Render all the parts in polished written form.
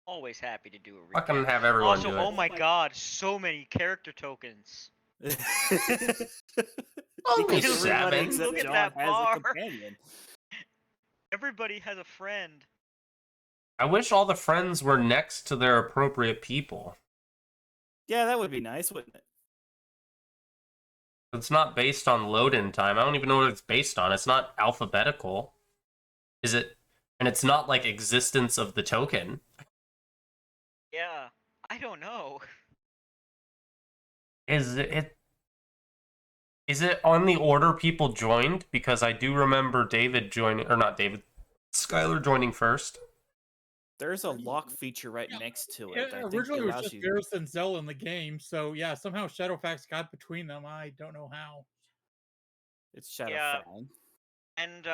Always happy to do a recap. Fucking have everyone Also, do oh it. my god, so many character tokens. Only Because everybody 7. except Look at John that has bar. a companion. Everybody has a friend. I wish all the friends were next to their appropriate people. Yeah, that would be nice, wouldn't it? It's not based on load-in time. I don't even know what it's based on. It's not alphabetical. Is it? And it's not like existence of the token. Yeah, I don't know. Is it? Is it on the order people joined? Because I do remember David joining, or not David, Skylar joining first. There's a lock feature right next to it. Yeah, I think originally it it was allows just you. Varys and Zell in the game, so yeah, somehow Shadowfax got between them. I don't know how. It's Yeah. Shadowfang. And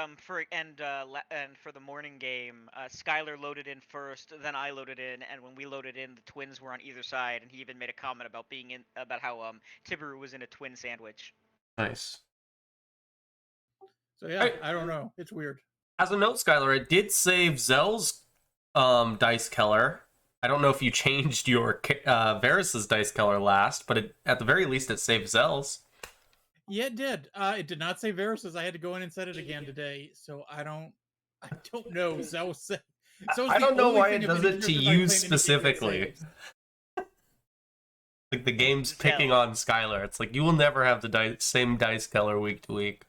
for the morning game, Skylar loaded in first, then I loaded in, and when we loaded in, the twins were on either side, and he even made a comment about about how Tiberu was in a twin sandwich. Nice. So yeah, I don't know. It's weird. As a note, Skylar, it did save Zell's dice Keller. I don't know if you changed your Varys's dice Keller last, but at the very least, it saved Zell's. Yeah, it did. It did not say Varys's. I had to go in and set it again today, so I don't know. Zell said. So I don't know why it does it to you you specifically. Like the game's picking on Skylar. It's like you will never have the same dice Keller week to week.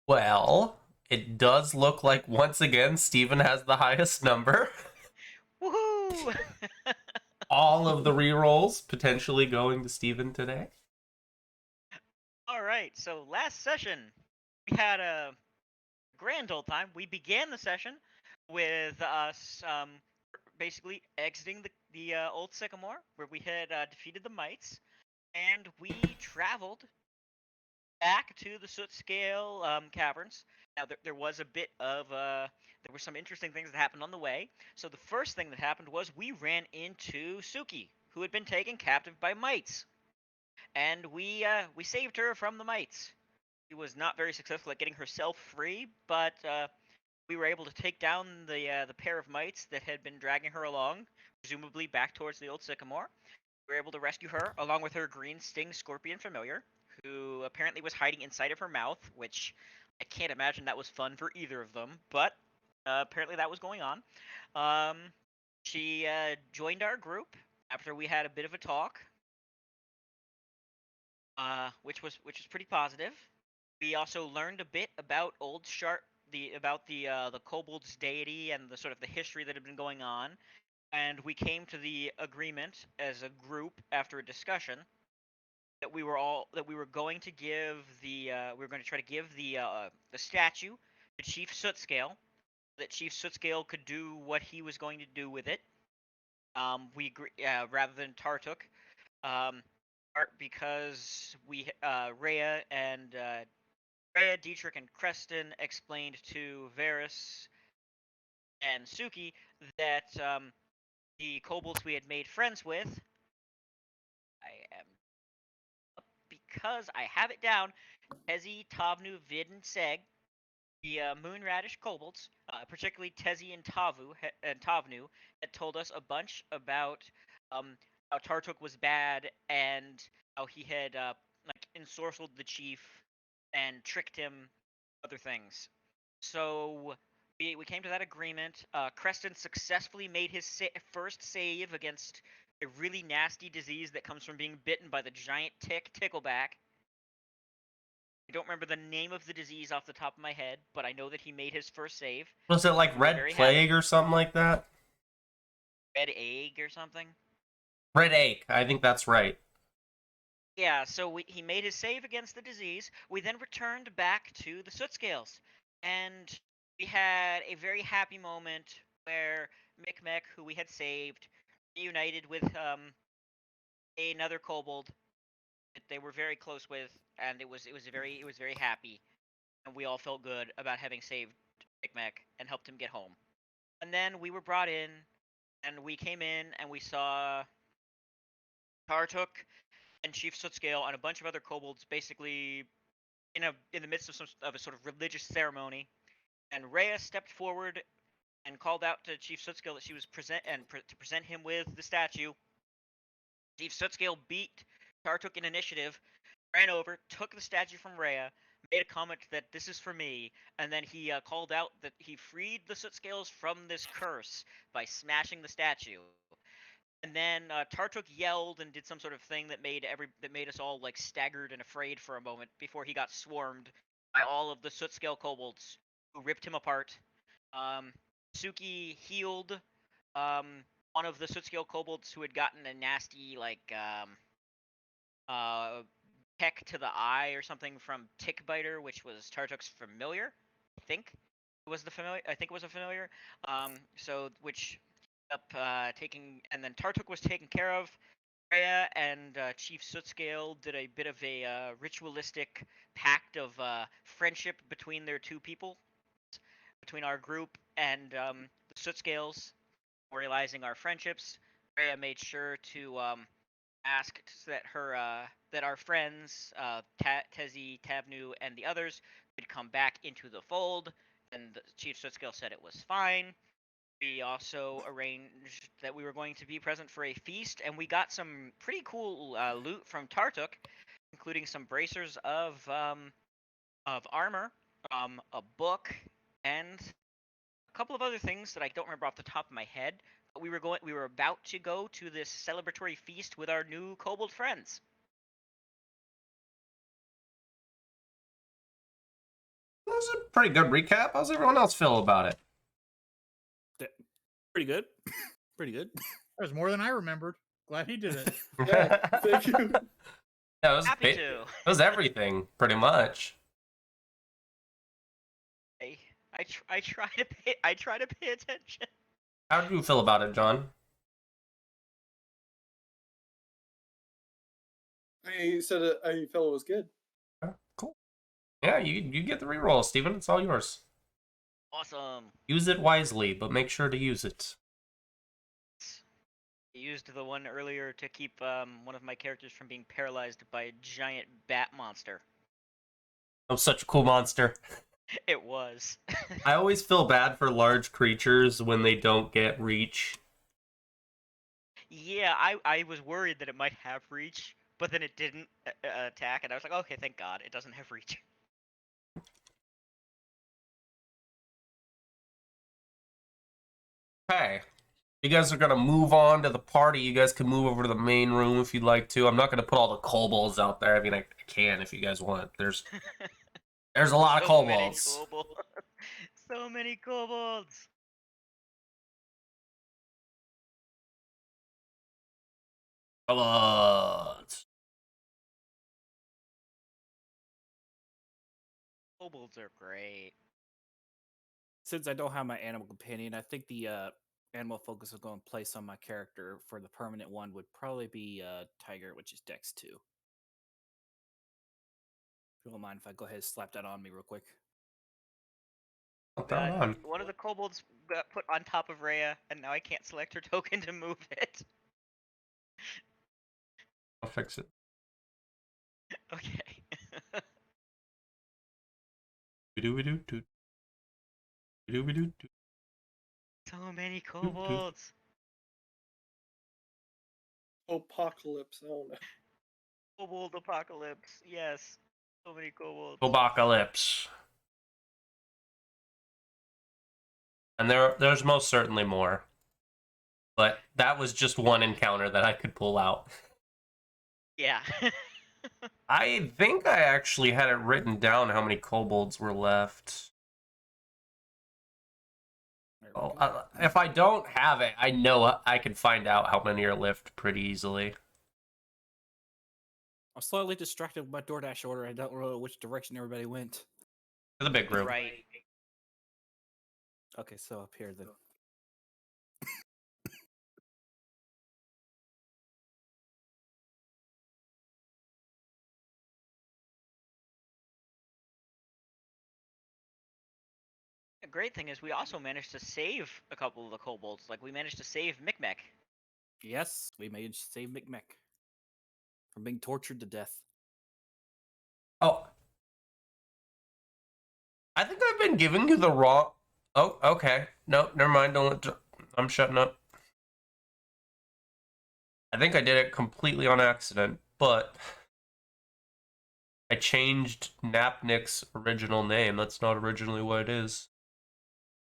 Well, it does look like once again Steven has the highest number. Woohoo! All of the rerolls potentially going to Steven today. All right, so last session we had a grand old time. We began the session with us basically exiting the old Sycamore, where we had defeated the mites, and we traveled back to the Soot Scale caverns. Now there was a bit of there were some interesting things that happened on the way. So the first thing that happened was we ran into Suki, who had been taken captive by mites, and we saved her from the mites. She was not very successful at getting herself free, but we were able to take down the pair of mites that had been dragging her along, presumably back towards the old Sycamore. We were able to rescue her, along with her green sting scorpion familiar, who apparently was hiding inside of her mouth, which I can't imagine that was fun for either of them, but apparently that was going on. She joined our group after we had a bit of a talk, which was pretty positive. We also learned a bit about Old Sharp, the kobold's deity and the sort of the history that had been going on, and we came to the agreement as a group after a discussion that we were going to give we were going to try to give the statue to Chief Sootscale, so that Chief Sootscale could do what he was going to do with it. We rather than Tartuk, because Rhea, Dietrich, and Creston explained to Varys and Suki that the kobolds we had made friends with, I am because I have it down, Tezi, Tavnu, Vid, and Seg, the Moonradish kobolds, particularly Tezi and Tavnu, had told us a bunch about how Tartuk was bad and how he had ensorcelled the chief and tricked him, other things. So we came to that agreement. Creston successfully made his first save against a really nasty disease that comes from being bitten by the giant tickleback. I don't remember the name of the disease off the top of my head, but I know that he made his first save. Was it like Red Plague or something like that? Red Egg or something? Red Ache, I think that's right. Yeah, so he made his save against the disease. We then returned back to the Soot Scales, and we had a very happy moment where Micmac, who we had saved, reunited with another kobold that they were very close with, and it was very happy, and we all felt good about having saved Micmac and helped him get home. And then we were brought in, and we came in and we saw Tartuk and Chief Sootscale and a bunch of other kobolds basically in the midst of a sort of religious ceremony, and Rhea stepped forward and called out to Chief Sootscale that she was to present him with the statue. Chief Sootscale beat Tartuk in initiative, ran over, took the statue from Rhea, made a comment that this is for me, and then he called out that he freed the Sootscales from this curse by smashing the statue. And then Tartuk yelled and did some sort of thing that made us all like staggered and afraid for a moment before he got swarmed by all of the Sootscale kobolds who ripped him apart. Suki healed one of the Sootscale kobolds who had gotten a nasty peck to the eye or something from Tick Biter, which was Tartuk's familiar. I think it was a familiar. So which up taking, and then Tartuk was taken care of. Rhea and Chief Sootscale did a bit of a ritualistic pact of friendship between their two people, between our group and the Sootscales, memorializing our friendships. Rhea made sure to ask that our friends Tezzy, Tabnu, and the others could come back into the fold, and Chief Sootscale said it was fine. We also arranged that we were going to be present for a feast, and we got some pretty cool loot from Tartuk, including some bracers of armor, a book, and a couple of other things that I don't remember off the top of my head. But we were about to go to this celebratory feast with our new kobold friends. That was a pretty good recap. How's everyone else feel about it? Pretty good. Pretty good. That was more than I remembered. Glad he did it. Yeah, thank you. Yeah, it was Happy to. it was everything, pretty much. I try to pay attention. How do you feel about it, John? I said it, I felt it was good. Cool. Yeah, you get the reroll, Steven. It's all yours. Awesome. Use it wisely, but make sure to use it. I used the one earlier to keep one of my characters from being paralyzed by a giant bat monster. That was such a cool monster. It was. I always feel bad for large creatures when they don't get reach. Yeah, I was worried that it might have reach, but then it didn't attack, and I was like, okay, thank God, it doesn't have reach. Okay. You guys are going to move on to the party. You guys can move over to the main room if you'd like to. I'm not going to put all the kobolds out there. I mean, I can if you guys want. There's a lot of kobolds. So many kobolds. Kobolds. Kobolds are great. Since I don't have my animal companion, I think the animal focus is going to place on my character for the permanent one would probably be Tiger, which is Dex 2. If you don't mind if I go ahead and slap that on me real quick. Throw it on. One of the kobolds got put on top of Rhea, and now I can't select her token to move it. I'll fix it. Okay. Do-do-do-do. Do-do-do-do. So many kobolds. Apocalypse. I don't know. Kobold apocalypse. Yes. So many kobolds. Apocalypse. And there's most certainly more. But that was just one encounter that I could pull out. Yeah. I think I actually had it written down how many kobolds were left. There we Oh, go. if I don't have it, I know I can find out how many are left pretty easily. I'm slightly distracted with my DoorDash order. I don't know which direction everybody went. For the big room. Right. Okay, so up here then. The great thing is we also managed to save a couple of the kobolds. Like, we managed to save Micmac. Yes, we managed to save Micmac. from being tortured to death. Oh, I think I've been giving you the wrong. Oh, okay. No, never mind. I'm shutting up. I think I did it completely on accident, but I changed Napnik's original name. That's not originally what it is.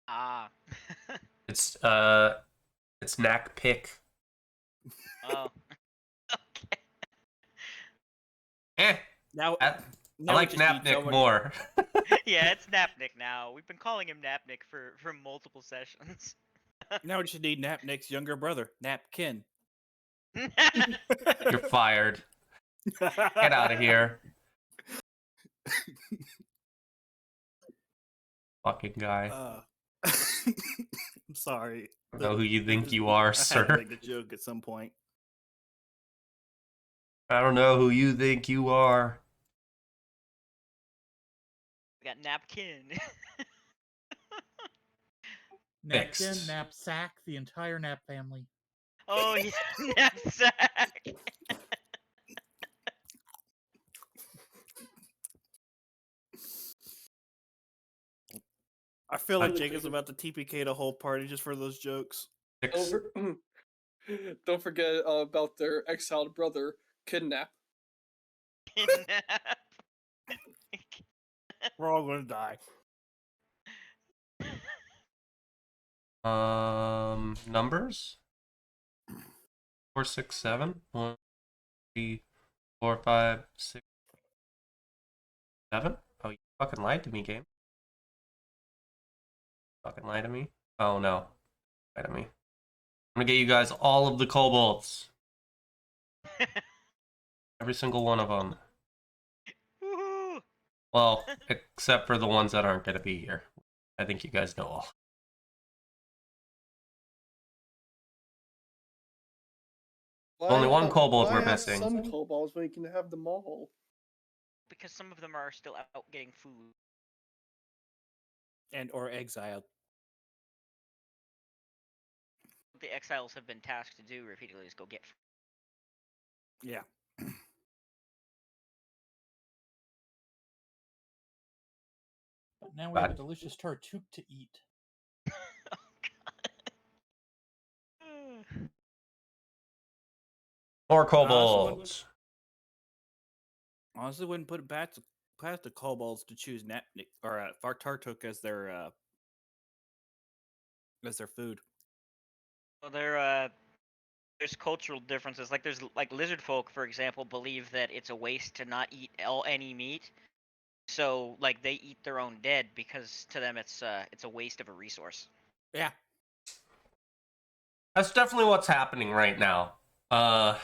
Ah. It's Nakpick. Oh. Okay. Now, I now like we just need Napnik someone- more. Yeah, it's Napnik now. We've been calling him Napnik for multiple sessions. Now we just need Napnik's younger brother, Napkin. You're fired. Get out of here. Fucking guy. I'm sorry. I don't know who you think Just- you are, I had to sir. make the joke at some point. I don't know who you think you are. We got Napkin. Napkin, Fixed. knapsack, the entire nap family. Oh yeah, knapsack. I feel like Jacob's about to TPK the whole party just for those jokes. Fixed. Don't forget about their exiled brother, Kidnap. Kidnap. We're all gonna die. Numbers? 4, 6, 7. 1, 3, 4, 5, 6, 7. Oh, you fucking lied to me, game. Fucking lie to me. Oh no, lie to me. I'm gonna get you guys all of the kobolds. Every single one of them. Woohoo! Well, except for the ones that aren't gonna be here. I think you guys know all. Only one kobold why we're have missing. some kobolds when you can have them all? Because some of them are still out getting food. And or exiled. What the exiles have been tasked to do repeatedly is go get food. Yeah. But now we have a Bad. delicious tartuffe to eat. Oh god. More also kobolds. Honestly, wouldn't put it past the kobolds to choose Napnik or Fartartuk as their food. Well, there's cultural differences. Like there's like lizard folk, for example, believe that it's a waste to not eat any meat. So like they eat their own dead because to them it's a waste of a resource. Yeah. That's definitely what's happening right now. The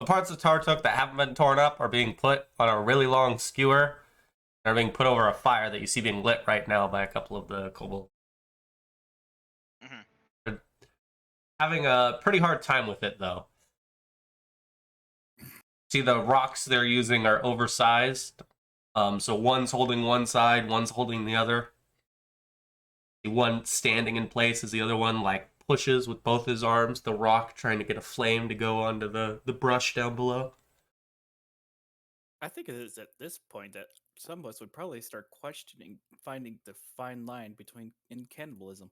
parts of Tartuk that haven't been torn up are being put on a really long skewer. They're being put over a fire that you see being lit right now by a couple of the kobolds. They're having a pretty hard time with it, though. See, the rocks they're using are oversized. So one's holding one side, one's holding the other. The one standing in place as the other one, like, pushes with both his arms the rock, trying to get a flame to go onto the brush down below. I think it is at this point that some of us would probably start questioning finding the fine line between in cannibalism.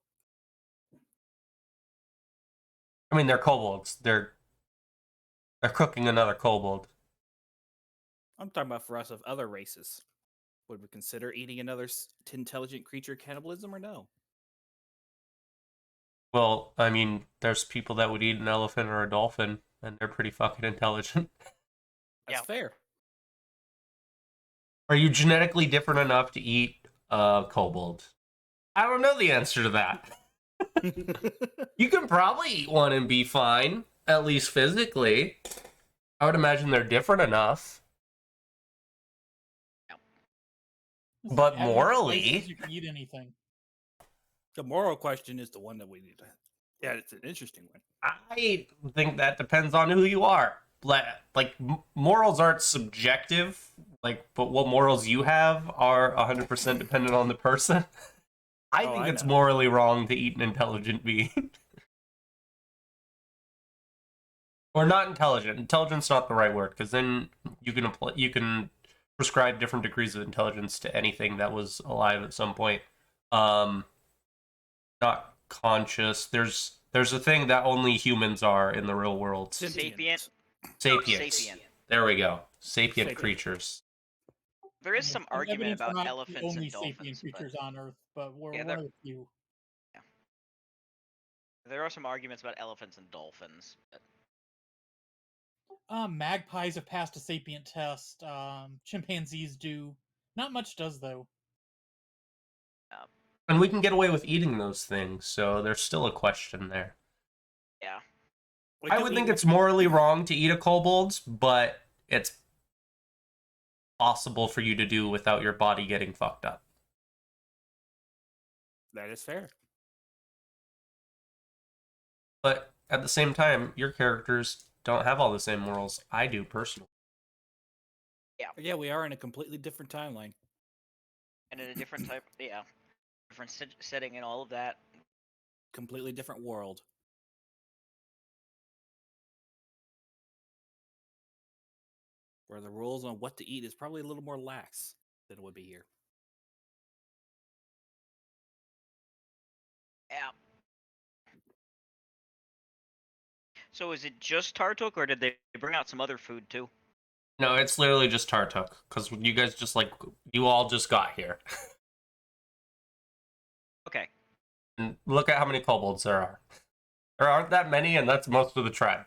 I mean, they're kobolds. They're cooking another kobold. I'm talking about for us of other races. Would we consider eating another intelligent creature cannibalism or no? Well, I mean, there's people that would eat an elephant or a dolphin, and they're pretty fucking intelligent. That's Yeah. fair. Are you genetically different enough to eat a kobold? I don't know the answer to that. You can probably eat one and be fine, at least physically. I would imagine they're different enough. But Having morally- spices, you can eat anything. The moral question is the one that we need to. Yeah, it's an interesting one. I think that depends on who you are. Like morals aren't subjective, but what morals you have are 100% dependent on the person. I think it's know. morally wrong to eat an intelligent being. Or not intelligent. Intelligence not the right word, because then you can prescribe different degrees of intelligence to anything that was alive at some point. Not conscious. There's a thing that only humans are in the real world. Sapient. Sapiens. Sapient. There we go. Sapient Sapient. creatures. There is some argument evidence we're about not the elephants only and sapient dolphins, but creatures on Earth, but we're Yeah, one of the few. there are some arguments about elephants and dolphins. But Magpies have passed a sapient test. Chimpanzees do. Not much does though. And we can get away with eating those things, so there's still a question there. yeah, I would think it's morally wrong to eat a kobold, but it's possible for you to do without your body getting fucked up. That is fair. But at the same time, your characters don't have all the same morals I do personally. Yeah, we are in a completely different timeline. and in a different type, different setting and all of that. Completely different world. Where the rules on what to eat is probably a little more lax than it would be here. Yeah. So is it just Tartuk, or did they bring out some other food too? No, it's literally just Tartuk, because you guys you all just got here. Okay. And look at how many kobolds there are. There aren't that many, and that's most of the tribe.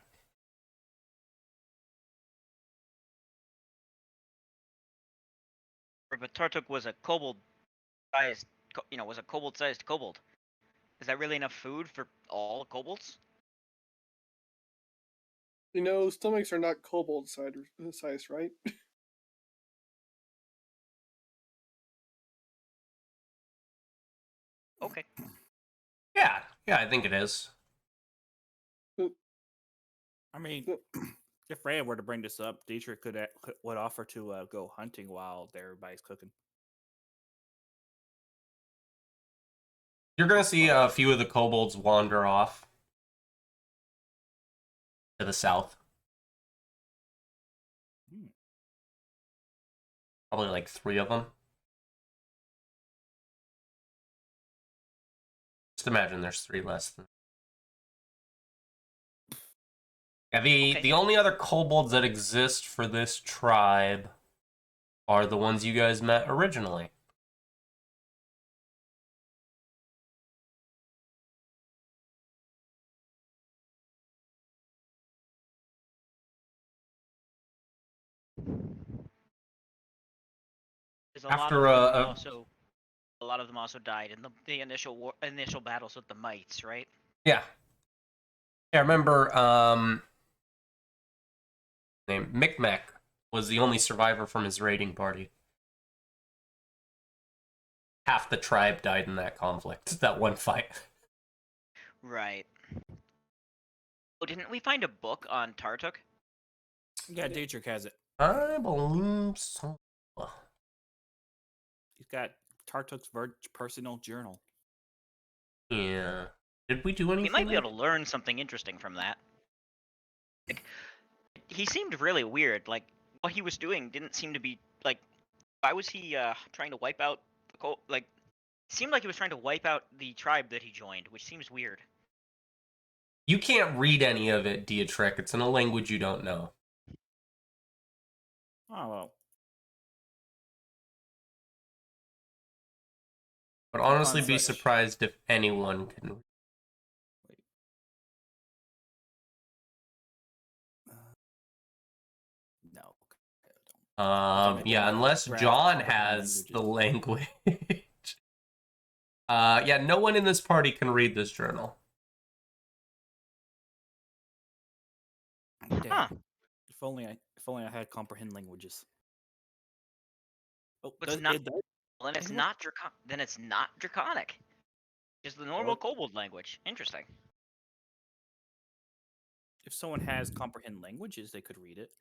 But Tartuk was a kobold-sized, was a kobold-sized kobold. Is that really enough food for all kobolds? Stomachs are not kobold size, right? Okay. Yeah, I think it is. I mean, if Freya were to bring this up, Dietrich would offer to go hunting while everybody's cooking. You're going to see a few of the kobolds wander off to the south. Probably like 3 of them. Just imagine there's 3 less than. Yeah, the only other kobolds that exist for this tribe are the ones you guys met originally. Because After a lot of them also died in the initial battles with the mites, right? yeah. Yeah, I remember name Micmac was the only survivor from his raiding party. Half the tribe died in that conflict, that one fight. Right. Oh, didn't we find a book on Tartuk? Yeah, Dietrich has it. I believe so. He's got Tartuk's personal journal. Yeah. Did we do anything? We might be able to learn something interesting from that. Like, he seemed really weird. Like, what he was doing didn't seem to be like. Why was he trying to wipe out the seemed like he was trying to wipe out the tribe that he joined, which seems weird. You can't read any of it, Dietrich. It's in a language you don't know. Oh, well. But honestly, be surprised if anyone can. Wait. No. Yeah, unless John has the language. Yeah, no one in this party can read this journal. Huh. If only I had comprehend languages. Oh, But it's not. Well, then it's not Then it's not Draconic. Just the normal kobold language. Interesting. If someone has comprehend languages, they could read it.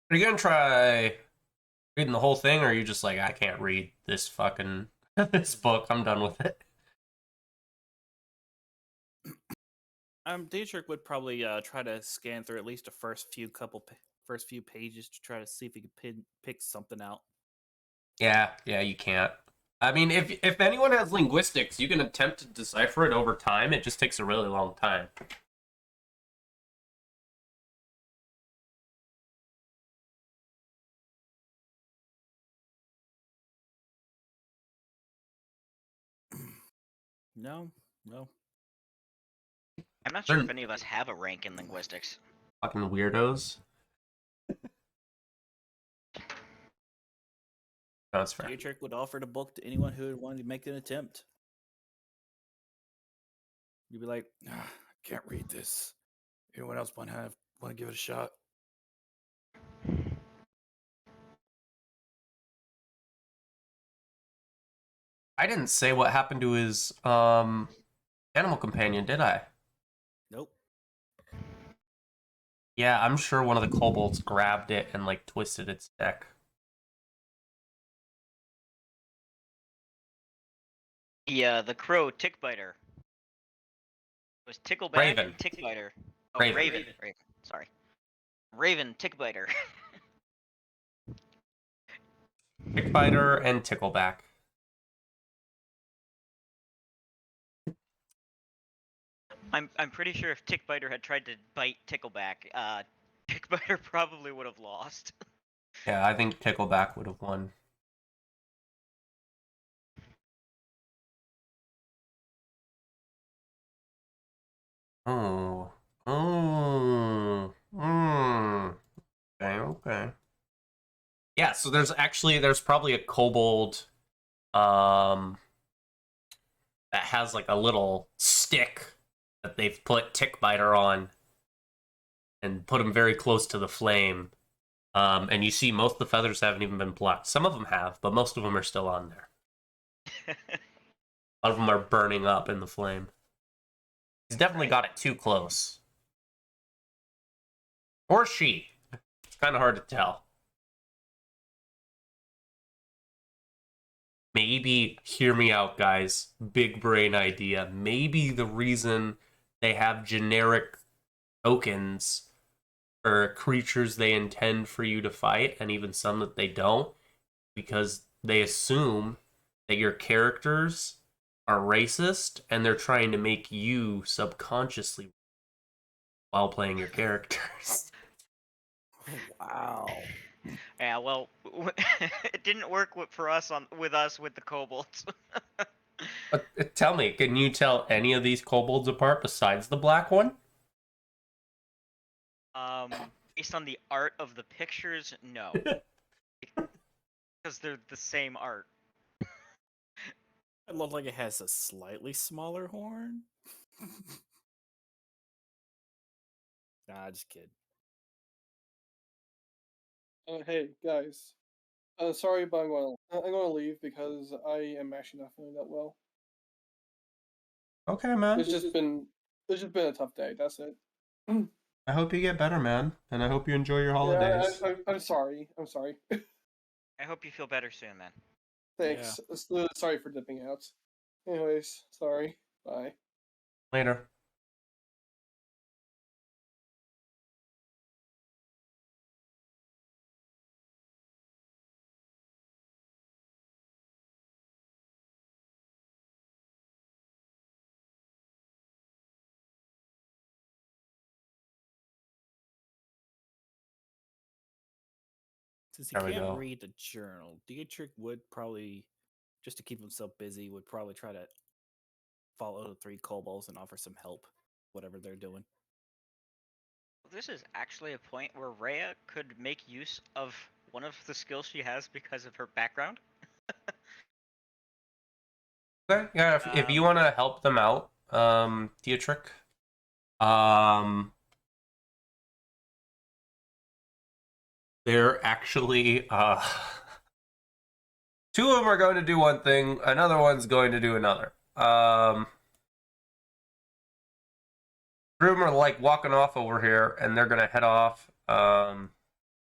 Are you gonna try reading the whole thing, or are you just like, I can't read this fucking this book, I'm done with it? Dietrich would probably try to scan through at least the first few pages to try to see if he could pick something out. Yeah, you can't. I mean, if anyone has linguistics, you can attempt to decipher it over time. It just takes a really long time. No. I'm not sure They're if any of us have a rank in linguistics. fucking weirdos. No, that's fair. Dietrich would offer the book to anyone who would want to make an attempt. You'd be like, I can't read this. Anyone else want to give it a shot? I didn't say what happened to his animal companion, did I? Nope. Yeah, I'm sure one of the kobolds grabbed it and like twisted its neck. The crow tickbiter. It was tickleback Raven. and tickbiter. Oh, Raven. Raven. Sorry. Raven tickbiter. Tickbiter and Tickleback. I'm pretty sure if Tickbiter had tried to bite Tickleback, Tickbiter probably would have lost. Yeah, I think Tickleback would have won. Oh. Okay. Yeah, so there's probably a kobold that has like a little stick that they've put Tickbiter on and put him very close to the flame. And you see most of the feathers haven't even been plucked. Some of them have, but most of them are still on there. A lot of them are burning up in the flame. He's definitely got it too close. Or she. It's kind of hard to tell. Maybe, hear me out, guys. Big brain idea. Maybe the reason they have generic tokens for creatures they intend for you to fight, and even some that they don't, because they assume that your characters are racist and they're trying to make you subconsciously while playing your characters. Wow. Yeah, well, it didn't work for us with the kobolds. Tell me, can you tell any of these kobolds apart besides the black one? Based on the art of the pictures, no, because they're the same art. It looks like it has a slightly smaller horn. Nah, just kidding. Hey guys, sorry, but I'm going to leave because I am actually not feeling that well. Okay, man. It's just been a tough day. That's it. I hope you get better, man, and I hope you enjoy your holidays. Yeah, I'm sorry. I'm sorry. I hope you feel better soon, man. Thanks. Sorry for dipping out. Anyways, sorry. Bye. Later. Since he There we can't go. read the journal, Dietrich would probably, just to keep himself busy, would probably try to follow the three kobolds and offer some help, whatever they're doing. This is actually a point where Rhea could make use of one of the skills she has because of her background. Okay, yeah, if you want to help them out, Dietrich, they're actually, two of them are going to do one thing, another one's going to do another. Three of them are like walking off over here, and they're going to head off,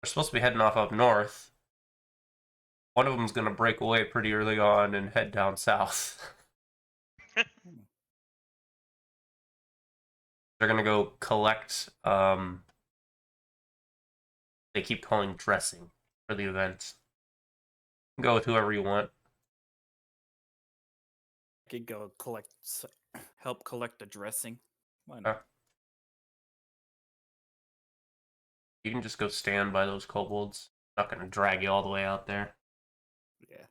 They're supposed to be heading off up north. One of them's going to break away pretty early on and head down south. They're going to go collect, they keep calling dressing for the event. Go with whoever you want. I could go help collect the dressing. Why not? You can just go stand by those kobolds. Not going to drag you all the way out there. Yeah.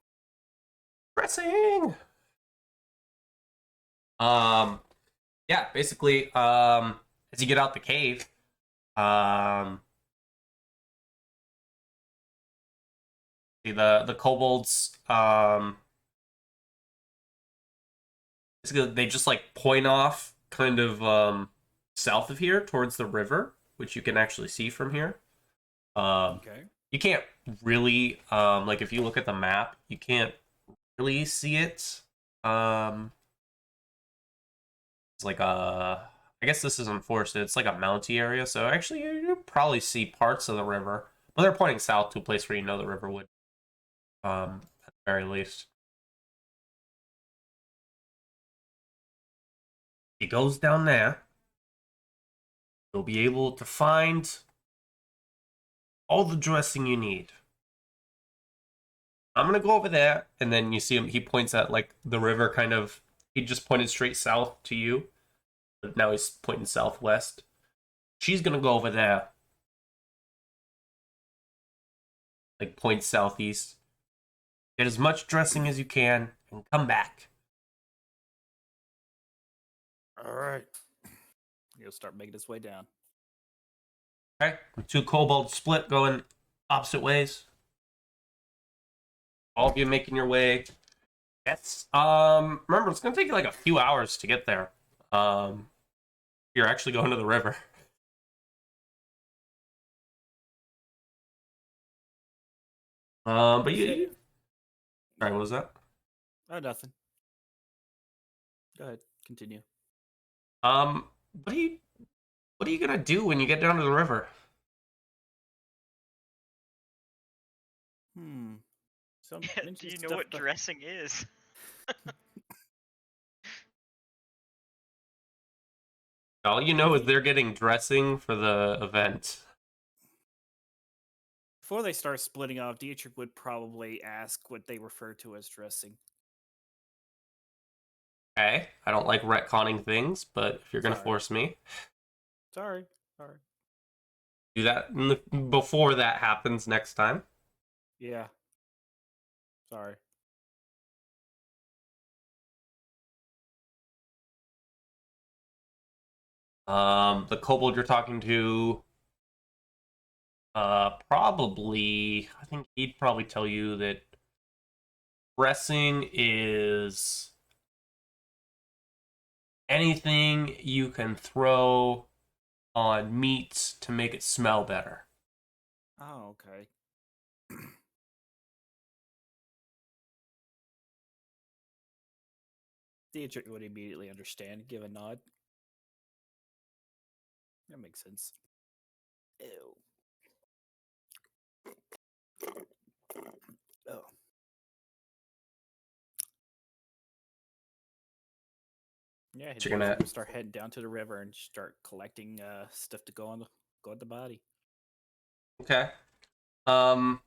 Dressing! Yeah, basically, as you get out the cave, see the kobolds, basically they just like point off kind of south of here towards the river, which you can actually see from here. Okay. You can't really, like if you look at the map, you can't really see it. It's like I guess this isn't forested. It's like a mounty area, so actually you probably see parts of the river, but they're pointing south to a place where you know the river would, at the very least. It goes down there. You'll be able to find all the dressing you need. I'm gonna go over there, and then you see him. He points at like the river, kind of. He just pointed straight south to you, but now he's pointing southwest. She's gonna go over there, like point southeast. Get as much dressing as you can, and come back. All right. He'll start making his way down. Okay, the two kobolds split, going opposite ways. All of you making your way. Yes. Remember, it's gonna take you like a few hours to get there. You're actually going to the river. But you. Sorry, what was that? Oh, nothing. Go ahead. Continue. What are you gonna do when you get down to the river? Some Do you know what dressing is? All you know is they're getting dressing for the event. Before they start splitting off, Dietrich would probably ask what they refer to as dressing. Okay, I don't like retconning things, but if you're gonna Sorry. force me, Sorry. do that before that happens next time. Yeah. Sorry. The kobold you're talking to, probably, I think he'd probably tell you that dressing is anything you can throw on meat to make it smell better. Oh, okay. Dietrich would immediately understand, give a nod. That makes sense. Ew. Oh. Yeah, he's You're gonna- gonna start heading down to the river and start collecting stuff to go on the body. Okay. When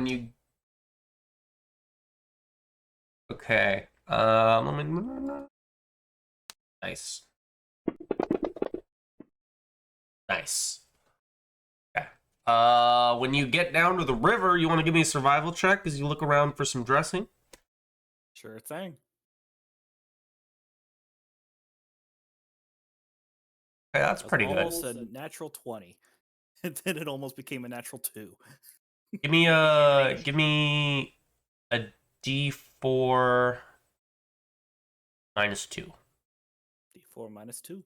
you okay. Let me. Nice. Nice. Okay. When you get down to the river, you want to give me a survival check as you look around for some dressing? Sure thing. Okay, that's That was pretty good. almost a natural 20. And then it almost became a natural 2. Give me a D4 minus 2. D4 minus 2.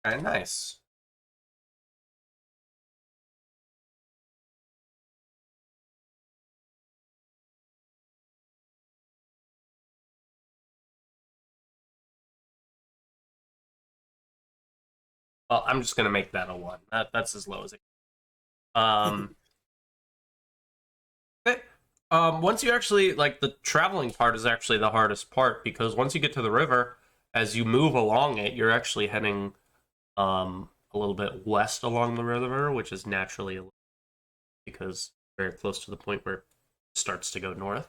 Okay, nice. Well, I'm just gonna make that a 1. That's as low as it. Um. Okay. Once you actually like the traveling part is actually the hardest part because once you get to the river, as you move along it, you're actually heading a little bit west along the river, which is naturally because very close to the point where it starts to go north.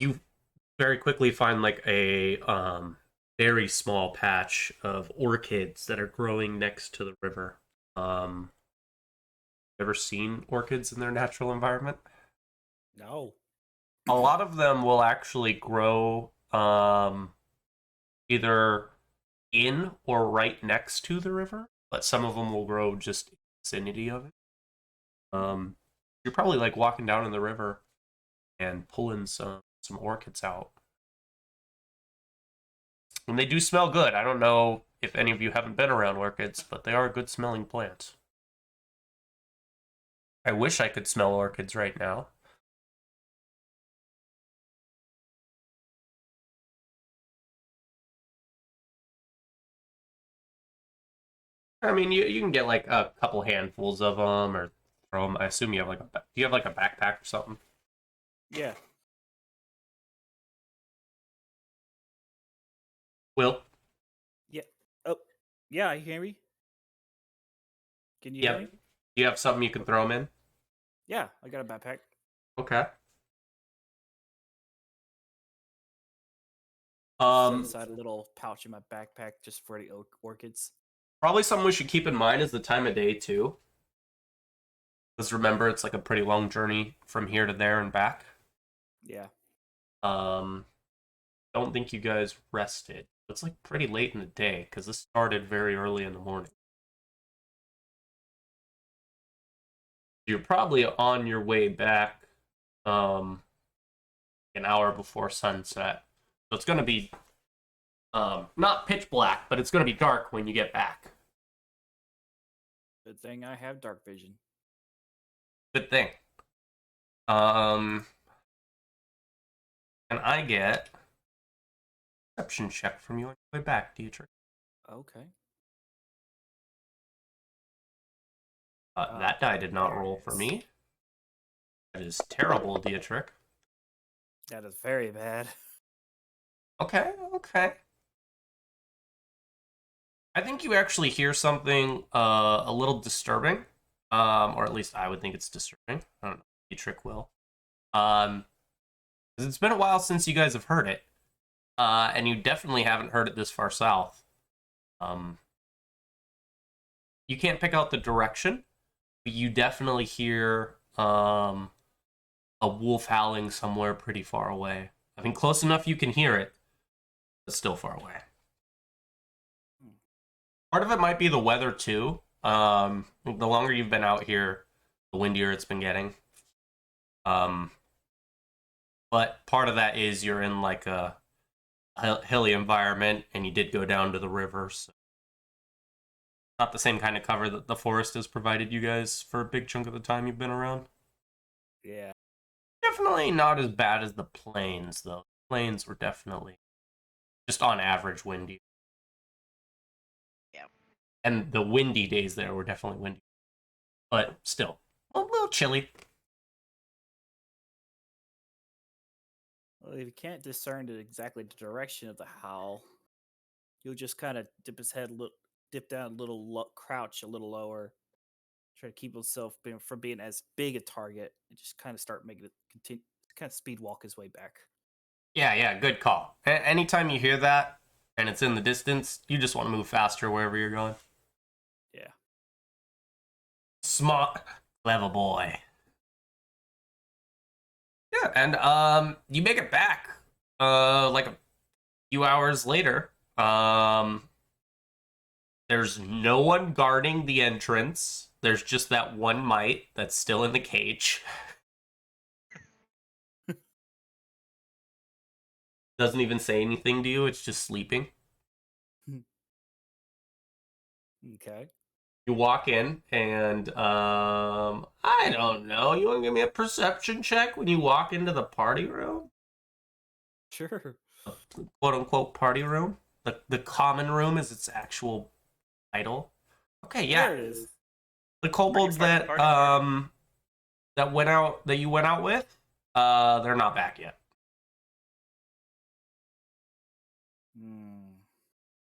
You very quickly find like a very small patch of orchids that are growing next to the river. Ever seen orchids in their natural environment? No. A lot of them will actually grow either in or right next to the river, but some of them will grow just in the vicinity of it. You're probably like walking down in the river and pulling some orchids out. And they do smell good. I don't know if any of you haven't been around orchids, but they are good smelling plants. I wish I could smell orchids right now. I mean, you can get like a couple handfuls of them or throw them. I assume you have like do you have like a backpack or something? Yeah. Will? Yeah. Oh. Yeah, you hear me? Can you hear me? Do you have something you can throw them in? Yeah, I got a backpack. Okay. Set aside a little pouch in my backpack just for the orchids. Probably something we should keep in mind is the time of day too. Because remember, it's like a pretty long journey from here to there and back. Yeah. Don't think you guys rested. It's like pretty late in the day because this started very early in the morning. You're probably on your way back an hour before sunset. So it's going to be not pitch black, but it's going to be dark when you get back. Good thing I have dark vision. Good thing. Can I get a perception check from you on your way back, Dietrich? Okay. That die did not there roll it for is. me. That is terrible, Dietrich. That is very bad. Okay. I think you actually hear something a little disturbing, or at least I would think it's disturbing. I don't know if Dietrich will. 'Cause it's been a while since you guys have heard it, and you definitely haven't heard it this far south. You can't pick out the direction, but you definitely hear a wolf howling somewhere pretty far away. I mean, close enough you can hear it, but still far away. Part of it might be the weather too. The longer you've been out here, the windier it's been getting. But part of that is you're in like a hilly environment, and you did go down to the river, so not the same kind of cover that the forest has provided you guys for a big chunk of the time you've been around. Yeah. Definitely not as bad as the plains, though. The plains were definitely just on average windy. Yeah. And the windy days there were definitely windy. But still, a little chilly. Well, if you can't discern exactly the direction of the howl, you'll just kind of dip his head, dip down a little, crouch a little lower, try to keep himself from being as big a target, and just kind of start making it continue, kind of speed walk his way back. Yeah, good call. Anytime you hear that and it's in the distance, you just want to move faster wherever you're going. Yeah. Smart, clever boy. Yeah, and you make it back like a few hours later. There's no one guarding the entrance. There's just that one mite that's still in the cage. Doesn't even say anything to you. It's just sleeping. Okay. You walk in, and I don't know. You want to give me a perception check when you walk into the party room? Sure. quote unquote party room. The common room is its actual title. Okay, yeah. There it is. The kobolds Party, party, party. that you went out with, they're not back yet.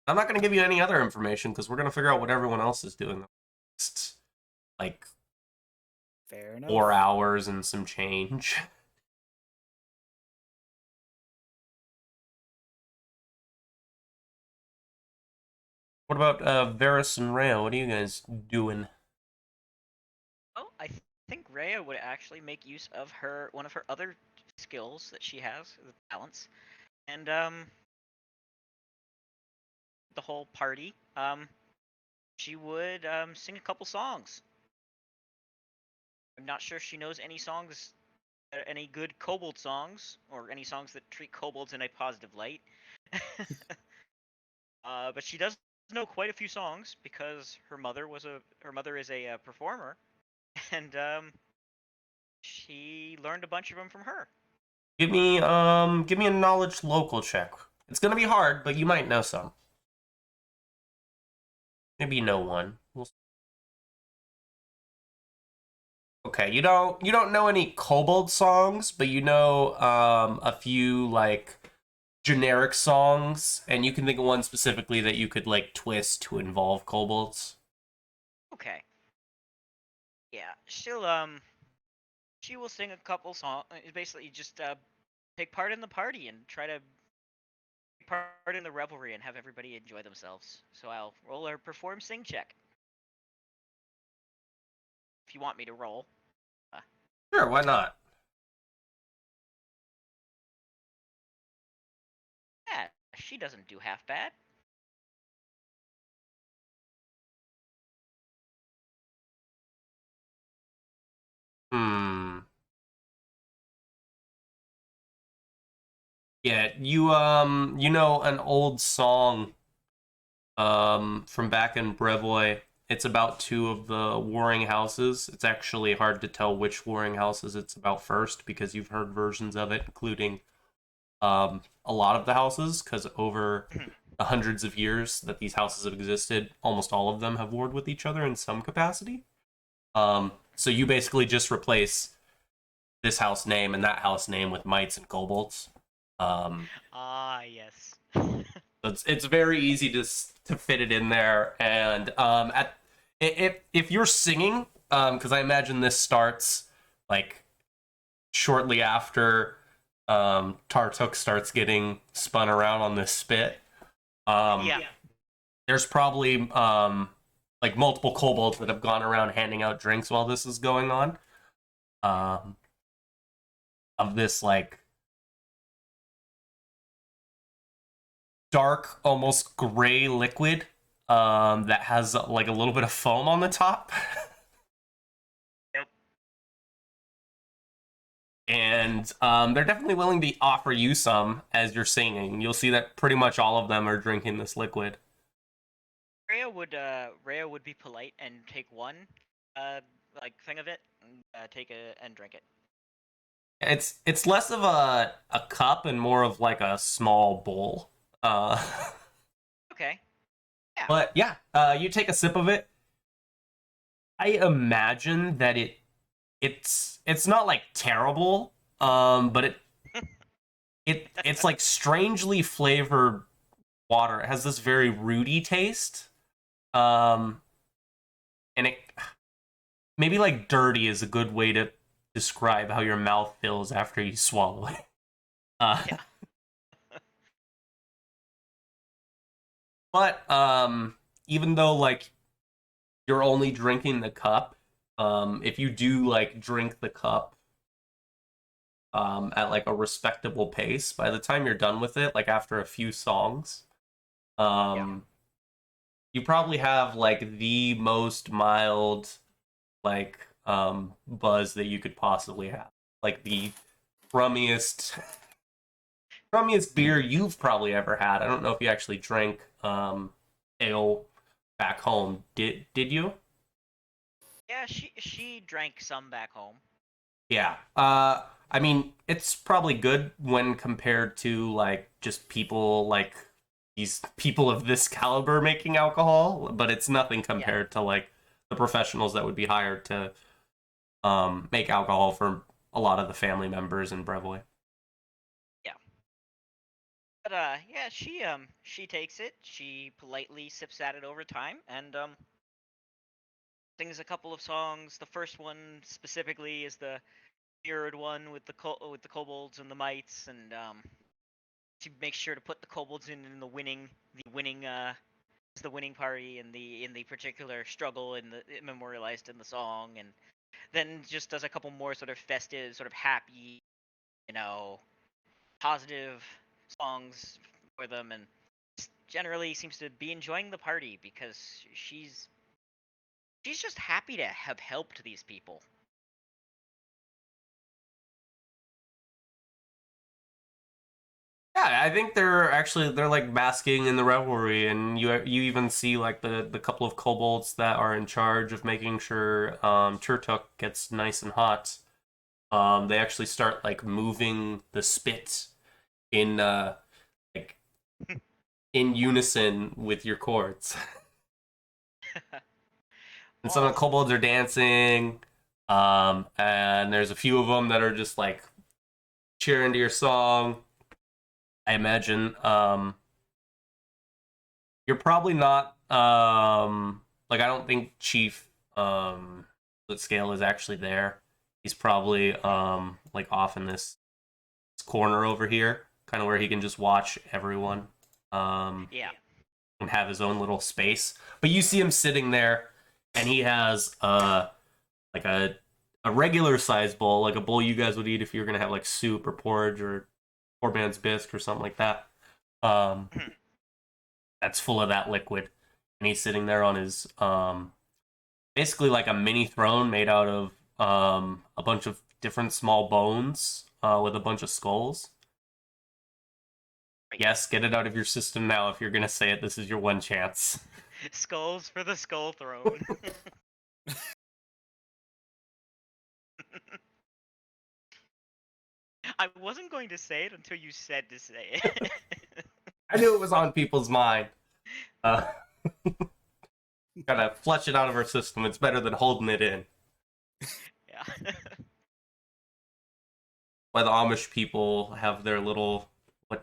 I'm not going to give you any other information because we're going to figure out what everyone else is doing the next, like, Fair enough. 4 hours and some change. What about Varys and Rhea? What are you guys doing? Oh, I think Rhea would actually make use of one of her other skills that she has, the talents, and the whole party. She would sing a couple songs. I'm not sure if she knows any songs, any good kobold songs, or any songs that treat kobolds in a positive light. But she does know quite a few songs because her mother is a performer, and she learned a bunch of them from her. Give me a knowledge local check. It's gonna be hard, but you might know some. Maybe you know one. Okay, you don't know any kobold songs, but you know a few like generic songs, and you can think of one specifically that you could like twist to involve kobolds. Okay. Yeah, she will sing a couple songs. Basically, just take part in the party and try to take part in the revelry and have everybody enjoy themselves. So I'll roll her perform sing check. If you want me to roll. Sure, why not? Yeah, she doesn't do half bad. Yeah, you know an old song from back in Brevoy. It's about two of the warring houses. It's actually hard to tell which warring houses it's about first because you've heard versions of it, including a lot of the houses, because over the hundreds of years that these houses have existed, almost all of them have warred with each other in some capacity. So you basically just replace this house name and that house name with mites and kobolds. Yes. It's very easy to fit it in there, and if you're singing, because I imagine this starts like shortly after Tartuk starts getting spun around on this spit. Yeah. There's probably like multiple kobolds that have gone around handing out drinks while this is going on. Of this like dark, almost gray liquid that has like a little bit of foam on the top. Yep. And they're definitely willing to offer you some as you're singing. You'll see that pretty much all of them are drinking this liquid. Rhea would be polite and take one like thing of it and take it and drink it. It's less of a cup and more of like a small bowl. Okay. Yeah. But yeah, you take a sip of it. I imagine that it's not like terrible, but it's like strangely flavored water. It has this very rooty taste, and it maybe like dirty is a good way to describe how your mouth feels after you swallow it. Yeah. But even though like you're only drinking the cup, if you do like drink the cup at like a respectable pace, by the time you're done with it, like after a few songs, you probably have like the most mild like buzz that you could possibly have. Like the crummiest beer you've probably ever had. I don't know if you actually drank ale back home. Did you? Yeah, she drank some back home. Yeah. I mean, it's probably good when compared to like just people like these people of this caliber making alcohol, but it's nothing compared to like the professionals that would be hired to make alcohol for a lot of the family members in Brevoy. Yeah. But yeah, she takes it. She politely sips at it over time and sings a couple of songs. The first one specifically is the mirrored one with the kobolds and the mites, and she makes sure to put the kobolds in the winning party in the particular struggle in the memorialized in the song, and then just does a couple more sort of festive, sort of happy, you know, positive songs for them, and generally seems to be enjoying the party because she's just happy to have helped these people. Yeah, I think they're like basking in the revelry, and you even see like the couple of kobolds that are in charge of making sure Turtuk gets nice and hot. They actually start like moving the spit in like in unison with your chords. And some of the Awesome. kobolds are dancing, and there's a few of them that are just like cheering to your song. I imagine you're probably not like I don't think Chief Scale is actually there. He's probably like off in this corner over here, kind of where he can just watch everyone Yeah. and have his own little space. But you see him sitting there, and he has like a regular size bowl, like a bowl you guys would eat if you were gonna have like soup or porridge or poor man's bisque or something like that. Um, that's full of that liquid, and he's sitting there on his basically like a mini throne made out of a bunch of different small bones with a bunch of skulls. Right. Yes, get it out of your system now. If you're gonna say it, this is your one chance. Skulls for the skull throne. I wasn't going to say it until you said to say it. I knew it was on people's mind. Uh, gotta flush it out of our system. It's better than holding it in. Yeah. Why the Amish people have their little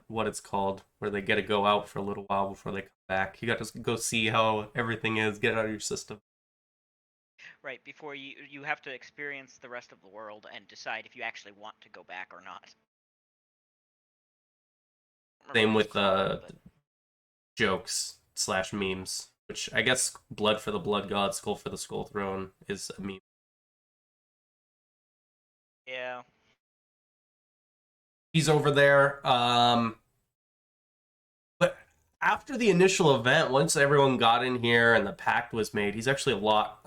what it's called, where they get to go out for a little while before they come back. You got to go see how everything is. Get it out of your system. Right, before you have to experience the rest of the world and decide if you actually want to go back or not. Same Remember what with it's called, but jokes slash memes, which I guess blood for the blood god, skull for the skull throne is a meme. yeah. He's over there. But after the initial event, once everyone got in here and the pact was made, he's actually a lot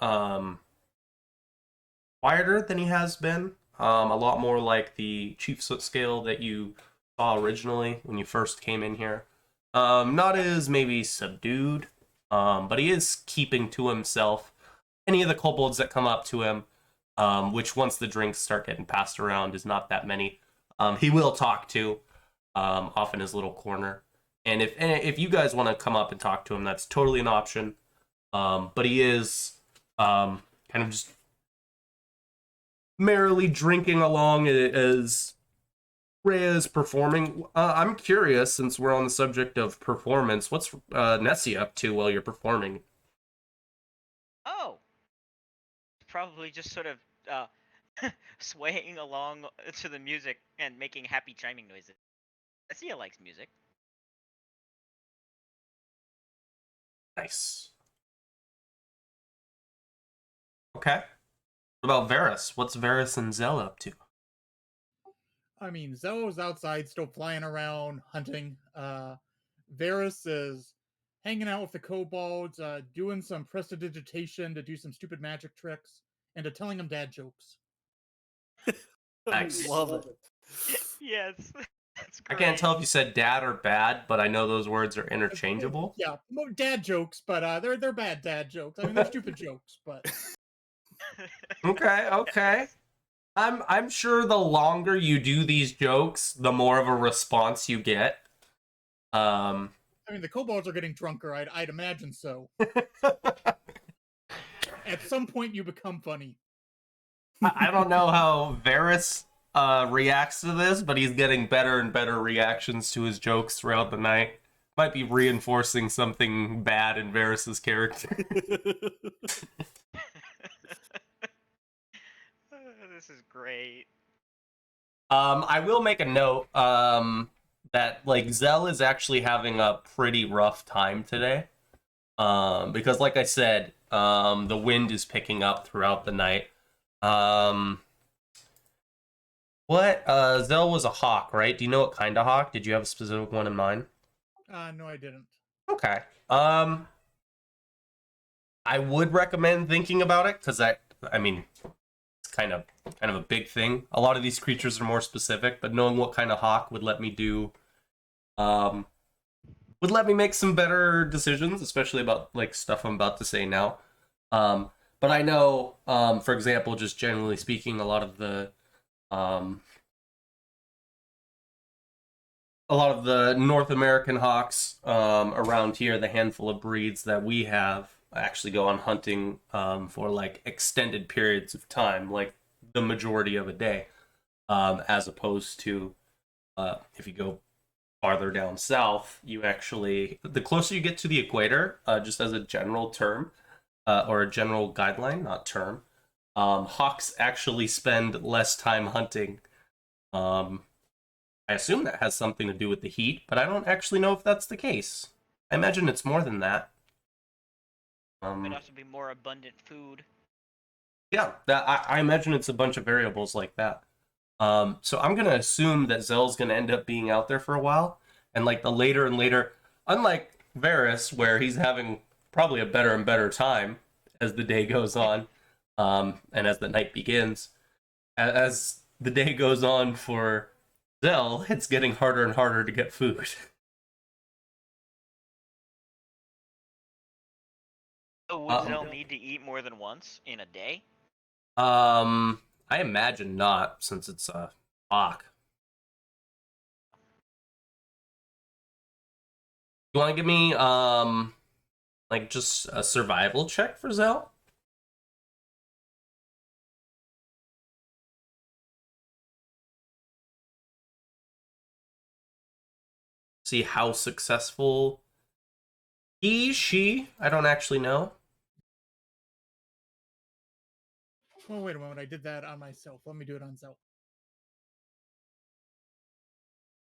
quieter than he has been. A lot more like the chief scale that you saw originally when you first came in here. Not as maybe subdued, but he is keeping to himself. Any of the kobolds that come up to him, which once the drinks start getting passed around is not that many, he will talk to off in his little corner. And if you guys want to come up and talk to him, that's totally an option. But he is kind of just merrily drinking along as Rhea's performing. I'm curious, since we're on the subject of performance, what's Nessie up to while you're performing? Oh, probably just sort of swaying along to the music and making happy chiming noises. Sia likes music. Nice. Okay. What about Varys? What's Varys and Zell up to? I mean, Zoe's outside still flying around hunting. Varys is hanging out with the kobolds, doing some prestidigitation to do some stupid magic tricks, and to telling them dad jokes. Nice. Love it. Yes, that's I great. can't tell if you said dad or bad, but I know those words are interchangeable. Yeah, dad jokes, but they're bad dad jokes. I mean, they're stupid jokes, but Okay. I'm sure the longer you do these jokes, the more of a response you get. I mean, the kobolds are getting drunker. I'd imagine so. At some point, you become funny. I don't know how Varys reacts to this, but he's getting better and better reactions to his jokes throughout the night. Might be reinforcing something bad in Varys's character. This is great. I will make a note that like Zell is actually having a pretty rough time today. Because like I said, the wind is picking up throughout the night. Zell was a hawk, right? Do you know what kind of hawk? Did you have a specific one in mind? No, I didn't. Okay. I would recommend thinking about it because I mean, it's kind of a big thing. A lot of these creatures are more specific, but knowing what kind of hawk would let me make some better decisions, especially about like stuff I'm about to say now. But I know, for example, just generally speaking, a lot of the North American hawks around here, the handful of breeds that we have, actually go on hunting for like extended periods of time, like the majority of a day, as opposed to if you go farther down south, you actually, the closer you get to the equator, just as a general term, or a general guideline, not term, hawks actually spend less time hunting. I assume that has something to do with the heat, but I don't actually know if that's the case. I imagine it's more than that. Might also be more abundant food. Yeah, I imagine it's a bunch of variables like that. So I'm gonna assume that Zell's gonna end up being out there for a while, and like the later and later, unlike Varys, where he's having probably a better and better time as the day goes on, and as the night begins, as the day goes on for Zell, it's getting harder and harder to get food. So would Zell need to eat more than once in a day? I imagine not, since it's a hawk. You want to give me like just a survival check for Zell? See how successful she, I don't actually know. Oh, wait a moment. I did that on myself. Let me do it on Zell.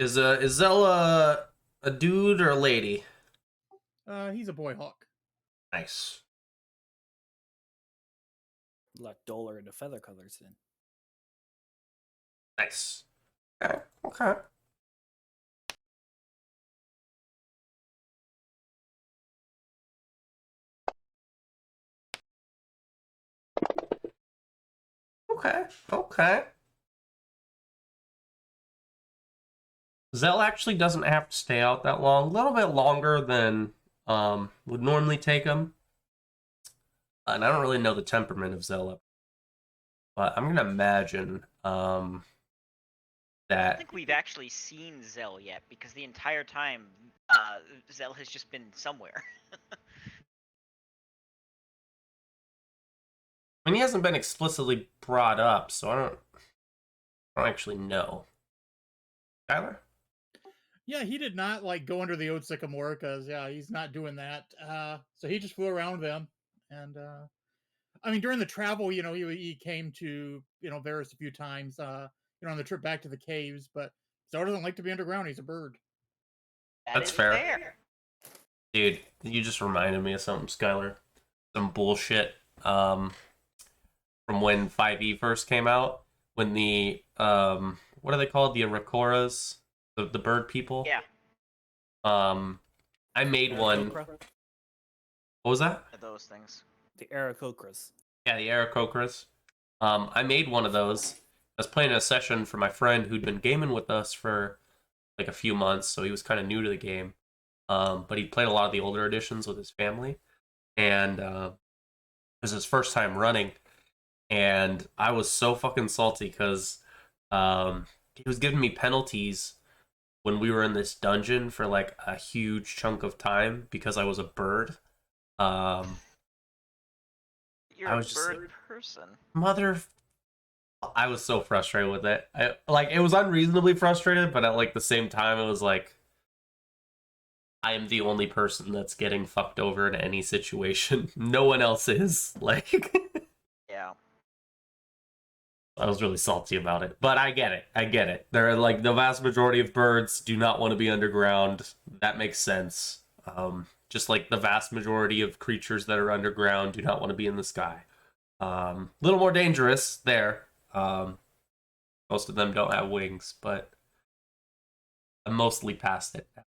Is Zell a dude or a lady? He's a boy hawk. Nice. A lot duller in the feather colors then. Nice. Okay. Okay. Okay. Okay. Zell actually doesn't have to stay out that long. A little bit longer than would normally take him. And I don't really know the temperament of Zell, but I'm gonna imagine I don't that. think we've actually seen Zell yet, because the entire time Zell has just been somewhere. I mean, he hasn't been explicitly brought up, so I don't actually know. Tyler? Yeah, he did not like go under the oat sycamore because he's not doing that. So he just flew around them, and I mean during the travel, he came to Varys a few times, on the trip back to the caves. But Zell doesn't like to be underground. He's a bird. That's fair. Dude, you just reminded me of something, Skylar. Some bullshit from when 5e first came out. When the what are they called? The Arakoras, the bird people. Yeah. I made one. What was that? Those things. The Aarakocras. Yeah, the Aarakocras. I made one of those. I was playing a session for my friend who'd been gaming with us for like a few months, so he was kind of new to the game. But he played a lot of the older editions with his family, and it was his first time running. and I was so fucking salty because he was giving me penalties when we were in this dungeon for like a huge chunk of time because I was a bird. Um, You're I a was just bird like, person. mother. I was so frustrated with it. It was unreasonably frustrated, but at like the same time, it was like I am the only person that's getting fucked over in any situation. No one else is. Like, Yeah. I was really salty about it, but I get it. I get it. There are like the vast majority of birds do not want to be underground. That makes sense. Just like the vast majority of creatures that are underground do not want to be in the sky. A little more dangerous there. Most of them don't have wings, but I'm mostly past it now.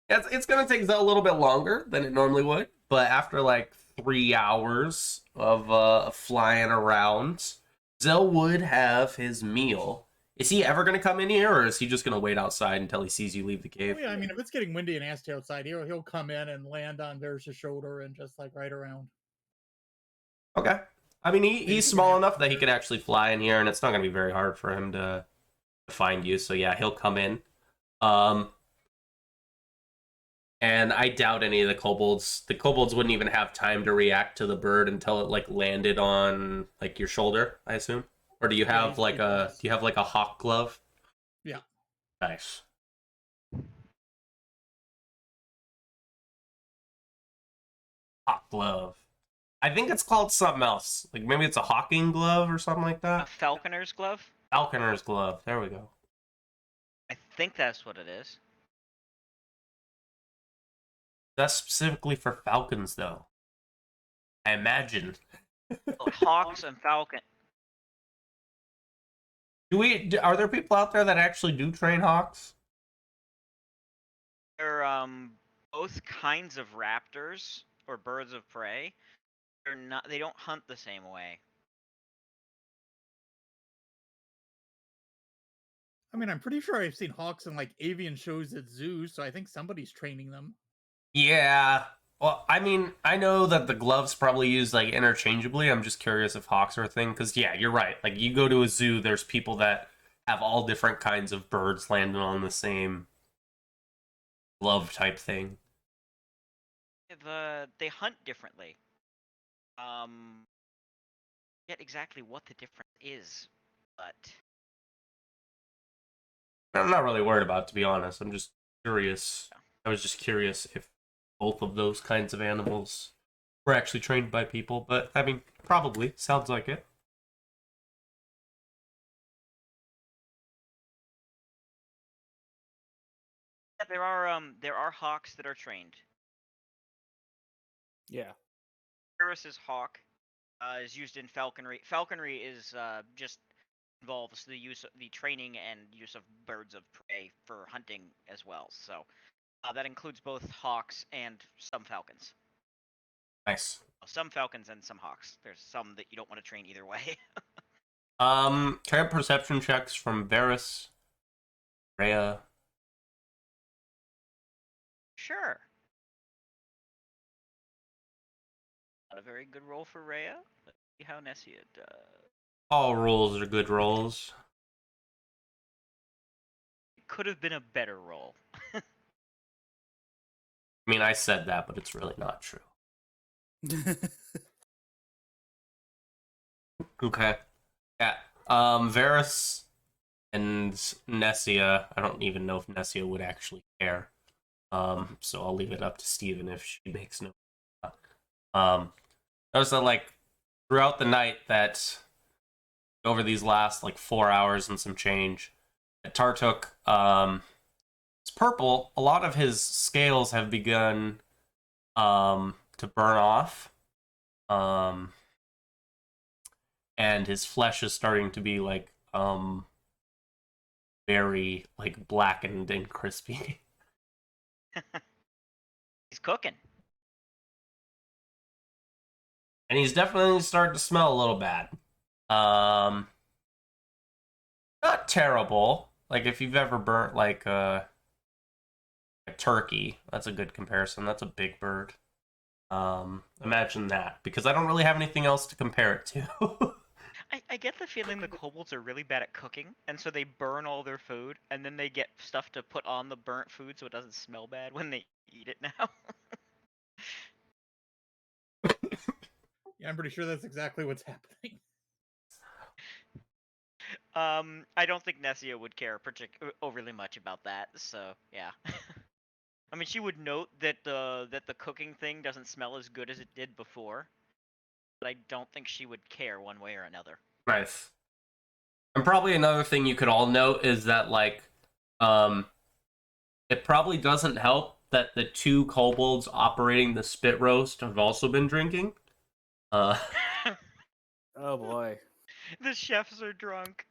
It's gonna take a little bit longer than it normally would, but after like 3 hours of flying around, Zell would have his meal. Is he ever gonna come in here, or is he just gonna wait outside until he sees you leave the cave? Oh, yeah, I mean, if it's getting windy and nasty outside, he'll come in and land on Varys' shoulder and just like ride around. Okay. I mean, he's Maybe small even enough that he after. could actually fly in here, and it's not gonna be very hard for him to find you. So yeah, he'll come in. Um, And I doubt any of the kobolds. The kobolds wouldn't even have time to react to the bird until it like landed on like your shoulder, I assume. Or do you Yeah, have he's like pretty a fast. do you have like a hawk glove? Yeah. Nice. Hawk glove. I think it's called something else. Like maybe it's a hawking glove or something like A that. falconer's glove? Falconer's glove. There we go. I think that's what it is. That's specifically for falcons though. I imagine. Oh, hawks and falcon. Are there people out there that actually do train hawks? They're both kinds of raptors or birds of prey. They're not. They don't hunt the same way. I mean, I'm pretty sure I've seen hawks in like avian shows at zoos, so I think somebody's training them. Yeah. Well, I mean, I know that the gloves probably used like interchangeably. I'm just curious if hawks are a thing because yeah, you're right. Like you go to a zoo, there's people that have all different kinds of birds landing on the same glove type thing. They hunt differently. Yet exactly what the difference is, but I'm not really worried about it, to be honest. I'm just curious. I was just curious if both of those kinds of animals were actually trained by people, but I mean, probably sounds like it. yeah, there are hawks that are trained. Yeah. Paris's hawk is used in falconry. Falconry is just involves the training and use of birds of prey for hunting as well. So that includes both hawks and some falcons. Nice. Some falcons and some hawks. There's some that you don't want to train either way. Can I have perception checks from Varys, Rhea? Sure. Not a very good roll for Rhea. Let's see how Nessia does. All rolls are good rolls. It could have been a better roll. I mean, I said that, but it's really not true. Okay. Yeah. Varys and Nessia. I don't even know if Nessia would actually care. So I'll leave it up to Steven if she makes no. Notice that like throughout the night that over these last like 4 hours and some change, that Tartuk is purple. A lot of his scales have begun to burn off. And his flesh is starting to be like very like blackened and crispy. He's cooking. And he's definitely starting to smell a little bad. Not terrible. Like if you've ever burnt like a turkey, that's a good comparison. That's a big bird. Imagine that, because I don't really have anything else to compare it to. I get the feeling the kobolds are really bad at cooking, and so they burn all their food, and then they get stuff to put on the burnt food so it doesn't smell bad when they eat it now. Yeah, I'm pretty sure that's exactly what's happening. I don't think Nessia would care overly much about that, so yeah. I mean, she would note that the cooking thing doesn't smell as good as it did before, but I don't think she would care one way or another. Nice. And probably another thing you could all note is that, like, it probably doesn't help that the two kobolds operating the spit roast have also been drinking. Oh boy. The chefs are drunk.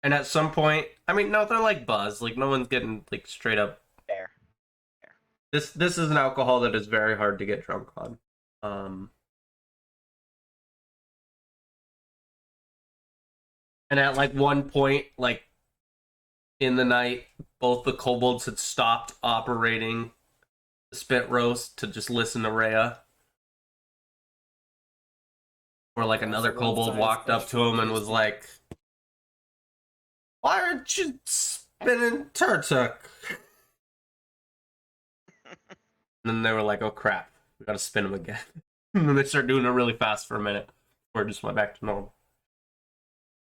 And at some point, I mean, no, they're like buzzed. Like, no one's getting, like, straight up. Fair. This is an alcohol that is very hard to get drunk on. And at, like, one point, like, in the night, both the kobolds had stopped operating the spit roast to just listen to Rhea. Or, like, another kobold walked up to him and was like, "Why aren't you spinning Turtuk?" And then they were like, "Oh crap, we gotta spin him again." And then they start doing it really fast for a minute before it just went back to normal.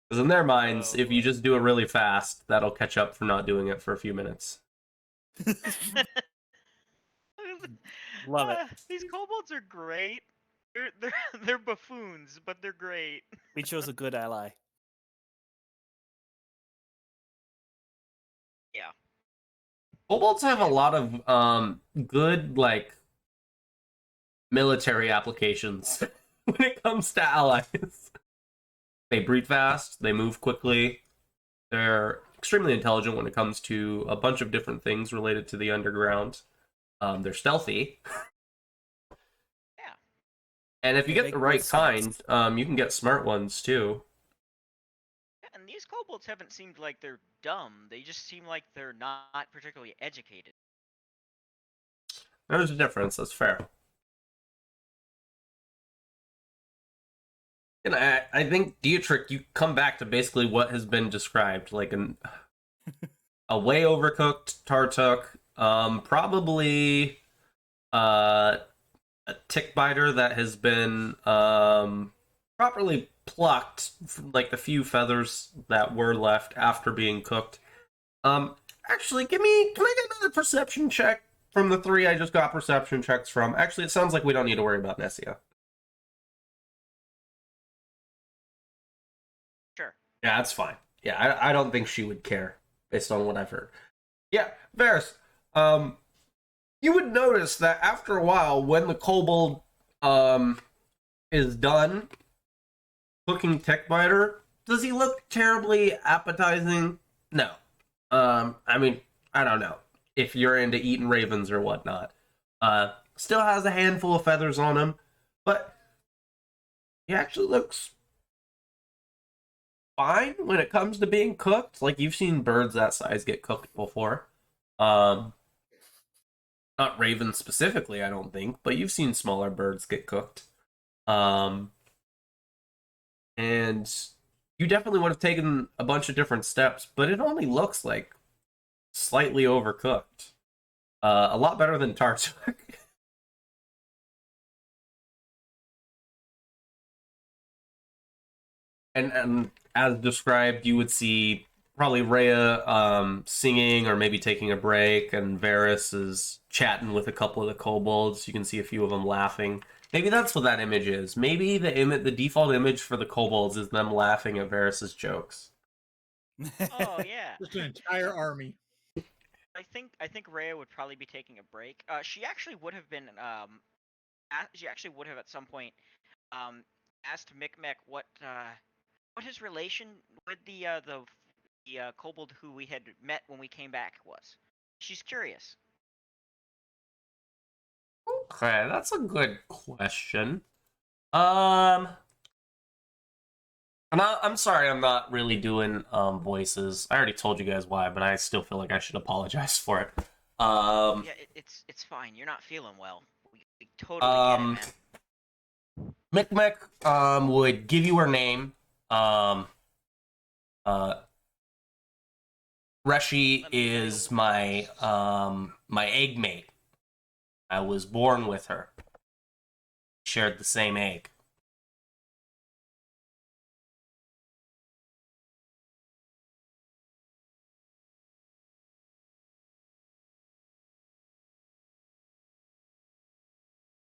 Because in their minds, if you just do it really fast, that'll catch up for not doing it for a few minutes. Love it. These kobolds are great. They're buffoons, but they're great. We chose a good ally. Yeah. Kobolds have a lot of good, like, military applications when it comes to allies. They breed fast, they move quickly, they're extremely intelligent when it comes to a bunch of different things related to the underground. They're stealthy. Yeah. And if you They get the make right good kind, sense. you can get smart ones too. And these kobolds haven't seemed like they're dumb. They just seem like they're not particularly educated. There's a difference, that's fair. And I think, Dietrich, you come back to basically what has been described, like a way overcooked Tartuk, probably a tick biter that has been properly plucked from, like, the few feathers that were left after being cooked. Actually, can I get another perception check from the three I just got perception checks from? Actually, it sounds like we don't need to worry about Nessia. Sure. Yeah, that's fine. Yeah, I don't think she would care, based on what I've heard. Yeah, Varys, you would notice that after a while, when the kobold is done cooking Techbiter, does he look terribly appetizing? No. I mean, I don't know if you're into eating ravens or whatnot. Still has a handful of feathers on him, but he actually looks fine when it comes to being cooked. Like, you've seen birds that size get cooked before. Not ravens specifically, I don't think, but you've seen smaller birds get cooked. And you definitely would have taken a bunch of different steps, but it only looks like slightly overcooked. A lot better than Tartuk. And as described, you would see probably Rhea singing or maybe taking a break, and Varys is chatting with a couple of the kobolds. You can see a few of them laughing. Maybe that's what that image is. Maybe the default image for the kobolds is them laughing at Varys' jokes. Oh yeah. Just an entire army. I think Rhea would probably be taking a break. She actually would have been she actually would have at some point asked Micmac what his relation with the kobold who we had met when we came back was. She's curious. Okay, that's a good question. And I'm sorry, I'm not really doing voices. I already told you guys why, but I still feel like I should apologize for it. Yeah, it's fine. You're not feeling well. We Totally get it, man. Micmac would give you her name. Reshi is my my egg mate. I was born with her. Shared the same egg.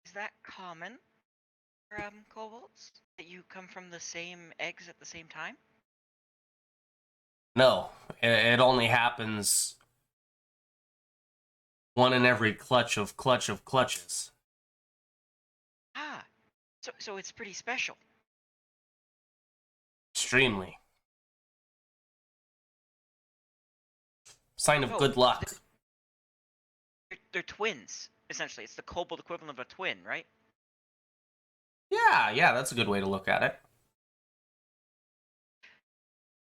Is that common for kobolds? That you come from the same eggs at the same time? No, it only happens one in every clutch of clutches. Ah, so it's pretty special. Extremely. Sign of Oh, good luck. They're twins, essentially. It's the kobold equivalent of a twin, right? Yeah, that's a good way to look at it.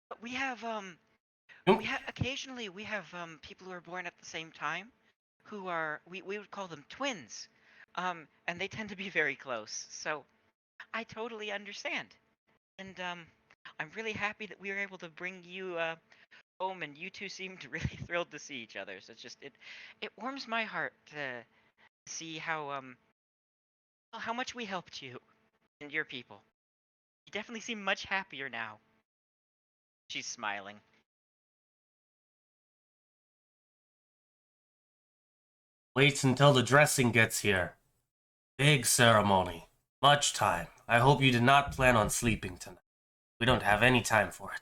But we have occasionally we have people who are born at the same time, who are we would call them twins, and they tend to be very close. So I totally understand, and I'm really happy that we were able to bring you home, and you two seemed really thrilled to see each other. So it's just it warms my heart to see how much we helped you and your people. You definitely seem much happier now. She's smiling. Wait until the dressing gets here. Big ceremony. Much time. I hope you did not plan on sleeping tonight. We don't have any time for it.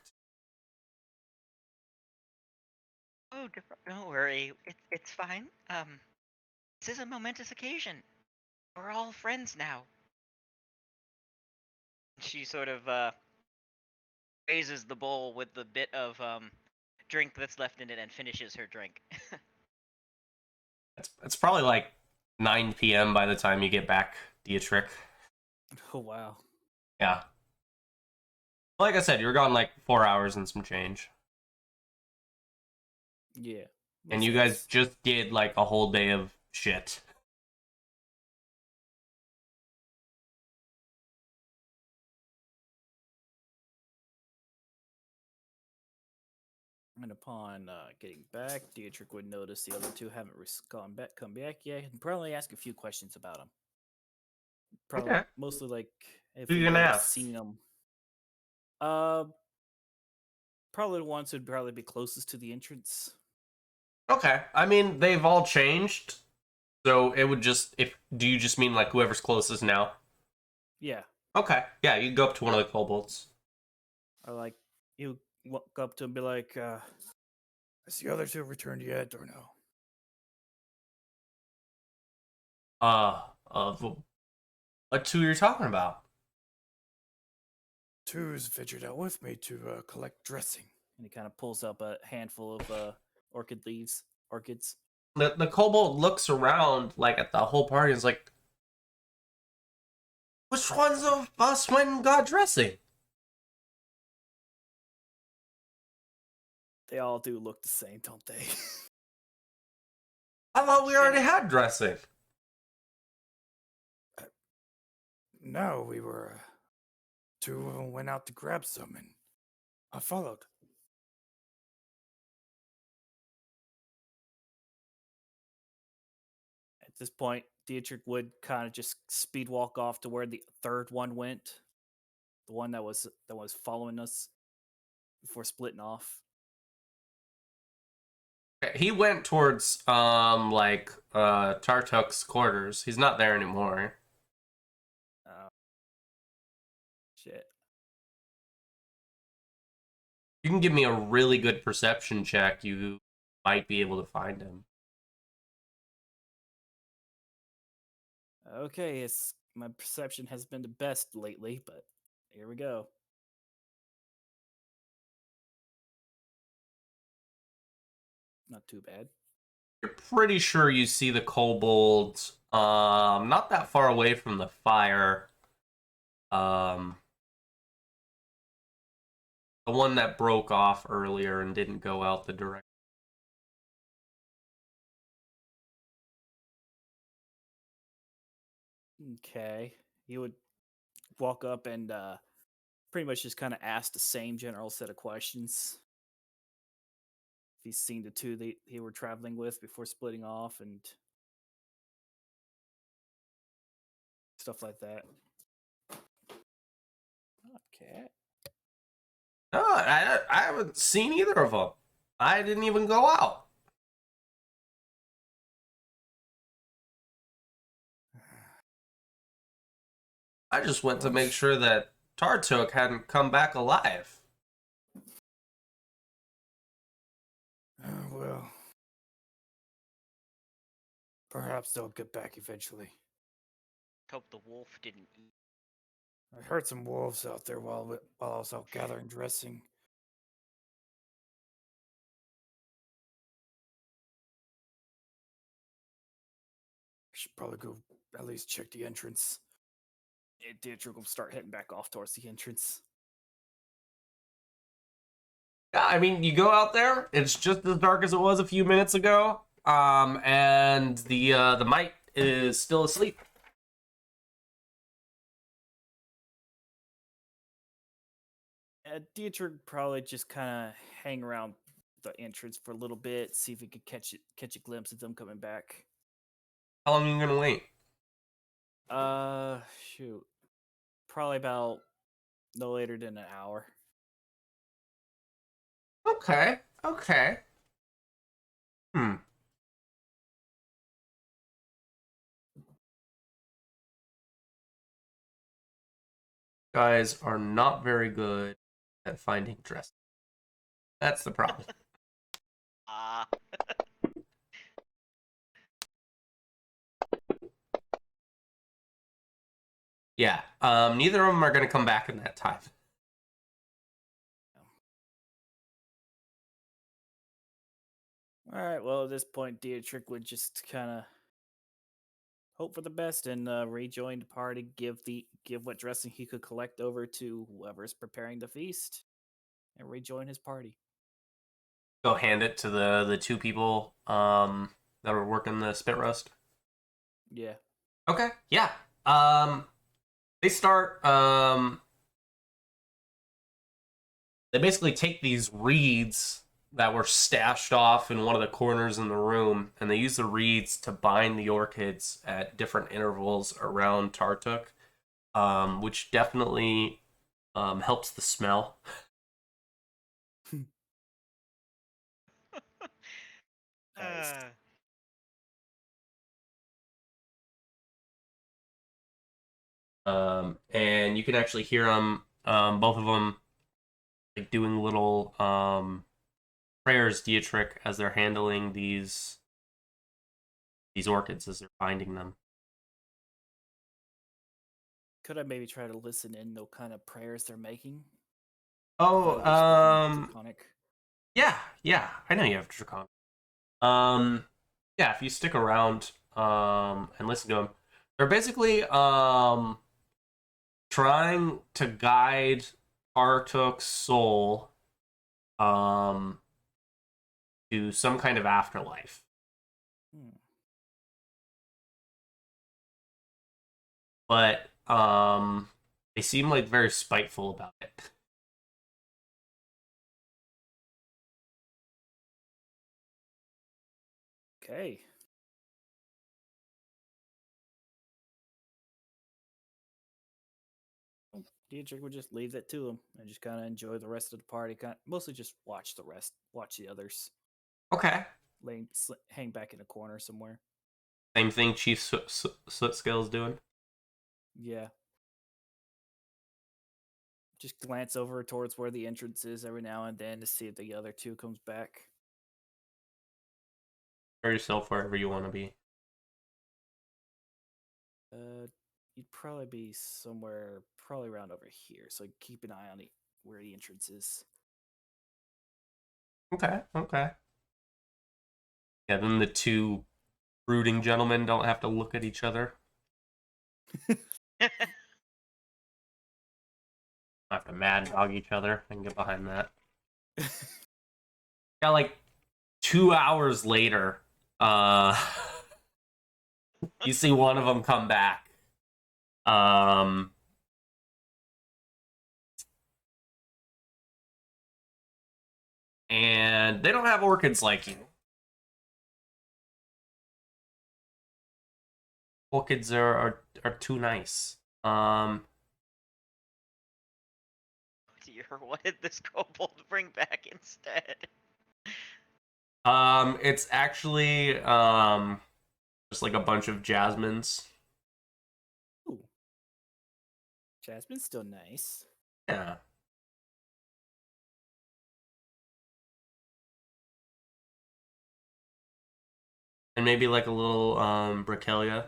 Oh, don't worry. It's fine. This is a momentous occasion. We're all friends now. She sort of raises the bowl with the bit of drink that's left in it and finishes her drink. It's probably like 9 p.m. by the time you get back, Dietrich. Oh wow. Yeah. Like I said, you were gone like 4 hours and some change. Yeah. And you guys just did like a whole day of shit. And upon getting back, Dietrich would notice the other two haven't come back yet, and probably ask a few questions about them. Probably Okay. mostly like if Who we you gonna might have ask? seen them. Probably the ones who'd probably be closest to the entrance. Okay. I mean, they've all changed. So it would just do you just mean like whoever's closest now? Yeah. Okay. Yeah, you go up to one of the kobolds. Or like you walk up to him and be like, has the other two returned yet or no? What two you're talking about? Two's ventured out with me to collect dressing. And he kind of pulls up a handful of orchids. The kobold looks around like at the whole party and is like, which ones of us went and got dressing? They all do look the same, don't they? I thought we already had dressing. No, we were. Two of them went out to grab some, and I followed. At this point, Dietrich would kind of just speed walk off to where the third one went, the one that was following us before splitting off. He went towards Tartuk's quarters. He's not there anymore. Shit. You can give me a really good perception check. You might be able to find him. Okay, my perception has been the best lately, but here we go. Not too bad. You're pretty sure you see the kobolds not that far away from the fire. The one that broke off earlier and didn't go out the direct. Okay. You would walk up and pretty much just kind of ask the same general set of questions. If he's seen the two that he were traveling with before splitting off and stuff like that. Okay. No, I haven't seen either of them. I didn't even go out. I just went to make sure that Tartuk hadn't come back alive. Well, perhaps they'll get back eventually. Hope the wolf didn't eat. I heard some wolves out there while I was out gathering dressing. I should probably go at least check the entrance. Dietrich will start heading back off towards the entrance. Yeah, I mean, you go out there. It's just as dark as it was a few minutes ago. And the mite is still asleep. Dietrich probably just kind of hang around the entrance for a little bit, see if he could catch a glimpse of them coming back. How long are you gonna wait? Shoot, probably about no later than an hour. Okay. Guys are not very good at finding dress. That's the problem. Ah. Yeah. Neither of them are gonna come back in that time. All right. Well, at this point, Dietrich would just kind of hope for the best and rejoin the party. Give what dressing he could collect over to whoever's preparing the feast, and rejoin his party. Go hand it to the two people that were working the spit roast. Yeah. Okay. Yeah. They start. They basically take these reeds that were stashed off in one of the corners in the room, and they use the reeds to bind the orchids at different intervals around Tartuk, which definitely helps the smell. Uh, And you can actually hear them, both of them, like doing little prayers, Dietrich, as they're handling these orchids as they're binding them. Could I maybe try to listen in the kind of prayers they're making? Oh, Draconic. yeah, I know you have Draconic. Yeah, if you stick around and listen to them, they're basically trying to guide Artuk's soul to some kind of afterlife. But they seem like very spiteful about it. Okay. Dietrich would just leave that to him and just kind of enjoy the rest of the party. Mostly just watch the others. Okay. Hang back in a corner somewhere. Same thing Chief Sootskill's doing. Yeah. Just glance over towards where the entrance is every now and then to see if the other two comes back. Throw yourself wherever you want to be. You'd probably be somewhere, probably around over here. So keep an eye on where the entrance is. Okay. Yeah, then the two brooding gentlemen don't have to look at each other. Have to mad dog each other and get behind that. Yeah, like 2 hours later, you see one of them come back Um, and they don't have orchids like you. Orchids are too nice. Dear, what did this kobold bring back instead? It's actually just like a bunch of jasmines. Ooh. Jasmine's still nice. Yeah. And maybe like a little Brachelia.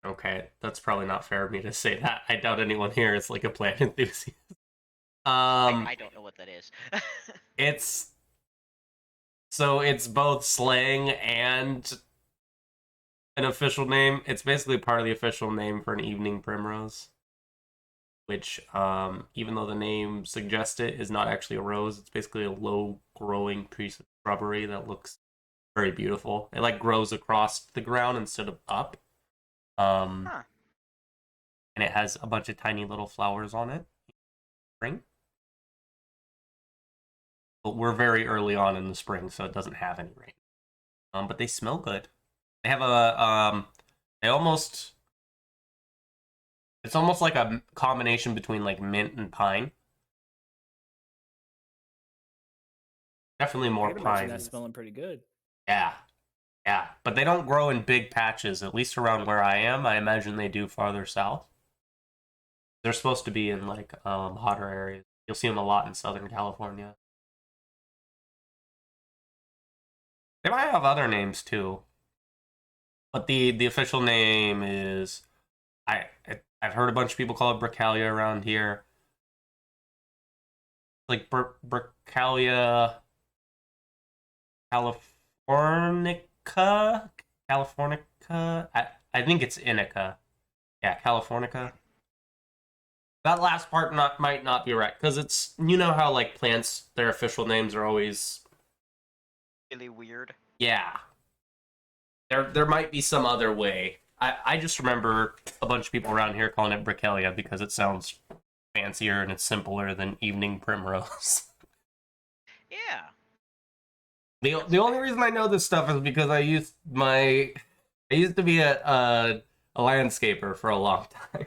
Okay, that's probably not fair of me to say that. I doubt anyone here is like a plant enthusiast. I don't know what that is. It's both slang and an official name. It's basically part of the official name for an evening primrose, which, even though the name suggests it, is not actually a rose. It's basically a low-growing piece of shrubbery that looks very beautiful. It like grows across the ground instead of up. Huh. And it has a bunch of tiny little flowers on it. Spring. But we're very early on in the spring, so it doesn't have any rain. But they smell good. They have they almost. It's almost like a combination between like mint and pine. Definitely I more can imagine pine. that's smelling pretty good. Yeah. Yeah. But they don't grow in big patches, at least around where I am. I imagine they do farther south. They're supposed to be in like hotter areas. You'll see them a lot in Southern California. They might have other names too. But the official name is I've heard a bunch of people call it Brachelia around here. Like Brachelia Californica? Californica? I think it's Indica. Yeah, Californica. That last part might not be right, because it's, you know how like plants, their official names are always, Really weird. yeah. There might be some other way. I just remember a bunch of people around here calling it Brachelia because it sounds fancier and it's simpler than evening primrose. Yeah. The only reason I know this stuff is because I used to be a landscaper for a long time.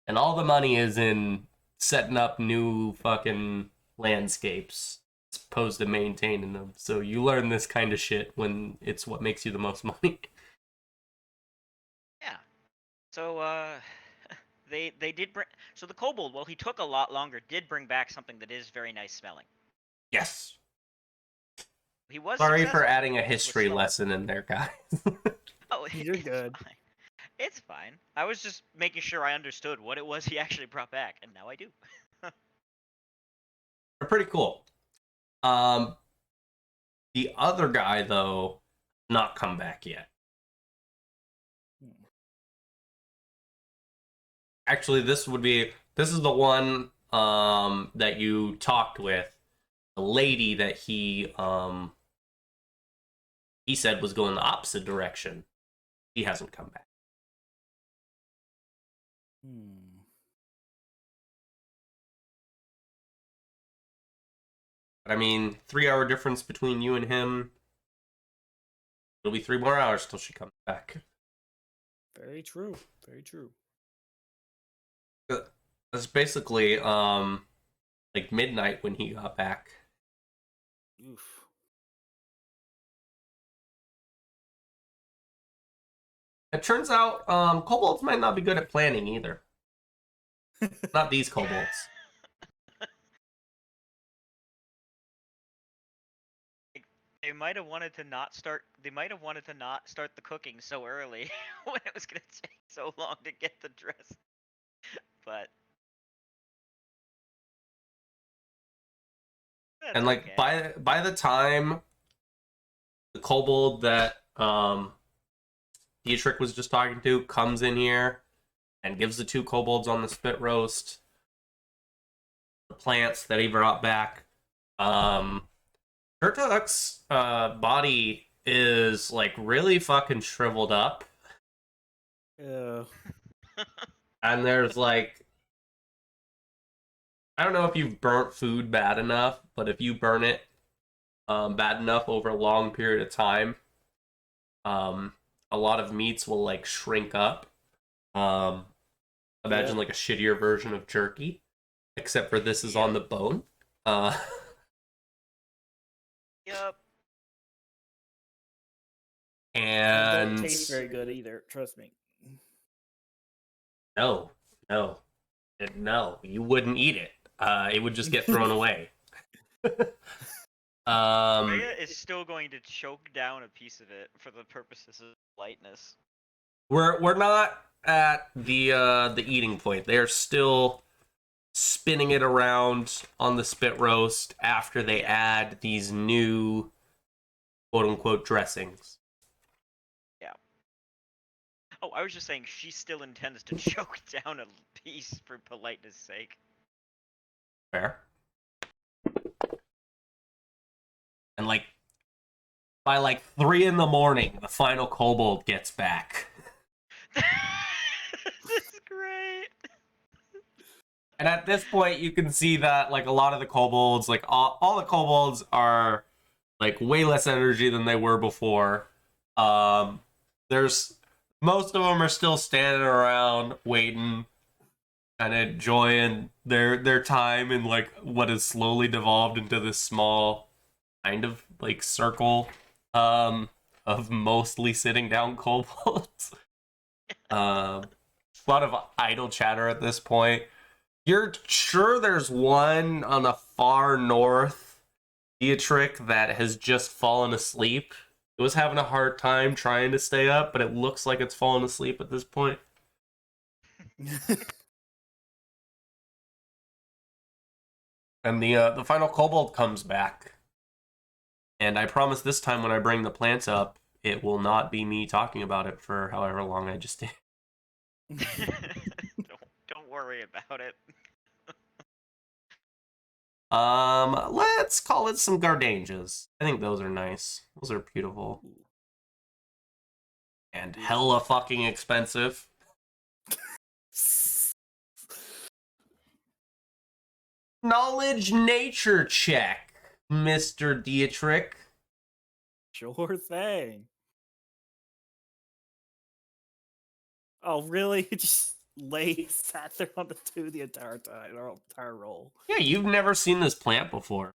And all the money is in setting up new fucking landscapes as opposed to maintaining them. So you learn this kind of shit when it's what makes you the most money. Yeah. So they did bring, so the kobold, well, he took a lot longer, did bring back something that is very nice smelling. Yes. He was Sorry for successful. adding a It was history slower. lesson in there, guys. Oh, You're it's good. fine. It's fine. I was just making sure I understood what it was he actually brought back, and now I do. They're pretty cool. The other guy though, not come back yet. Actually, this is the one that you talked with, the lady that he said was going the opposite direction. He hasn't come back. But I mean, 3 hour difference between you and him. It'll be 3 more hours till she comes back. Very true. Very true. It's basically like midnight when he got back. Oof. It turns out kobolds might not be good at planning either. Not these kobolds. They might have wanted to not start. They might have wanted to not start the cooking so early when it was gonna take so long to get the dress. But that's And like okay. by the time the kobold that Dietrich was just talking to comes in here and gives the 2 kobolds on the spit roast the plants that he brought back, Turtle's body is like really fucking shriveled up, Yeah. and there's like, I don't know if you've burnt food bad enough, but if you burn it bad enough over a long period of time, a lot of meats will like shrink up. Imagine like a shittier version of jerky, except for this is on the bone. Yep. And And don't taste very good either. Trust me. no, you wouldn't eat it. It would just get thrown away. Rhea is still going to choke down a piece of it for the purposes of lightness. We're not at the eating point. They're still spinning it around on the spit roast after they add these new quote unquote dressings. Yeah. Oh, I was just saying she still intends to choke down a piece for politeness' sake. Fair. And like by like 3 in the morning, the final kobold gets back. This is great. And at this point, you can see that like a lot of the kobolds, like all the kobolds are like way less energy than they were before. There's most of them are still standing around waiting and enjoying their time in like what has slowly devolved into this small kind of like circle of mostly sitting down kobolds. A lot of idle chatter at this point. You're sure there's one on the far north, Dietrich, that has just fallen asleep. It was having a hard time trying to stay up, but it looks like it's fallen asleep at this point. And the final kobold comes back. And I promise this time when I bring the plants up, it will not be me talking about it for however long I just did. Don't worry about it. Let's call it some gardenias. I think those are nice. Those are beautiful. And hella fucking expensive. Knowledge nature check, Mr. Dietrich. Sure thing. Oh, really? You just sat there on the 2 the entire time, or entire roll. Yeah, you've never seen this plant before.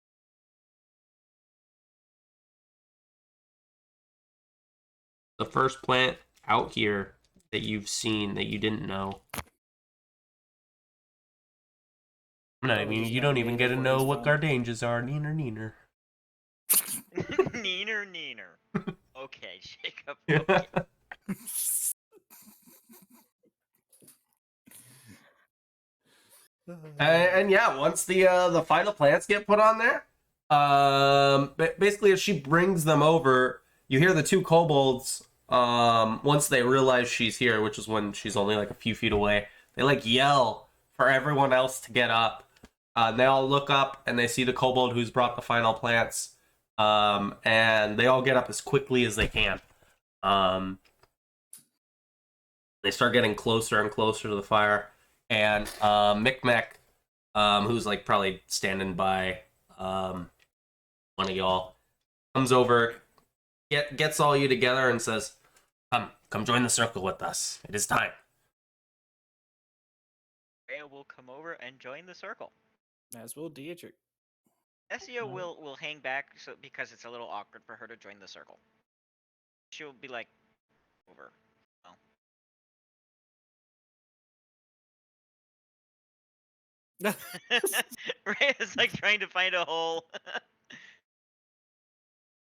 The first plant out here that you've seen that you didn't know. No, I mean, you don't even get to know what gardenias are. Neener. Neener. Okay, Jacob. Okay. And yeah, once the final plants get put on there, basically as she brings them over, you hear the 2 kobolds. Once they realize she's here, which is when she's only like a few feet away, they like yell for everyone else to get up. They all look up and they see the kobold who's brought the final plants. And they all get up as quickly as they can. They start getting closer and closer to the fire. And Micmac, who's like probably standing by one of y'all, comes over, gets all you together and says, Come join the circle with us. It is time. Rhea will come over and join the circle. As will Dietrich. Essia will hang back because it's a little awkward for her to join the circle. She'll be like, over. Oh. Rhea's like trying to find a hole.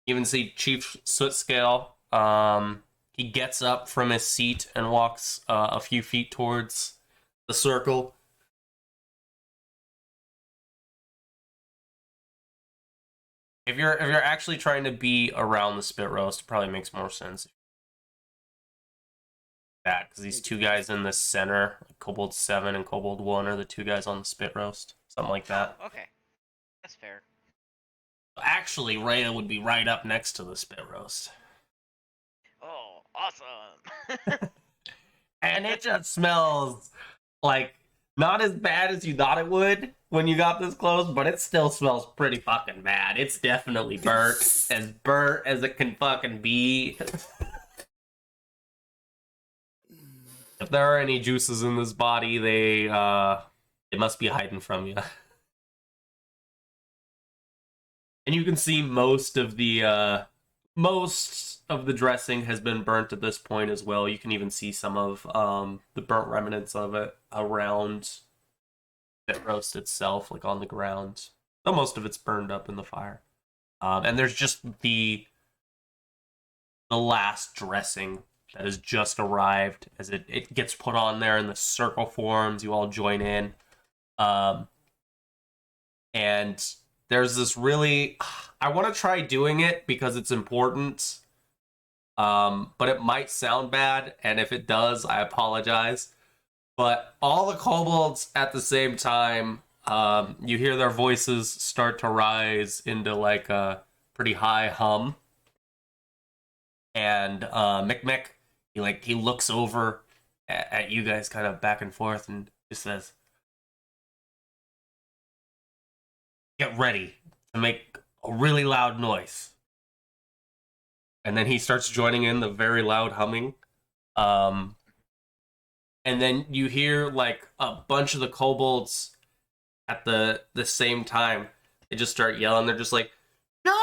You even see Chief Sootscale. He gets up from his seat and walks a few feet towards the circle. If you're actually trying to be around the spit roast, it probably makes more sense. That because these 2 guys in the center, like Kobold 7 and Kobold 1, are the 2 guys on the spit roast, something like that. Okay, that's fair. Actually, Rhea would be right up next to the spit roast. Oh, awesome. And it just smells like not as bad as you thought it would when you got this close, but it still smells pretty fucking bad. It's definitely burnt as it can fucking be. If there are any juices in this body, they must be hiding from you. And you can see most of the dressing has been burnt at this point as well. You can even see some of the burnt remnants of it around the roast itself, like on the ground. Though most of it's burned up in the fire. And there's just the last dressing that has just arrived as it gets put on there in the circle forms. You all join in. And there's this really... I want to try doing it because it's important. But it might sound bad, and if it does, I apologize. But all the kobolds at the same time, you hear their voices start to rise into like a pretty high hum. And Mick, he looks over at you guys kind of back and forth and just says, "Get ready to make a really loud noise." And then he starts joining in the very loud humming. And then you hear like a bunch of the kobolds at the same time. They just start yelling. They're just like, "No!"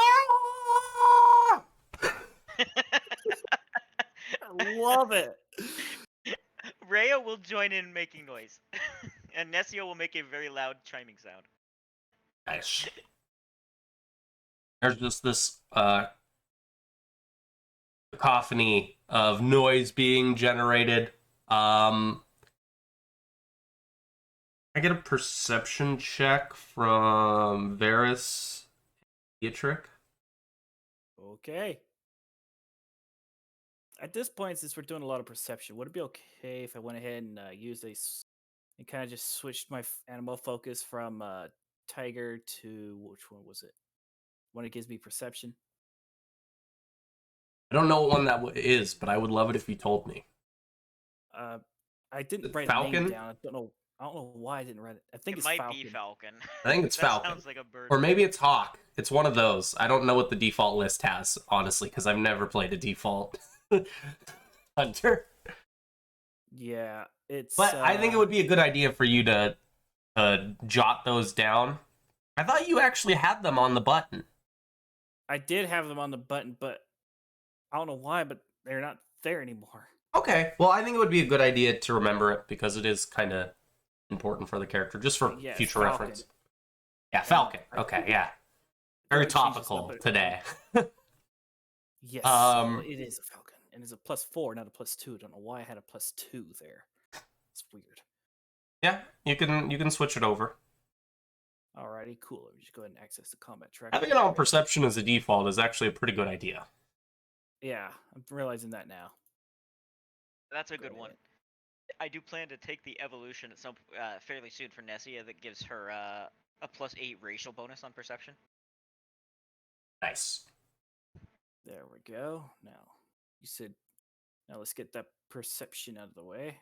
I love it. Rhea will join in making noise. And Nessio will make a very loud chiming sound. Nice. There's just this cacophony of noise being generated. I get a perception check from Varys Dietrich. Okay. At this point, since we're doing a lot of perception, would it be okay if I went ahead and used and kind of just switched my animal focus from tiger to which one was it? One that gives me perception. I don't know what one that is, but I would love it if you told me. I didn't write a Falcon? name down. I don't know why I didn't write it. I think It it's might Falcon. be Falcon. I think it's That Falcon. sounds like a bird. Or maybe it's Hawk. It's one of those. I don't know what the default list has, honestly, because I've never played a default hunter. Yeah, it's. But I think it would be a good idea for you to jot those down. I thought you actually had them on the button. I did have them on the button, but I don't know why, but they're not there anymore. Okay, well, I think it would be a good idea to remember it because it is kind of important for the character, just for Yeah, it's future Falcon. reference. Yeah, Falcon. Okay, yeah. Very topical today. Yes, it is a Falcon, and it's a +4, not a +2. Don't know why I had a +2 there. It's weird. Yeah, you can switch it over. Alrighty, cool. Let me just go ahead and access the combat tracker. Having it on perception as a default is actually a pretty good idea. Yeah, I'm realizing that now. That's a good Go one. ahead. I do plan to take the evolution at some fairly soon for Nessia that gives her a +8 racial bonus on perception. Nice. There we go. Now, you said, now let's get that perception out of the way.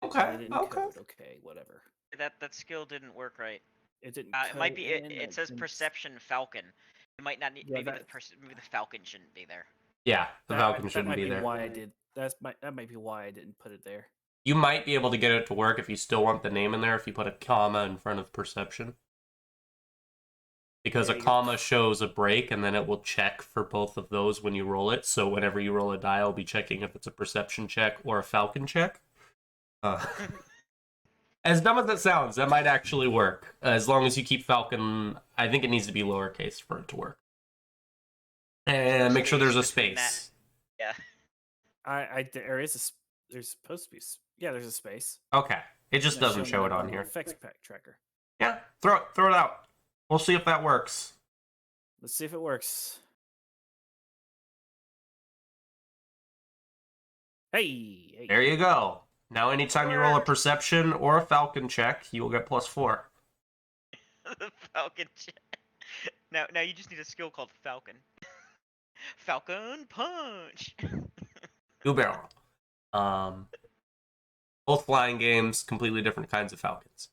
Okay. It didn't Okay. code. Okay, whatever. That skill didn't work right. It didn't. It might code be. in, It I says didn't- perception Falcon. It might not need. Yeah, maybe that- maybe the Falcon shouldn't be there. Yeah, the that Falcon might- shouldn't that might be there. Why I did. That might be why I didn't put it there. You might be able to get it to work if you still want the name in there if you put a comma in front of perception. Because Yeah, a you- comma shows a break, and then it will check for both of those when you roll it. So whenever you roll a die, I'll be checking if it's a perception check or a Falcon check. As dumb as it sounds, that might actually work. As long as you keep Falcon, I think it needs to be lowercase for it to work. And make sure there's a Between that- space. Yeah. There's supposed to be. Yeah, there's a space. Okay. It just It's doesn't showing show that it on the here. Effects pack tracker. Yeah, throw it out. We'll see if that works. Let's see if it works. Hey. There you go. Now, anytime you roll a perception or a falcon check, you will get +4. The Falcon. Now you just need a skill called Falcon. Falcon Punch. Two barrel. Both flying games, completely different kinds of falcons.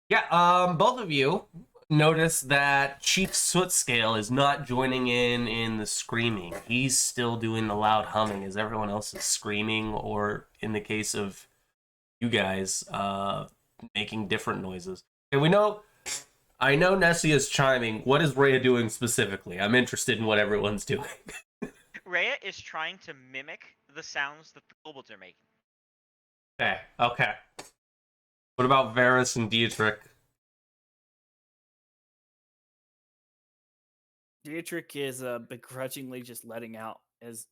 Yeah, both of you notice that Chief Sootscale is not joining in the screaming. He's still doing the loud humming as everyone else is screaming, or in the case of you guys, making different noises. And I know Nessie is chiming. What is Rhea doing specifically? I'm interested in what everyone's doing. Rhea is trying to mimic the sounds that the kobolds are making. Okay. What about Varys and Dietrich? Dietrich is begrudgingly just letting out his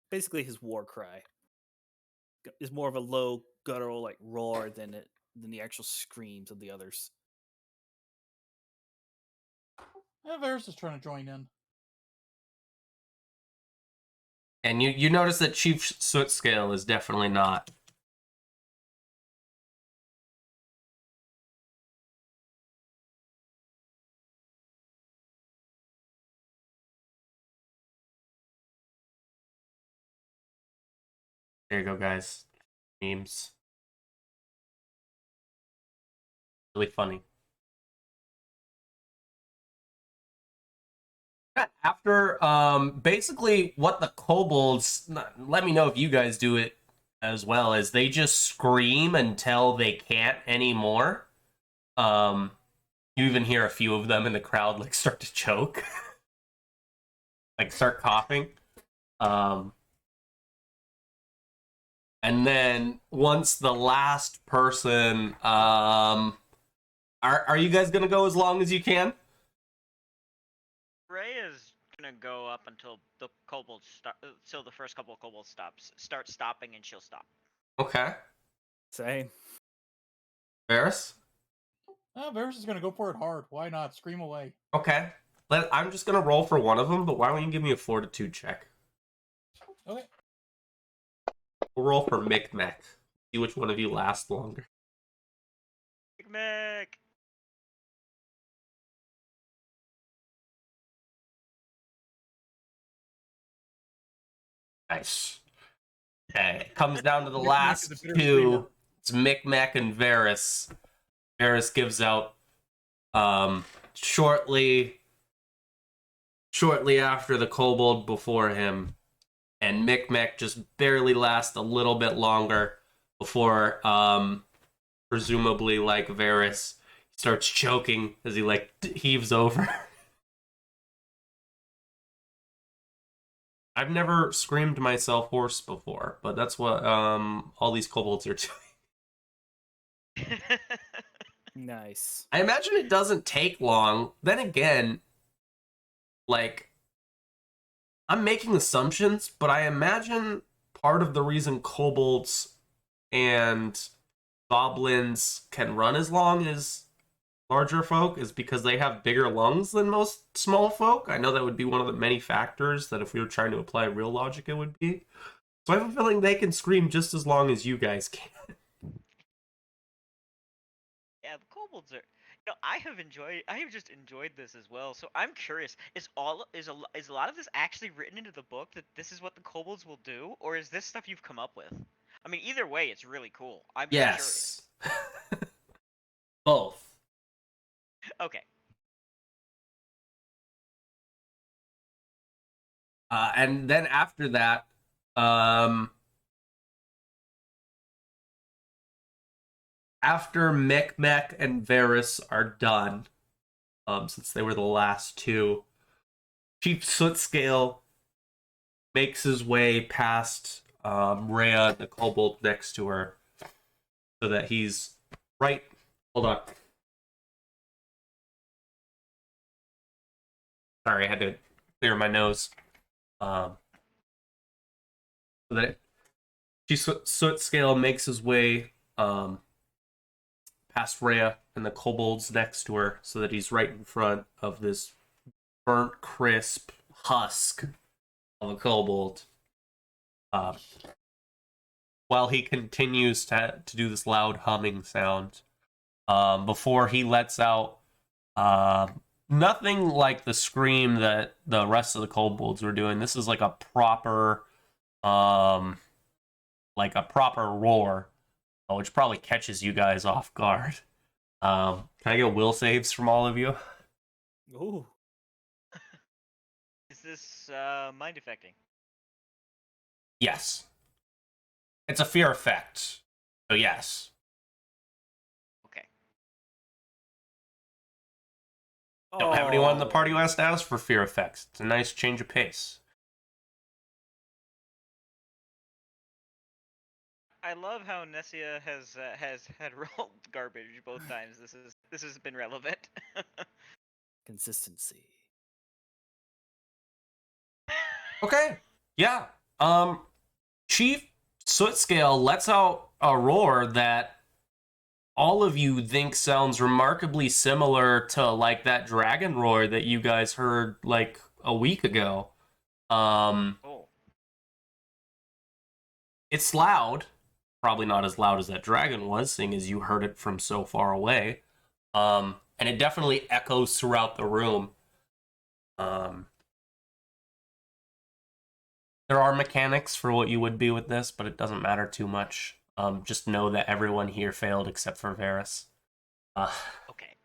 basically his war cry. Is more of a low guttural like roar than the actual screams of the others. Varys is trying to join in. And you notice that Chief Sootscale is definitely not. There you go, guys. Memes. Really funny. After basically what the kobolds, let me know if you guys do it as well, is they just scream until they can't anymore. You even hear a few of them in the crowd like start to choke. Like start coughing. And then once the last person, are you guys gonna go as long as you can? Rhea's gonna go up until the kobolds start. So the first couple of kobolds start stopping, and she'll stop. Okay. Same. Varys? Varys is going to go for it hard. Why not? Scream away. Okay. I'm just gonna roll for one of them, but why don't you give me a fortitude check? Okay. We'll roll for Micmac. See which one of you lasts longer. Micmac. Nice. Okay, it comes down to the Micmac last is a bitter two. screamer. It's Micmac and Varys. Varys gives out shortly after the kobold before him, and Micmac just barely lasts a little bit longer before presumably like Varys starts choking as he like heaves over. I've never screamed myself hoarse before, but that's what all these kobolds are doing. Nice. I imagine it doesn't take long. Then again, like, I'm making assumptions, but I imagine part of the reason kobolds and goblins can run as long as larger folk is because they have bigger lungs than most small folk. I know that would be one of the many factors that if we were trying to apply real logic, it would be. So I have a feeling they can scream just as long as you guys can. Yeah, the kobolds are. I have just enjoyed this as well. So I'm curious: is a lot of this actually written into the book that this is what the kobolds will do, or is this stuff you've come up with? I mean, either way, it's really cool. I'm Yes. Both. curious. Okay. And then after that, after Micmac and Varys are done, since they were the last two, Chief Sootscale makes his way past Rhea and the kobold next to her, so that he's right. Hold on. Sorry, I had to clear my nose. So that Chief Sootscale makes his way past Rhea and the kobolds next to her, so that he's right in front of this burnt, crisp, husk of a kobold. While he continues to do this loud humming sound, before he lets out nothing like the scream that the rest of the kobolds were doing. This is like a proper roar, which probably catches you guys off guard. Can I get will saves from all of you? Ooh. Is this mind affecting? Yes. It's a fear effect. So yes. Okay. Don't have anyone in the party who Oh. has to ask for fear effects. It's a nice change of pace. I love how Nessia has had rolled garbage both times. This has been relevant. Consistency. Okay. Yeah. Chief Sootscale lets out a roar that all of you think sounds remarkably similar to like that dragon roar that you guys heard like a week ago. Oh. It's loud. Probably not as loud as that dragon was, seeing as you heard it from so far away. And it definitely echoes throughout the room. There are mechanics for what you would be with this, but it doesn't matter too much. Just know that everyone here failed except for Varys. Okay.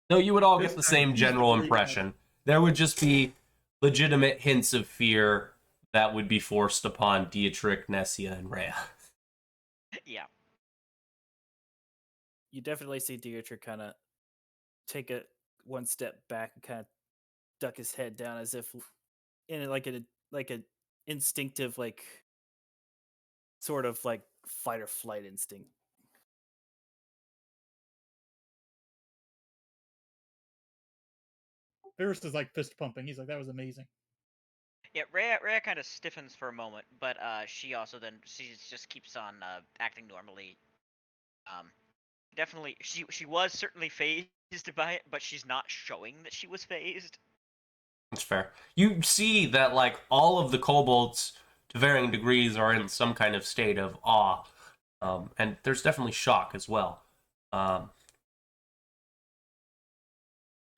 No, you would all This get the time same he's general the great impression. There would just be legitimate hints of fear that would be forced upon Dietrich, Nessia, and Rhea. Yeah. You definitely see Dietrich kind of take a one step back and kind of duck his head down as if in like a instinctive like sort of like fight or flight instinct. Varys is like fist pumping. He's like, that was amazing. Yeah, Rhea kind of stiffens for a moment, but she also then just keeps on acting normally. Definitely, she was certainly phased by it, but she's not showing that she was phased. That's fair. You see that, like, all of the kobolds, to varying degrees, are in some kind of state of awe. And there's definitely shock as well.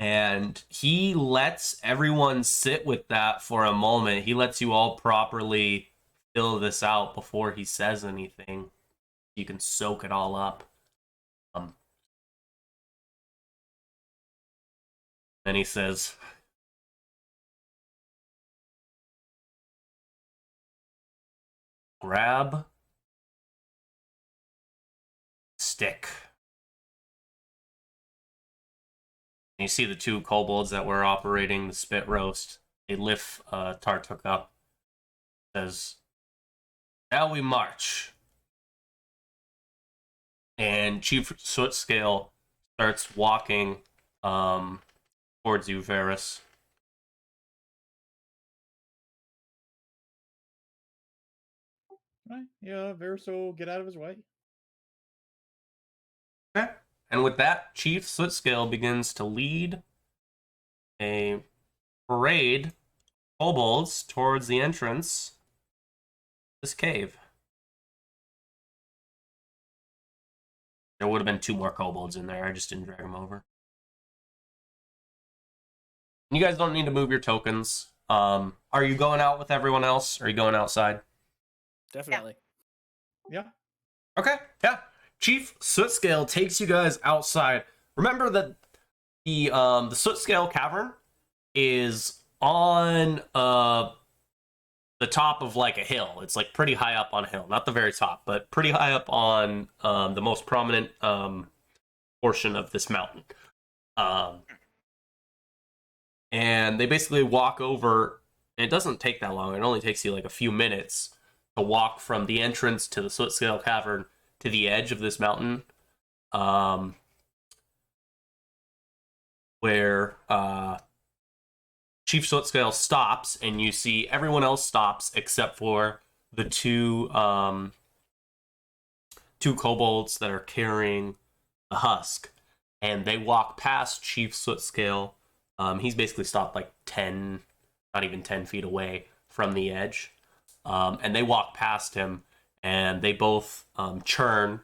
And he lets everyone sit with that for a moment. He lets you all properly fill this out before he says anything. You can soak it all up. Then he says, grab stick. And you see the two kobolds that were operating the spit roast. They lift Tartuk up. Says, now we march. And Chief Sootscale starts walking towards you, Varys. Right? Yeah, Varys will get out of his way. Okay. And with that, Chief Sootscale begins to lead a parade of kobolds towards the entrance of this cave. There would have been two more kobolds in there. I just didn't drag them over. You guys don't need to move your tokens. Are you going out with everyone else? Or are you going outside? Definitely. Yeah. Okay, yeah. Chief Sootscale takes you guys outside. Remember that the Sootscale Cavern is on the top of like a hill. It's like pretty high up on a hill. Not the very top, but pretty high up on the most prominent portion of this mountain. And they basically walk over, and it doesn't take that long. It only takes you like a few minutes to walk from the entrance to the Sootscale Cavern to the edge of this mountain, where Chief Sootscale stops, and you see everyone else stops except for the two kobolds that are carrying the husk, and they walk past Chief Sootscale He's basically stopped like 10, not even 10 feet away from the edge. And they walk past him, and they both churn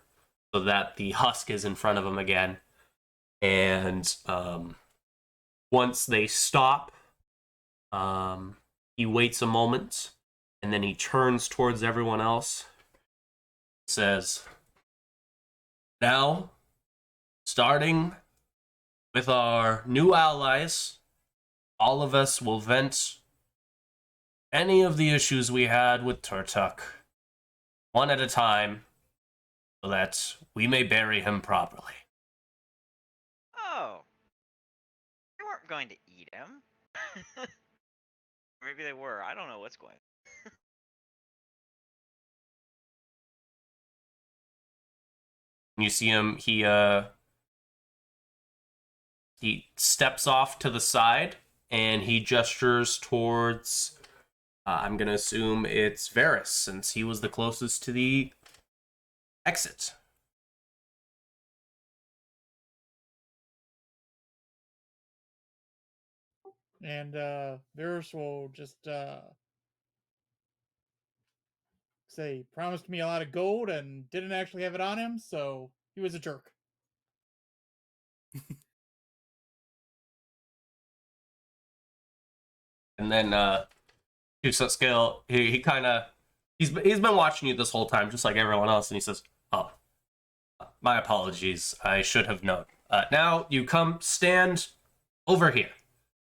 so that the husk is in front of him again. And once they stop, he waits a moment, and then he turns towards everyone else. Says, "Now, starting with our new allies, all of us will vent any of the issues we had with Turtuk, one at a time, so that we may bury him properly." Oh, they weren't going to eat him. Maybe they were. I don't know what's going on. You see him, he steps off to the side, and he gestures towards, I'm going to assume it's Varys, since he was the closest to the exit. And Varys will just say, promised me a lot of gold and didn't actually have it on him, so he was a jerk. And then to scale, he kind of he's been watching you this whole time, just like everyone else, and he says, "Oh, my apologies. I should have known. Now you come stand over here."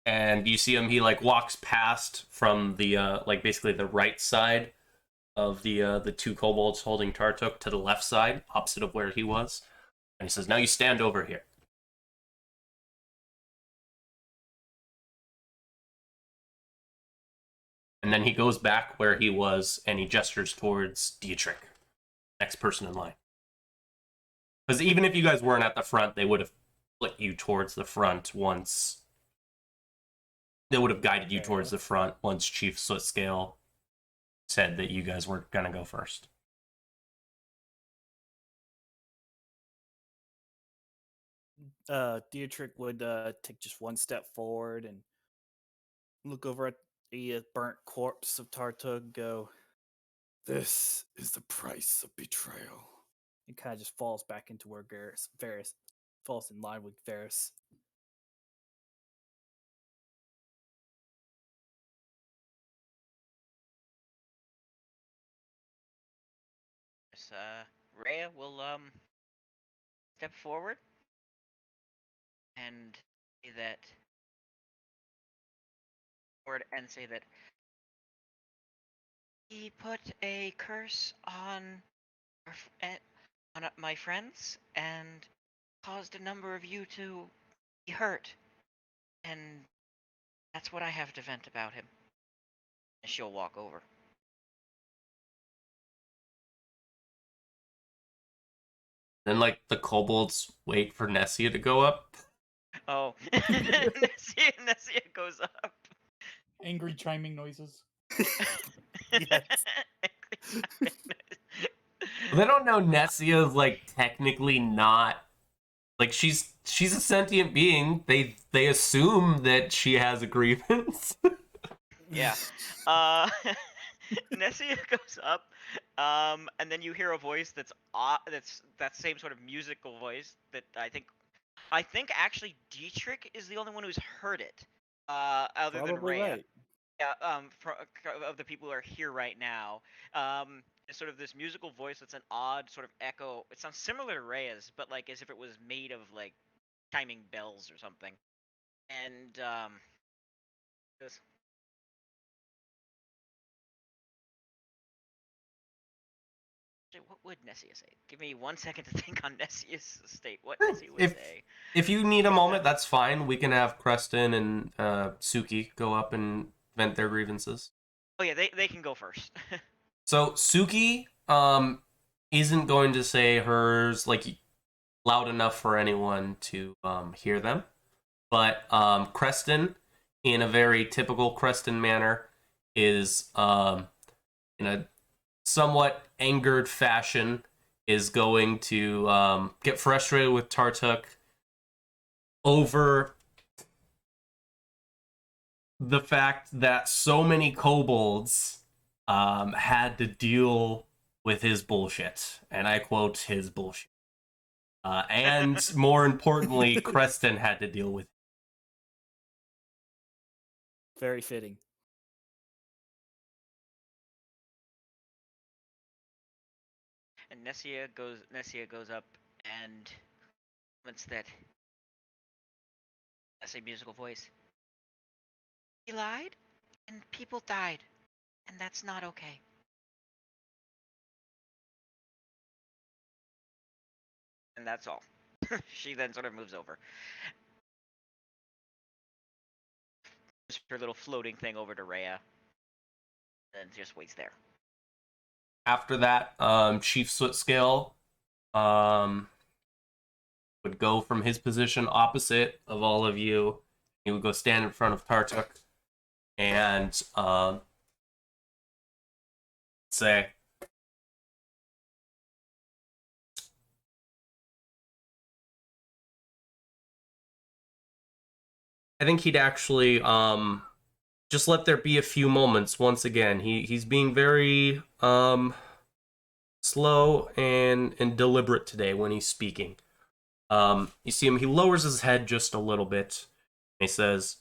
And you see him. He like walks past from the like basically the right side of the two kobolds holding Tartuk to the left side, opposite of where he was, and he says, "Now you stand over here." And then he goes back where he was, and he gestures towards Dietrich, next person in line. Because even if you guys weren't at the front, they would have put you towards the front once. They would have guided you towards the front once Chief Sootscale said that you guys were going to go first. Dietrich would take just one step forward and look over at the burnt corpse of Tartug, go, "This is the price of betrayal." It kind of just falls back into where Varys falls in line with Varys. So, Rhea will step forward and say that he put a curse on my friends and caused a number of you to be hurt, and that's what I have to vent about him. And she'll walk over. Then, like, the kobolds wait for Nessia to go up. Oh, Nessia goes up. Angry chiming noises. Yes. They don't know Nessia is, like, technically not... Like, she's a sentient being. They assume that she has a grievance. Yeah. Nessia goes up, and then you hear a voice that's that same sort of musical voice that I think actually Dietrich is the only one who's heard it. Other than Probably Rhea. right. Yeah, of the people who are here right now, it's sort of this musical voice that's an odd sort of echo. It sounds similar to Rhea's, but like as if it was made of like chiming bells or something. And this. What would Nessia say? Give me 1 second to think on Nessia's state. What Nessia would say. If you need a moment, that's fine. We can have Creston and Suki go up and vent their grievances. Oh yeah, they can go first. So Suki isn't going to say hers like loud enough for anyone to hear them, but Creston, in a very typical Creston manner, is in a somewhat angered fashion is going to get frustrated with Tartuk over the fact that so many kobolds had to deal with his bullshit, and I quote his bullshit. And more importantly, Creston had to deal with. Very fitting. And Nessia goes up and comments that that's a musical voice. He lied, and people died, and that's not okay. And that's all. She then sort of moves over. Just her little floating thing over to Rhea. And just waits there. After that, Chief Sootscale would go from his position opposite of all of you. He would go stand in front of Tartuk and say, I think he'd actually just let there be a few moments once again. He's being very slow and deliberate today when he's speaking. You see him, he lowers his head just a little bit. And he says,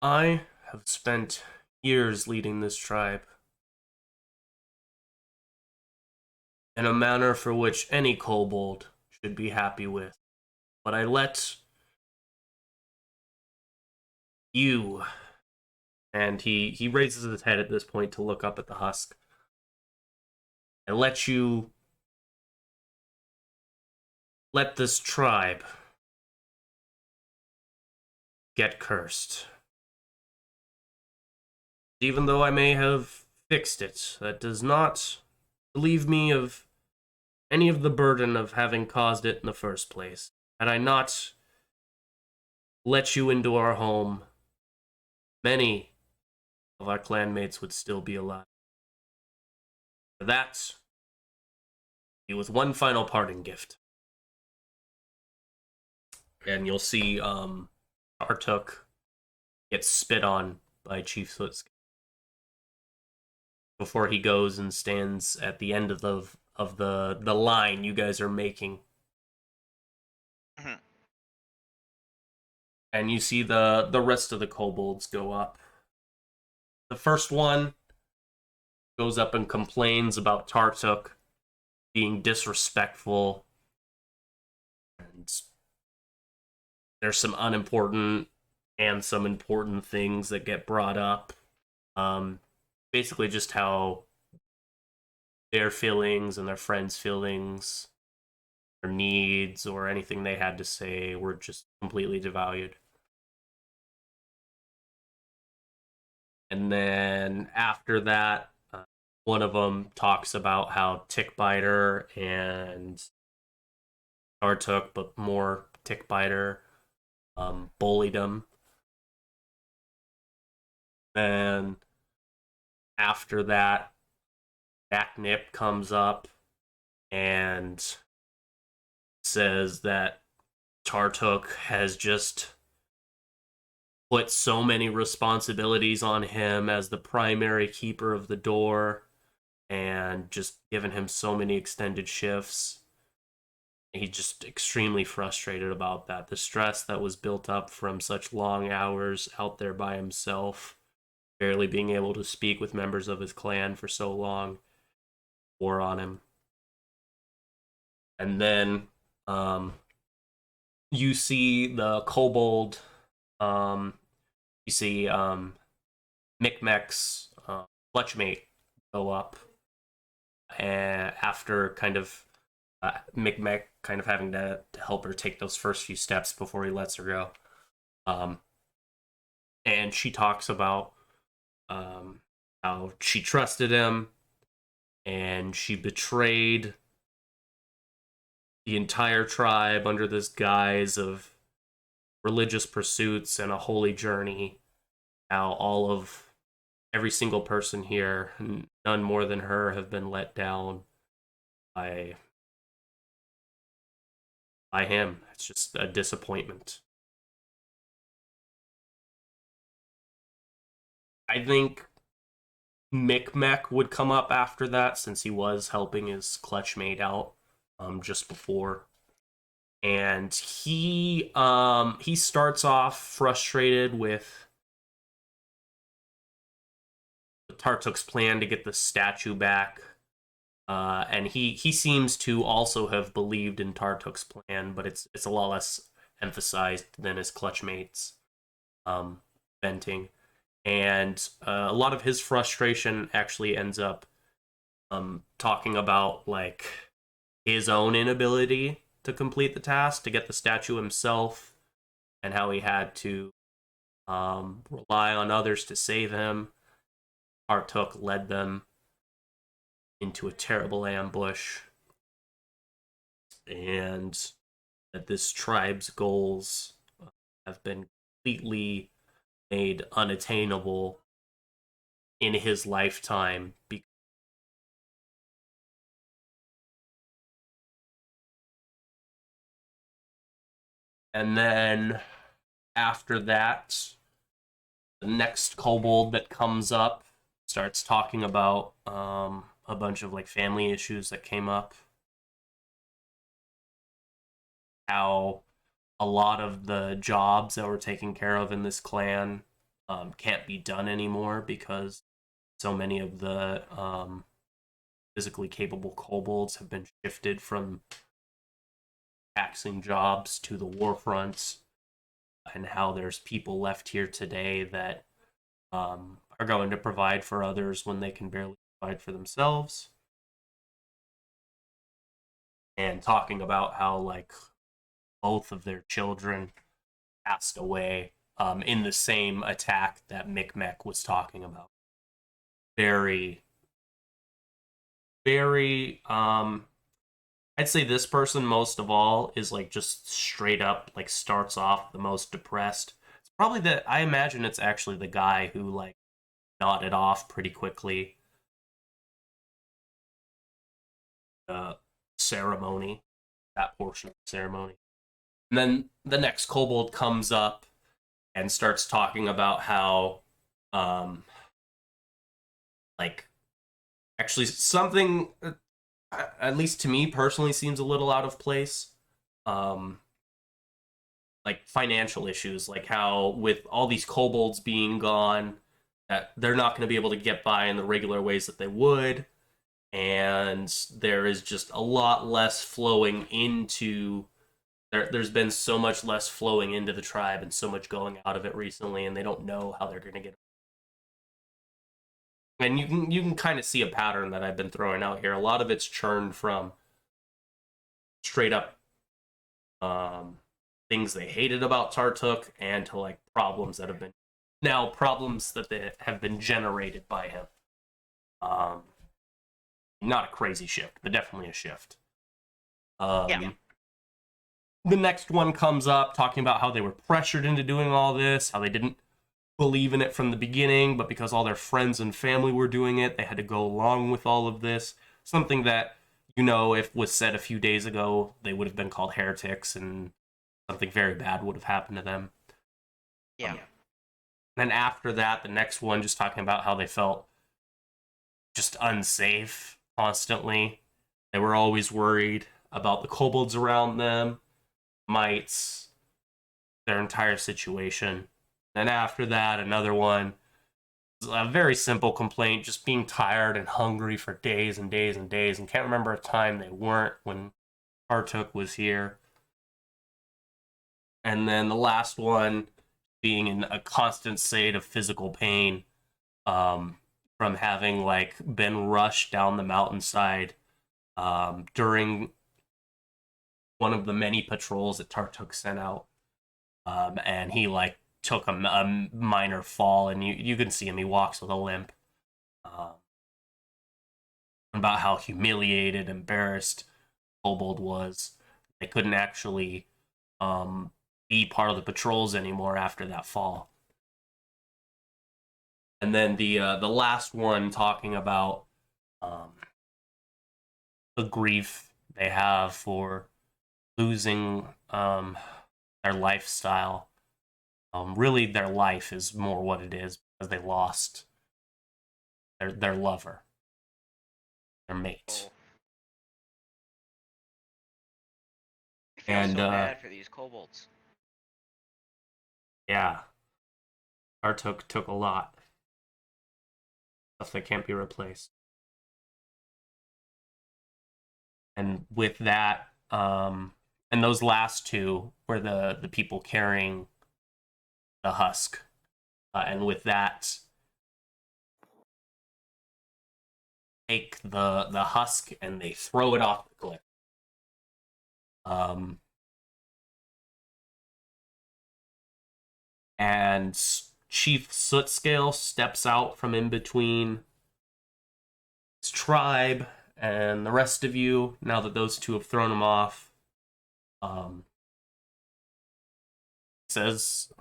I have spent years leading this tribe in a manner for which any kobold should be happy with. But I let you, and he raises his head at this point to look up at the husk. I let you let this tribe get cursed. Even though I may have fixed it, that does not relieve me of any of the burden of having caused it in the first place. Had I not let you into our home, many of our clanmates would still be alive. For that, be with one final parting gift. And you'll see Tartuk gets spit on by Chief Sootsk before he goes and stands at the end of the line you guys are making. Mhm. And you see the rest of the kobolds go up. The first one goes up and complains about Tartuk being disrespectful. And there's some unimportant and some important things that get brought up. Basically just how their feelings and their friends' feelings, their needs, or anything they had to say were just completely devalued. And then after that, one of them talks about how Tickbiter and Tartuk, but more Tickbiter, bullied him. And after that, Nip comes up and says that Tartuk has just put so many responsibilities on him as the primary keeper of the door and just given him so many extended shifts. He's just extremely frustrated about that. The stress that was built up from such long hours out there by himself, barely being able to speak with members of his clan for so long, wore on him. And then you see the kobold, you see Micmec's Fletchmate go up, and after kind of Micmec kind of having to help her take those first few steps before he lets her go. And she talks about how she trusted him and she betrayed the entire tribe under this guise of religious pursuits and a holy journey. How every single person here, none more than her, have been let down by by him. It's just a disappointment. I think Micmac would come up after that, since he was helping his clutchmate out just before. And he starts off frustrated with Tartuk's plan to get the statue back. And he seems to also have believed in Tartuk's plan, but it's a lot less emphasized than his clutchmates venting. And a lot of his frustration actually ends up talking about like his own inability to complete the task, to get the statue himself, and how he had to rely on others to save him. Tartuk led them into a terrible ambush, and that this tribe's goals have been completely made unattainable in his lifetime. And then after that, the next kobold that comes up starts talking about a bunch of like family issues that came up. How a lot of the jobs that were taken care of in this clan can't be done anymore because so many of the physically capable kobolds have been shifted from taxing jobs to the war fronts, and how there's people left here today that are going to provide for others when they can barely provide for themselves. And talking about how like both of their children passed away in the same attack that Micmac was talking about. Very, very, I'd say this person most of all is like just straight up like starts off the most depressed. It's probably that I imagine it's actually the guy who like nodded off pretty quickly. Ceremony, that portion of the ceremony. And then the next kobold comes up and starts talking about how, like, actually something, at least to me personally, seems a little out of place. Like financial issues, like how with all these kobolds being gone, that they're not going to be able to get by in the regular ways that they would. And there is just a lot less flowing into there's been so much less flowing into the tribe and so much going out of it recently, and they don't know how they're going to get. And you can kind of see a pattern that I've been throwing out here. A lot of it's churned from straight up things they hated about Tartuk, and to like problems that they have been generated by him. Not a crazy shift, but definitely a shift. Yeah. The next one comes up talking about how they were pressured into doing all this, how they didn't believe in it from the beginning, but because all their friends and family were doing it, they had to go along with all of this. Something that, if was said a few days ago, they would have been called heretics, and something very bad would have happened to them. Yeah. Then after that, the next one just talking about how they felt just unsafe constantly. They were always worried about the kobolds around them, mites, their entire situation. And after that, another one, a very simple complaint, just being tired and hungry for days and days and days, and can't remember a time they weren't when Tartuk was here. And then the last one being in a constant state of physical pain from having like been rushed down the mountainside during one of the many patrols that Tartuk sent out. And he like took a minor fall, and you can see him, he walks with a limp. About how humiliated, embarrassed Kobold was. They couldn't actually be part of the patrols anymore after that fall. And then the last one talking about the grief they have for losing their lifestyle. Really, their life is more what it is because they lost their lover, their mate. Oh. I feel And so bad for these kobolds. yeah, took a lot. Stuff that can't be replaced. And with that, and those last two were the people carrying the husk. And with that, take the husk and they throw it off the cliff. And Chief Sootscale steps out from in between his tribe and the rest of you, now that those two have thrown him off. Says,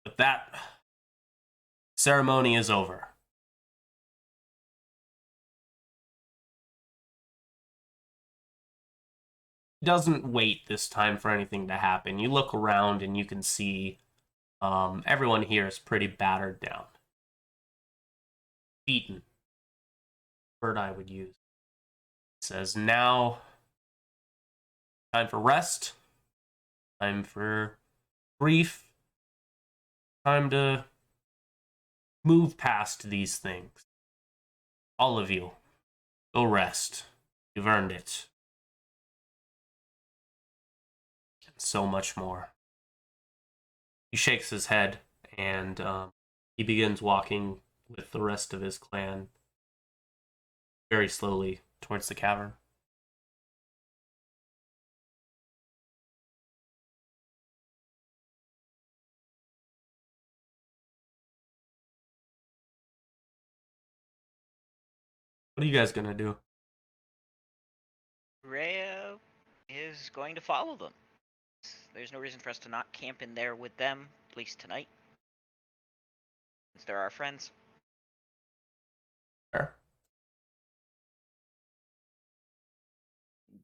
"But that ceremony is over. He doesn't wait this time for anything to happen. You look around and you can see everyone here is pretty battered down. Beaten. Word I would use. It says, now, time for rest. Time for grief. Time to move past these things. All of you, go rest. You've earned it. And so much more." He shakes his head and he begins walking with the rest of his clan very slowly towards the cavern. What are you guys gonna do? Rhea is going to follow them. There's no reason for us to not camp in there with them, at least tonight. Since they're our friends. Fair.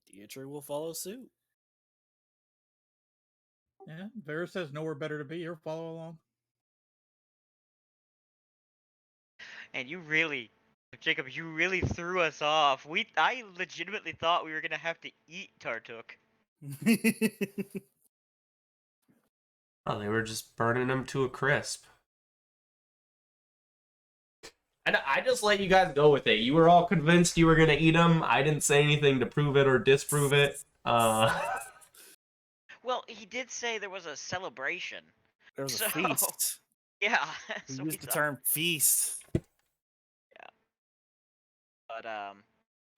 Deirdre will follow suit. Yeah, Varys has nowhere better to be. He'll follow along. And you really, Jacob, you really threw us off. I legitimately thought we were gonna have to eat Tartuk. Oh, they were just burning them to a crisp. And I just let you guys go with it. You were all convinced you were gonna eat them. I didn't say anything to prove it or disprove it. Well, he did say there was a celebration. There was a So, feast. Yeah. We So used the thought- term feast. But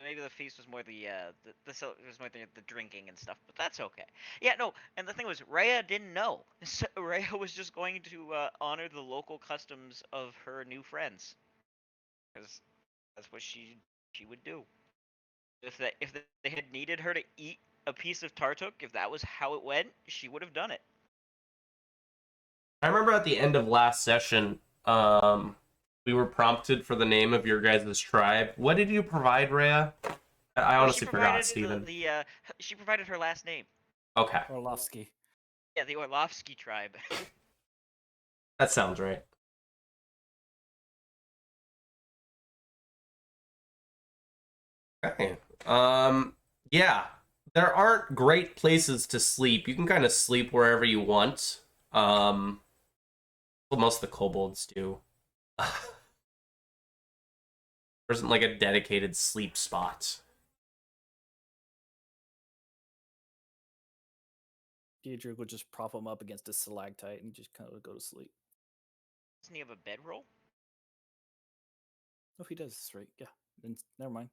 maybe the feast was more the was more the drinking and stuff. But that's okay. Yeah, no. And the thing was, Rhea didn't know. So Rhea was just going to honor the local customs of her new friends, because that's what she would do. If they had needed her to eat a piece of Tartuk, if that was how it went, she would have done it. I remember at the end of last session, we were prompted for the name of your guys' tribe. What did you provide, Rhea? I honestly forgot, Steven. She provided her last name. Okay, Orlovsky. Yeah, the Orlovsky tribe. that sounds right. Okay. Yeah. There aren't great places to sleep. You can kind of sleep wherever you want. Well, most of the kobolds do. There isn't like a dedicated sleep spot. Deirdre would just prop him up against a stalactite and just kind of go to sleep. Doesn't he have a bedroll? Oh, if he does, that's right. Yeah. Then never mind.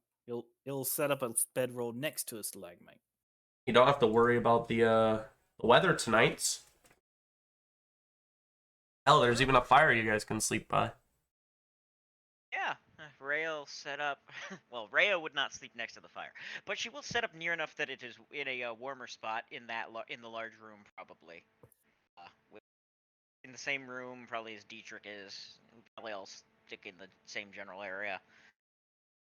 He'll set up a bedroll next to a stalagmite. You don't have to worry about the weather tonight. Hell, there's even a fire you guys can sleep by. Yeah, Rhea will set up. Well, Rhea would not sleep next to the fire, but she will set up near enough that it is in a warmer spot in in the large room, probably. In the same room, probably as Dietrich is. Probably all stick in the same general area.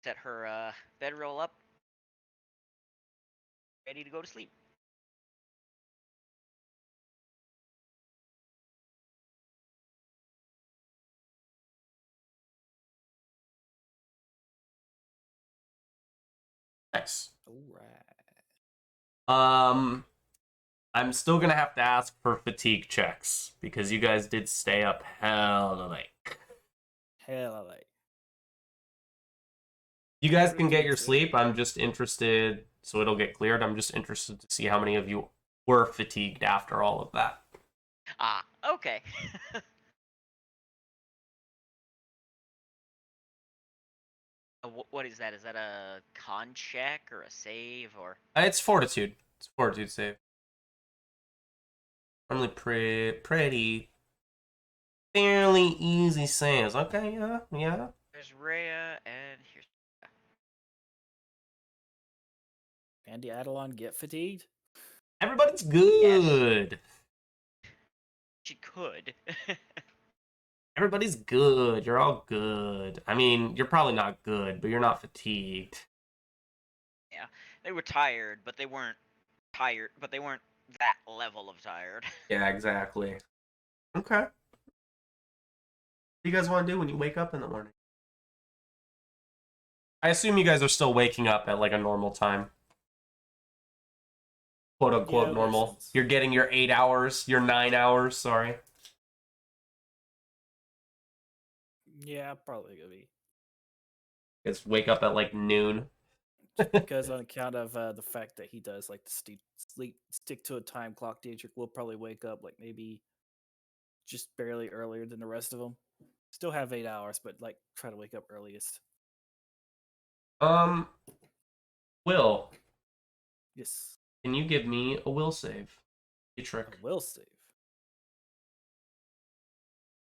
Set her bedroll up. ready to go to sleep. Nice. All right. I'm still gonna have to ask for fatigue checks because you guys did stay up hell late. Hell, like. You guys can get Fatigue your check. sleep. I'm just interested, so it'll get cleared. I'm just interested to see how many of you were fatigued after all of that. Ah, okay. What is that? Is that a con check or a save or? It's fortitude. It's fortitude save. Normally pretty fairly easy saves. Okay, yeah. There's Rhea and here's. Andy Adelon get fatigued? Everybody's good. She could. Everybody's good. You're all good. I mean, you're probably not good, but you're not fatigued. Yeah, they were tired, but they weren't tired. But they weren't that level of tired. Yeah, exactly. Okay. What do you guys want to do when you wake up in the morning? I assume you guys are still waking up at like a normal time. Quote unquote Yeah, normal. makes sense. You're getting your 8 hours, your 9 hours, sorry. Yeah, probably gonna be. It's wake up at like noon. Because on account of the fact that he does like to stick to a time clock, Dietrich will probably wake up like maybe just barely earlier than the rest of them. Still have 8 hours, but like try to wake up earliest. Will, Yes, can you give me a will save? A I trick. will save.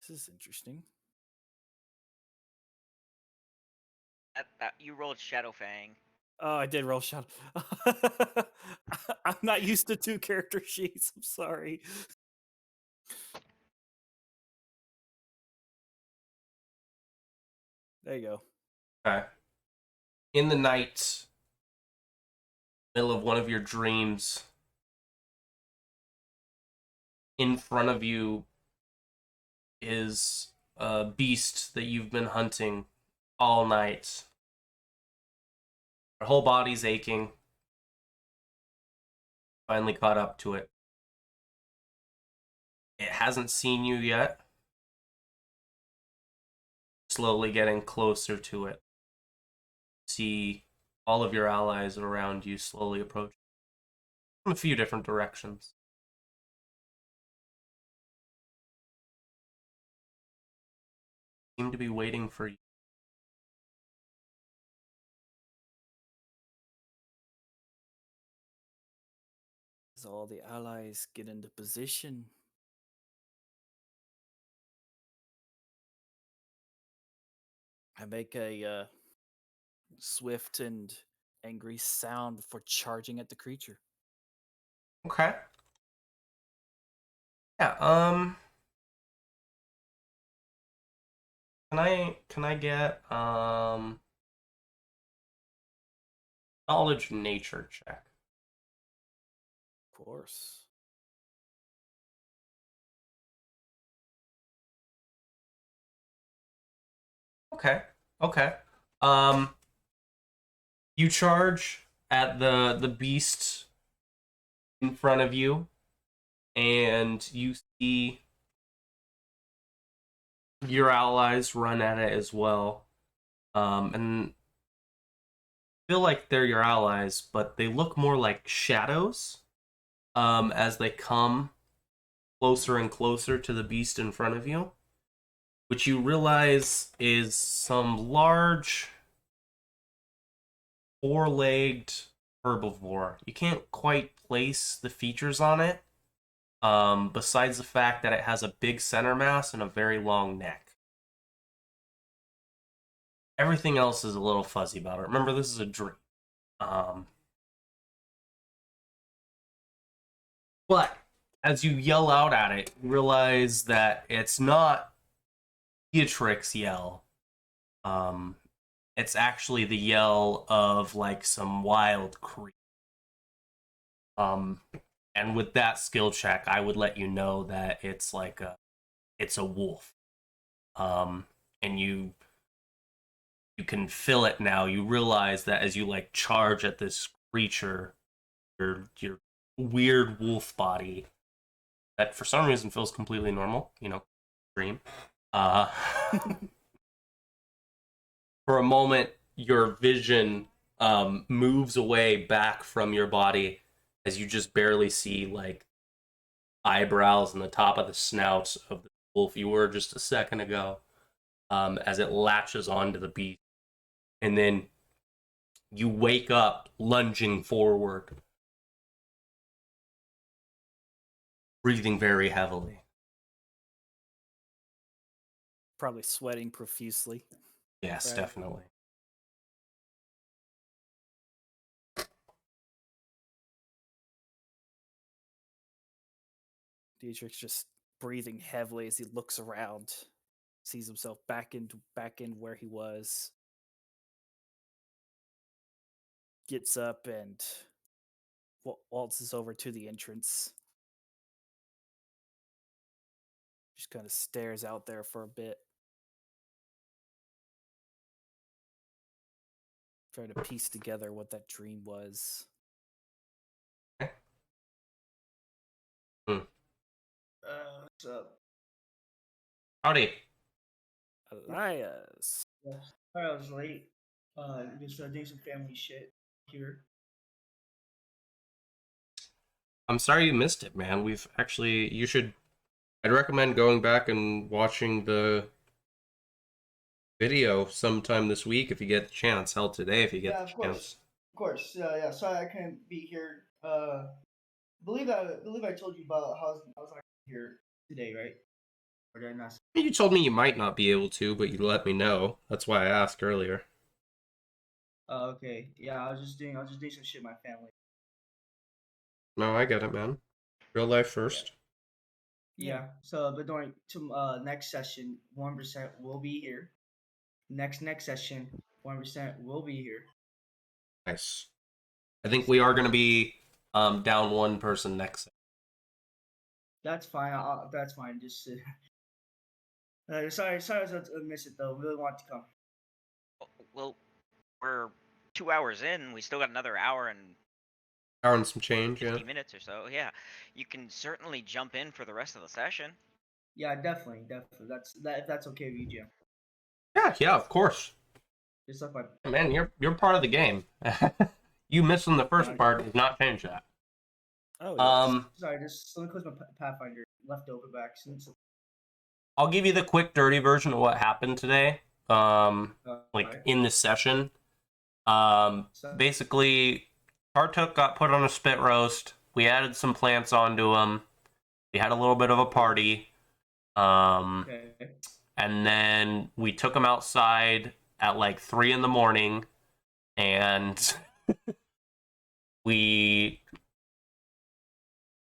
This is interesting. That you rolled Shadowfang. Oh, I did roll shot. I'm not used to 2 character sheets. I'm sorry. There you go. Okay. In the night, middle of one of your dreams, in front of you is a beast that you've been hunting all night. Your whole body's aching. Finally caught up to it. It hasn't seen you yet. Slowly getting closer to it. See all of your allies around you slowly approach from a few different directions. Seem to be waiting for you. As all the allies get into position, I make a swift and angry sound before charging at the creature. Okay. Yeah, can I get knowledge nature check? Of course. Okay. Okay. Um you charge at the beast in front of you, and you see your allies run at it as well. And feel like they're your allies, but they look more like shadows as they come closer and closer to the beast in front of you, which you realize is some large four-legged herbivore. You can't quite place the features on it, besides the fact that it has a big center mass and a very long neck. Everything else is a little fuzzy about it. Remember, this is a dream. But as you yell out at it, you realize that it's not Beatrix's yell. It's actually the yell of like some wild creature. And with that skill check, I would let you know that it's a wolf. And you can feel it now. You realize that as you like charge at this creature, your weird wolf body that for some reason feels completely normal, dream. For a moment, your vision moves away back from your body as you just barely see like eyebrows and the top of the snout of the wolf you were just a second ago, as it latches onto the beast. And then you wake up lunging forward, breathing very heavily. Probably sweating profusely. Yes, Right. definitely. Dietrich's just breathing heavily as he looks around, sees himself back in where he was. Gets up and waltzes over to the entrance. Just kind of stares out there for a bit. Trying to piece together what that dream was. What's up? Howdy. Elias. Yeah, sorry I was late. Just doing some family shit here. I'm sorry you missed it, man. I'd recommend going back and watching the video sometime this week if you get the chance. Hell, today if you get Yeah, the chance. of course. Yeah. Sorry I couldn't be here. Believe I told you about how I was not here today, right? Or did I not? You told me you might not be able to, but you let me know. That's why I asked earlier. Oh, okay. Yeah, I was just doing some shit with my family. No, I get it, man. Real life first. Yeah. So, but during next session, 1% will be here. Next session, 1% will be here. Nice. I think we are going to be down one person next. That's fine. That's fine. Just sorry I missed it though. Really want to come. Well, we're 2 hours in. We still got another hour and Hour and some change, 50 yeah. minutes or so. Yeah, you can certainly jump in for the rest of the session. Yeah, definitely. If that's okay with you, Jim. Yeah, of course. Just like my Man, you're part of the game. You missing the first part does not change that. Oh, yes. sorry, just let me close my Pathfinder leftover back since. I'll give you the quick, dirty version of what happened today. Right. In this session. So, Basically, Partook got put on a spit roast. We added some plants onto him. We had a little bit of a party. okay. And then we took him outside at like 3 a.m, and we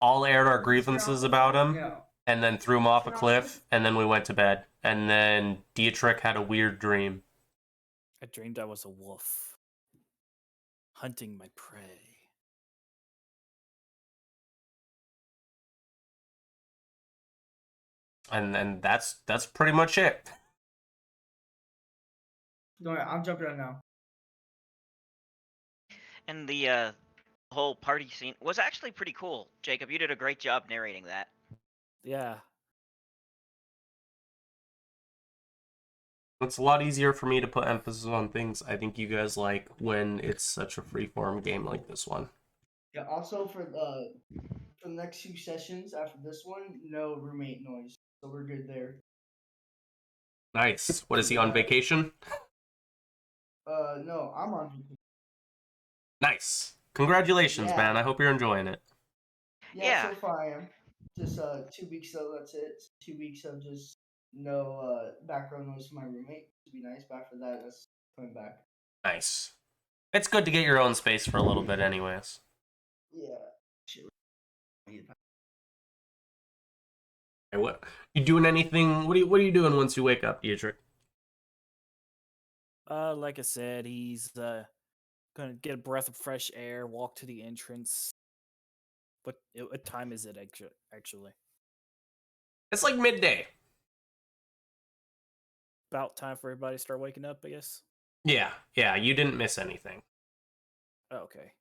all aired our grievances about him, Yeah. and then threw him off a cliff, and then we went to bed. And then Dietrich had a weird dream. I dreamed I was a wolf, hunting my prey. And that's pretty much it. Don't worry, I'm jumping right now. And the whole party scene was actually pretty cool. Jacob, you did a great job narrating that. Yeah. It's a lot easier for me to put emphasis on things I think you guys like when it's such a freeform game like this one. Yeah. Also for the next 2 sessions after this one, no roommate noise, so we're good there. Nice. What is he on vacation? No, I'm on vacation. Nice. Congratulations, Yeah. man. I hope you're enjoying it. Yeah. So far I am. Just 2 weeks though. That's it. 2 weeks of just no background noise from my roommate. To be nice, but after that, that's coming back. Nice. It's good to get your own space for a little bit, anyways. Yeah. Hey, what you doing? Anything? What are you doing once you wake up, Dietrich? Like I said, he's gonna get a breath of fresh air, walk to the entrance, What time is it actually? It's like midday. About time for everybody to start waking up, I guess. Yeah, you didn't miss anything. Oh, okay.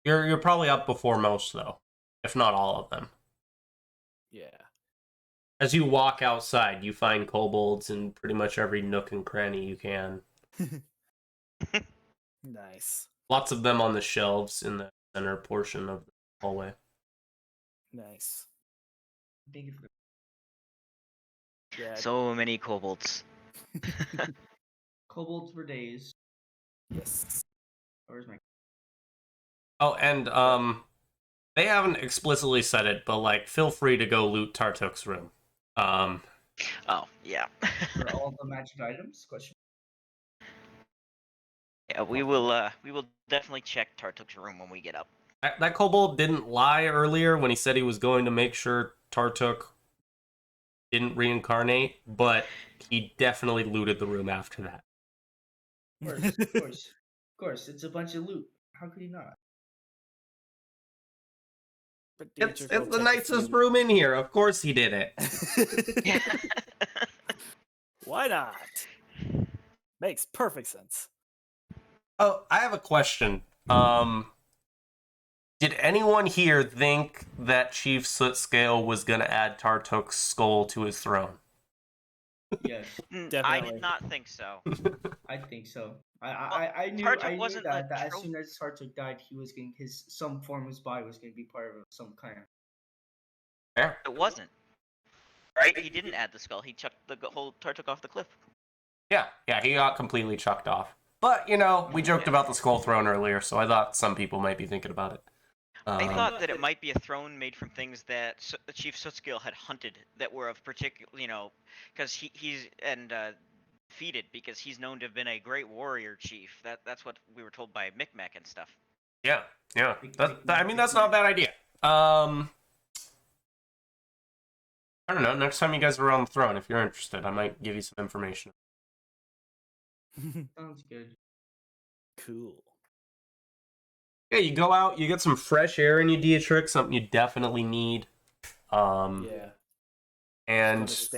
You're probably up before most though, if not all of them. Yeah. As you walk outside, you find kobolds in pretty much every nook and cranny you can. Nice. Lots of them on the shelves in the center portion of the hallway. Nice. Thank you for Yeah. So many kobolds. kobolds for days. Yes. Where's my? Oh, and they haven't explicitly said it, but like, feel free to go loot Tartuk's room. Oh, yeah. For all the magic items? Question. Yeah, we will definitely check Tartuk's room when we get up. That kobold didn't lie earlier when he said he was going to make sure Tartuk didn't reincarnate, but he definitely looted the room after that. Of course. It's a bunch of loot. How could he not? But It's Dietrich will the take a nicest few- room in here. Of course he did it. Why not? Makes perfect sense. Oh, I have a question. Did anyone here think that Chief Sootscale was gonna add Tartuk's skull to his throne? Yes, I Definitely. did not think so. I think so. I knew Tartuk wasn't that, a that as trope. soon as Tartuk died, he was getting some form of his body was going to be part of some kind. Fair. It wasn't. Right? He didn't add the skull. He chucked the whole Tartuk off the cliff. Yeah, he got completely chucked off. But, you know, we joked about the skull throne earlier, so I thought some people might be thinking about it. I thought that it might be a throne made from things that Chief Sootscale had hunted that were of particular, because he's defeated because he's known to have been a great warrior chief. That's what we were told by Micmac and stuff. Yeah. I mean, that's not a bad idea. I don't know. Next time you guys are on the throne, if you're interested, I might give you some information. Sounds good. Cool. Yeah, you go out, you get some fresh air in your Dietrich, something you definitely need. Yeah. And He's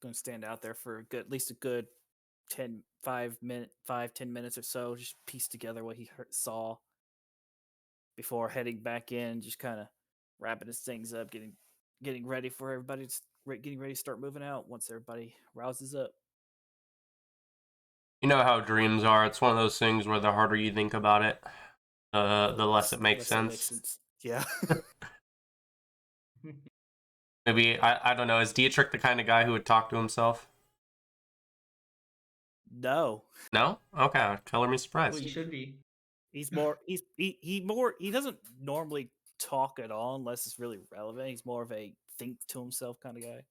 gonna stand out there for at least a good 10 minutes or so, just piece together what he saw before heading back in, just kind of wrapping his things up, getting ready for everybody, getting ready to start moving out once everybody rouses up. you know how dreams are. It's one of those things where the harder you think about it, the less it makes sense. Yeah. Maybe, I don't know, is Dietrich the kind of guy who would talk to himself? No. No? Okay, color me surprised. Well, he should be. He's more he doesn't normally talk at all unless it's really relevant. He's more of a think to himself kind of guy.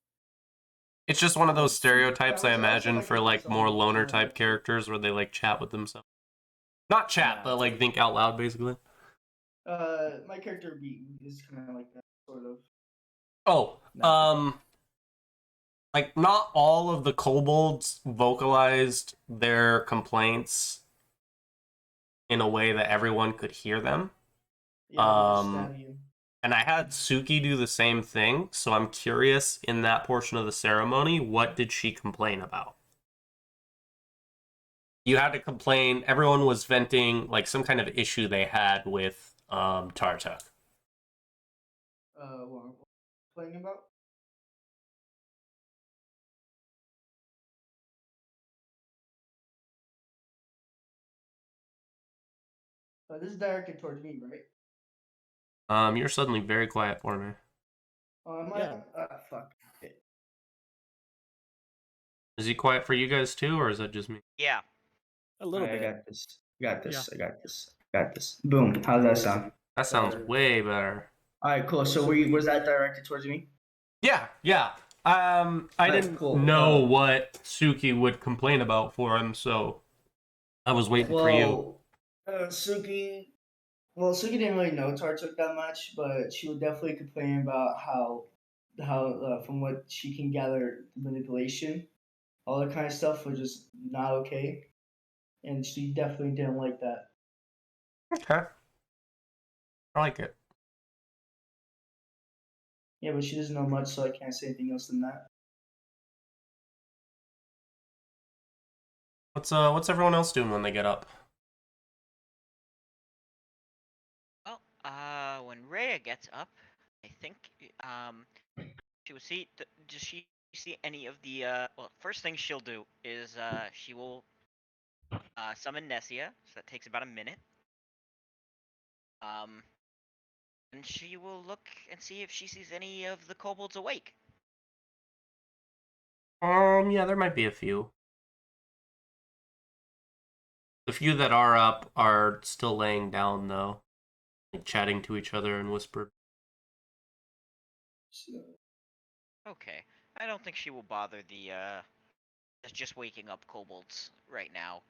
It's just one of those stereotypes I I also imagine like for his like more own loner kind type of- characters where they like chat with themselves. Not chat, Nah, but like think out loud basically. My character is kind of like that, sort of. Oh, No. like not all of the kobolds vocalized their complaints in a way that everyone could hear them. Yeah, I understand you. And I had Suki do the same thing, so I'm curious in that portion of the ceremony, what did she complain about? You had to complain, everyone was venting like some kind of issue they had with Tartuk. What I'm complaining about? This is directed towards me, right? You're suddenly very quiet for me. Am I? Yeah. Fuck. Okay. Is he quiet for you guys too, or is that just me? Yeah. A little Alright, bit. I got this. I got this. Boom. How's that sound? That sounds Better. way better. Alright, cool. So was that directed towards me? Yeah. I That's didn't cool. know what Suki would complain about for him, so I was waiting for you. Suki. Well, Suki didn't really know Tartuk that much, but she would definitely complain about how from what she can gather, manipulation, all that kind of stuff was just not okay, and she definitely didn't like that. Okay. I like it. Yeah, but she doesn't know much, so I can't say anything else than that. What's everyone else doing when they get up? Well, when Rhea gets up, I think she will see. Does she see any of the? Well, first thing she'll do is she will summon Nessia. So that takes about a minute. And she will look and see if she sees any of the kobolds awake. Yeah, there might be a few. The few that are up are still laying down, though, like chatting to each other in whispered. So, Okay, I don't think she will bother the just waking up kobolds right now.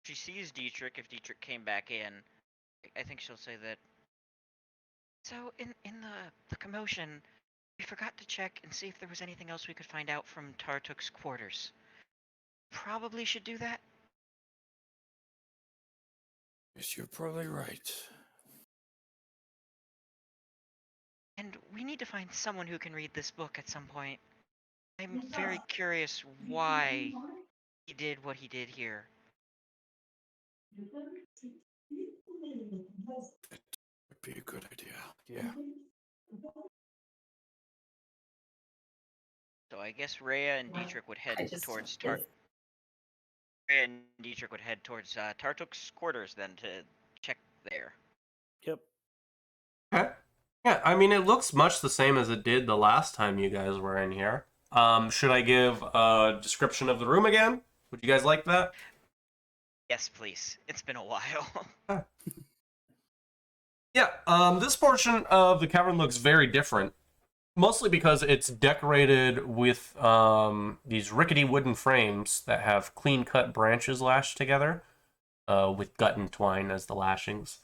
She sees Dietrich. If Dietrich came back in, I think she'll say that. So in the commotion, we forgot to check and see if there was anything else we could find out from Tartuk's quarters. Probably should do that. Yes, you're probably right. And we need to find someone who can read this book at some point. I'm very curious why he did what he did here. Would be a good idea. Yeah. So I guess Rhea and Dietrich would head I just towards if Rhea and Dietrich would head towards Tartuk's quarters then to check there. Yep. Okay. Yeah, I mean, it looks much the same as it did the last time you guys were in here. Should I give a description of the room again? Would you guys like that? Yes, please. It's been a while. Yeah, this portion of the cavern looks very different. Mostly because it's decorated with these rickety wooden frames that have clean-cut branches lashed together with gut and twine as the lashings.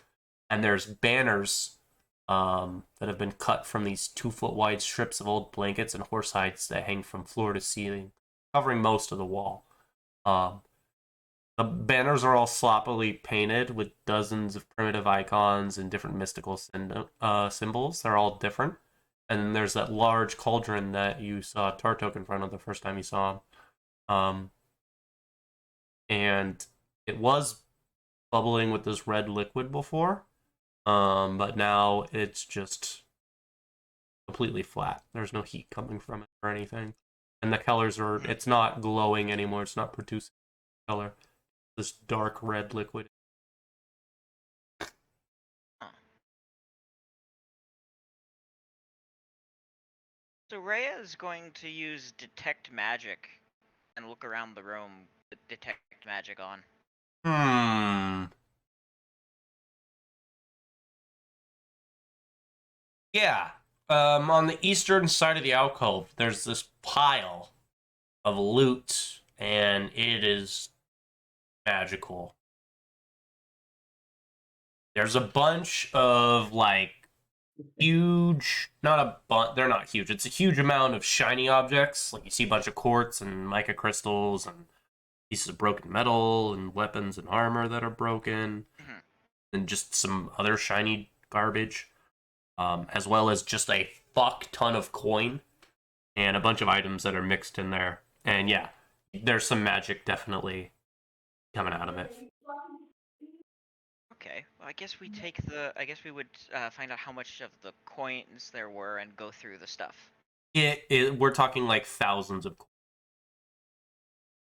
And there's banners that have been cut from these 2-foot wide strips of old blankets and horse hides that hang from floor to ceiling, covering most of the wall. The banners are all sloppily painted with dozens of primitive icons and different mystical symbols. They're all different. And then there's that large cauldron that you saw Tartuk in front of the first time you saw him. And it was bubbling with this red liquid before, but now it's just completely flat. There's no heat coming from it or anything. And the colors it's not glowing anymore. It's not producing color. This dark red liquid. So Rhea is going to use Detect Magic and look around the room with Detect Magic on. Yeah. On the eastern side of the alcove, there's this pile of loot, and it is magical. There's a bunch of, like, huge, they're not huge, it's a huge amount of shiny objects. Like, you see a bunch of quartz and mica crystals and pieces of broken metal and weapons and armor that are broken, and just some other shiny garbage, as well as just a fuck ton of coin and a bunch of items that are mixed in there. And yeah, there's some magic definitely coming out of it. Okay, well, I guess we would find out how much of the coins there were and go through the stuff. We're talking like thousands of coins.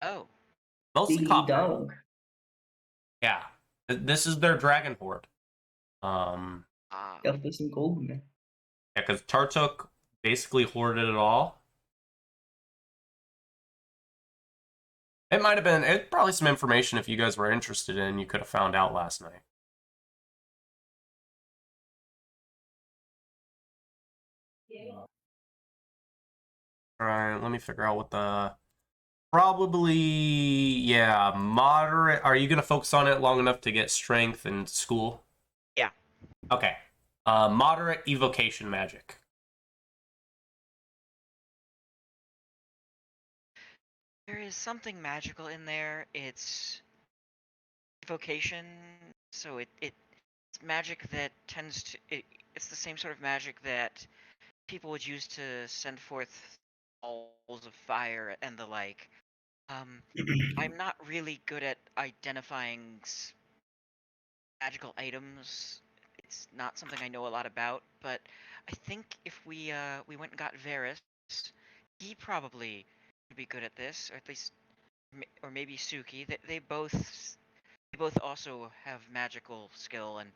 Oh. Mostly Diggy copper. dog. Yeah. This is their dragon hoard. Definitely some gold in there. Yeah, because Tartuk basically hoarded it all. It's probably some information if you guys were interested in, you could have found out last night. Alright, let me figure out what the... Probably, yeah, moderate... Are you going to focus on it long enough to get strength in school? Yeah. Okay. Moderate evocation magic. There is something magical in there. It's evocation, so it's magic that tends to it's the same sort of magic that people would use to send forth balls of fire and the like. I'm not really good at identifying magical items. It's not something I know a lot about, but I think if we went and got Varys, he probably would be good at this, or at least, or maybe Suki. They both also have magical skill, and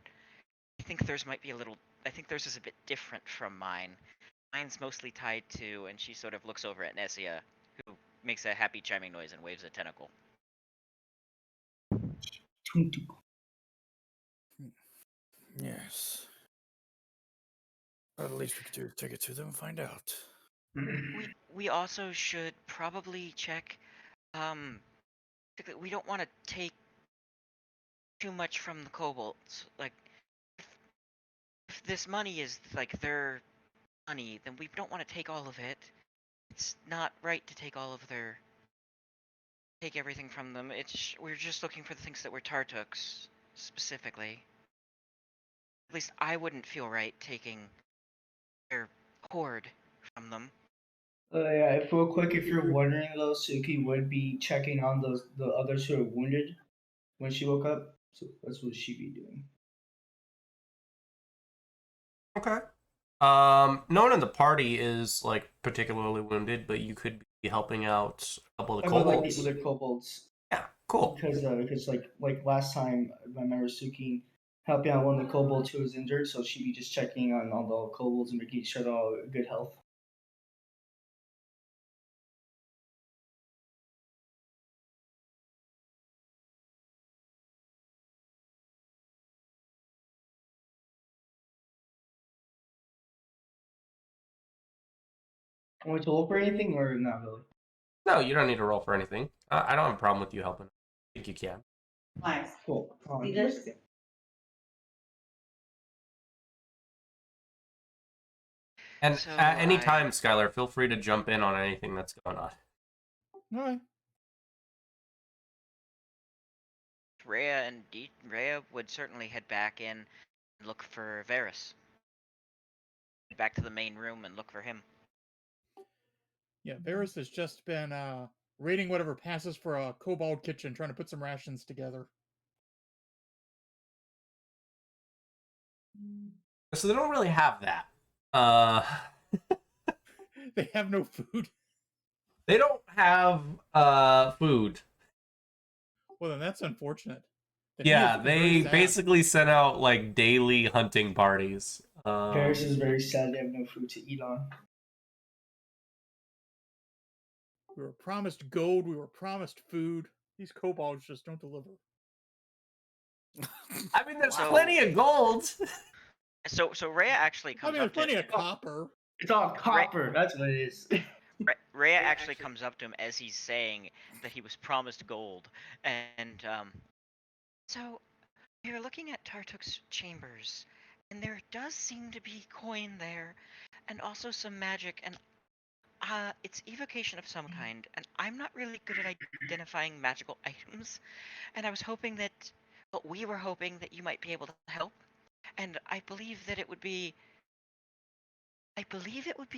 I think theirs might be a little. I think theirs is a bit different from mine. Mine's mostly tied to, and she sort of looks over at Nessia, who makes a happy chiming noise and waves a tentacle. Yes. Well, at least we could do is take it to them and find out. We also should probably check. We don't want to take too much from the kobolds. Like, if this money is like their money, then we don't want to take all of it. It's not right to take everything from them. We're just looking for the things that were Tartuk's specifically. At least I wouldn't feel right taking their hoard from them. Yeah, if real quick, if you're wondering though, Suki would be checking on the others who are wounded when she woke up. So that's what she'd be doing. Okay. No one in the party is like particularly wounded, but you could be helping out a couple of the I would like kobolds. the other kobolds Yeah, cool. because like last time I remember Suki helping out one of the kobolds who was injured, so she'd be just checking on all the kobolds and making sure they're all in good health. Want me to look for anything or not really? No, you don't need to roll for anything. I don't have a problem with you helping. I think you can. Nice, cool. And So at any time, Skylar, feel free to jump in on anything that's going on. All right. Rhea would certainly head back in and look for Varys. Head back to the main room and look for him. Yeah, Varys has just been raiding whatever passes for a kobold kitchen, trying to put some rations together. So they don't really have that. Uh, They have no food. they don't have food. Well, then that's unfortunate. Then Yeah, very they sad. basically sent out like daily hunting parties. Paris is very sad they have no food to eat on. We were promised gold. We were promised food. These kobolds just don't deliver. I mean, there's So- plenty of gold. So Rhea actually I comes mean, there's up plenty to of copper. It's all copper. That's what it is. Rhea actually comes up to him as he's saying that he was promised gold, and so we were looking at Tartuk's chambers, and there does seem to be coin there, and also some magic, and it's evocation of some kind, and I'm not really good at identifying magical items, and I was hoping that, well, we were hoping that you might be able to help, and I believe it would be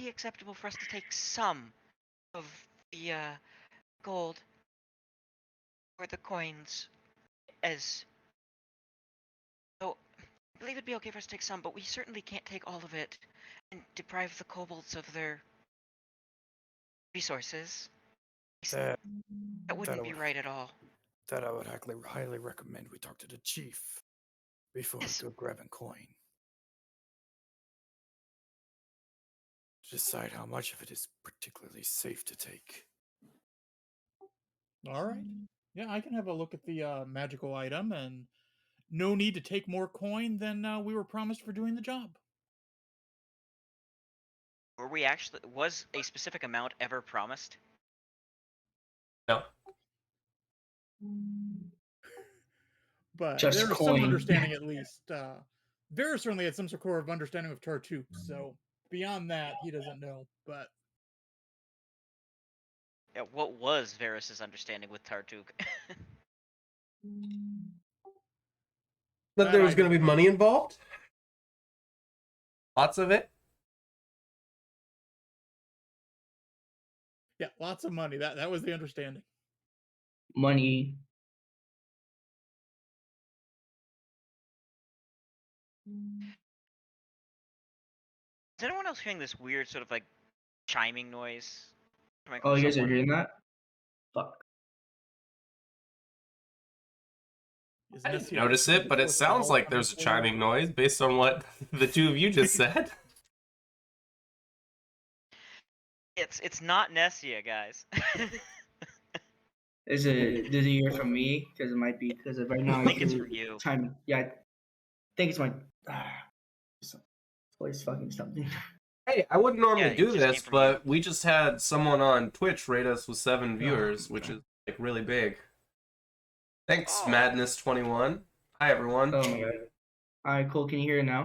acceptable for us to take some of the gold or the coins as. So I believe it'd be okay for us to take some, but we certainly can't take all of it and deprive the kobolds of their resources. That That wouldn't that be would- right at all. That I would highly recommend we talk to the chief before Yes. we go grabbing coin. Decide how much of it is particularly safe to take. All right. Yeah, I can have a look at the magical item, and no need to take more coin than we were promised for doing the job. Was a specific amount ever promised? No. But Just there was coin. some understanding, at least. Varys certainly had some sort of understanding of Tartuk, so beyond that, he doesn't know. But Yeah, what was Varys's understanding with Tartuk? That That there I was going to don't be know. money involved. Lots of it. Yeah, lots of money. That was the understanding. Money. Is anyone else hearing this weird sort of like chiming noise coming Oh, from you guys are someone? hearing that? Fuck. Is I didn't Nessie notice listening it, but to it sounds calls like coming there's a through? chiming noise based on what the two of you just said. It's not Nessia, guys. Is it? Did you hear from me? Because it might be. Because right now I I think it's hear from you. time. Yeah, I think it's my. Please fucking something. Hey, I wouldn't normally Yeah, it do just came this, from you. but we just had someone on Twitch rate us with 7 viewers, which is like really big. Thanks, Oh. Madness21. Hi, everyone. Oh my god. All right, cool. Can you hear it now?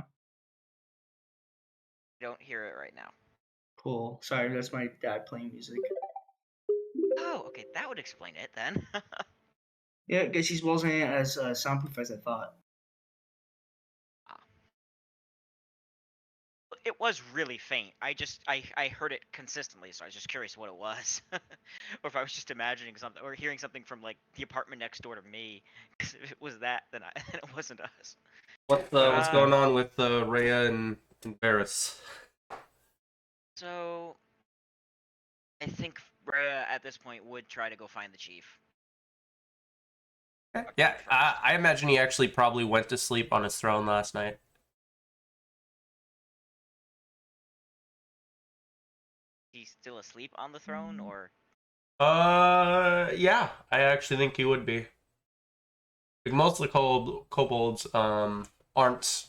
I don't hear it right now. Cool. Sorry, that's my dad playing music. Oh, okay, that would explain it then. Yeah, because he wasn't as soundproof as I thought. It was really faint. I heard it consistently, so I was just curious what it was, or if I was just imagining something or hearing something from like the apartment next door to me. Because if it was that, then then it wasn't us. What's going on with Rhea and Varys? So I think Rhea at this point would try to go find the chief. Yeah, I imagine he actually probably went to sleep on his throne last night. He's still asleep on the throne, or Yeah, I actually think he would be. Like, most of the kobolds aren't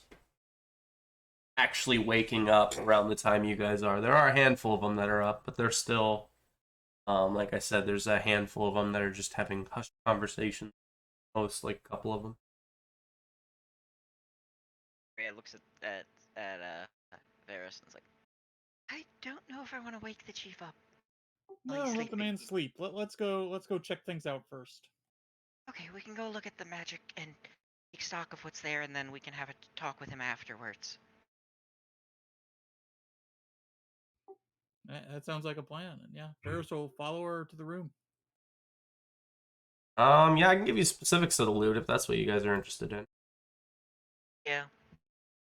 actually waking up around the time you guys are. There are a handful of them that are up, but they're still, like I said, there's a handful of them that are just having hushed conversations. Most, like, a couple of them. Rhea looks at Varys and is like, I don't know if I want to wake the chief up. while he's No, let the sleeping." man sleep. Let's go check things out first. Okay, we can go look at the magic and take stock of what's there, and then we can have a talk with him afterwards. That sounds like a plan. And yeah, Ferris will follow her to the room. Yeah, I can give you specifics of the loot if that's what you guys are interested in. Yeah.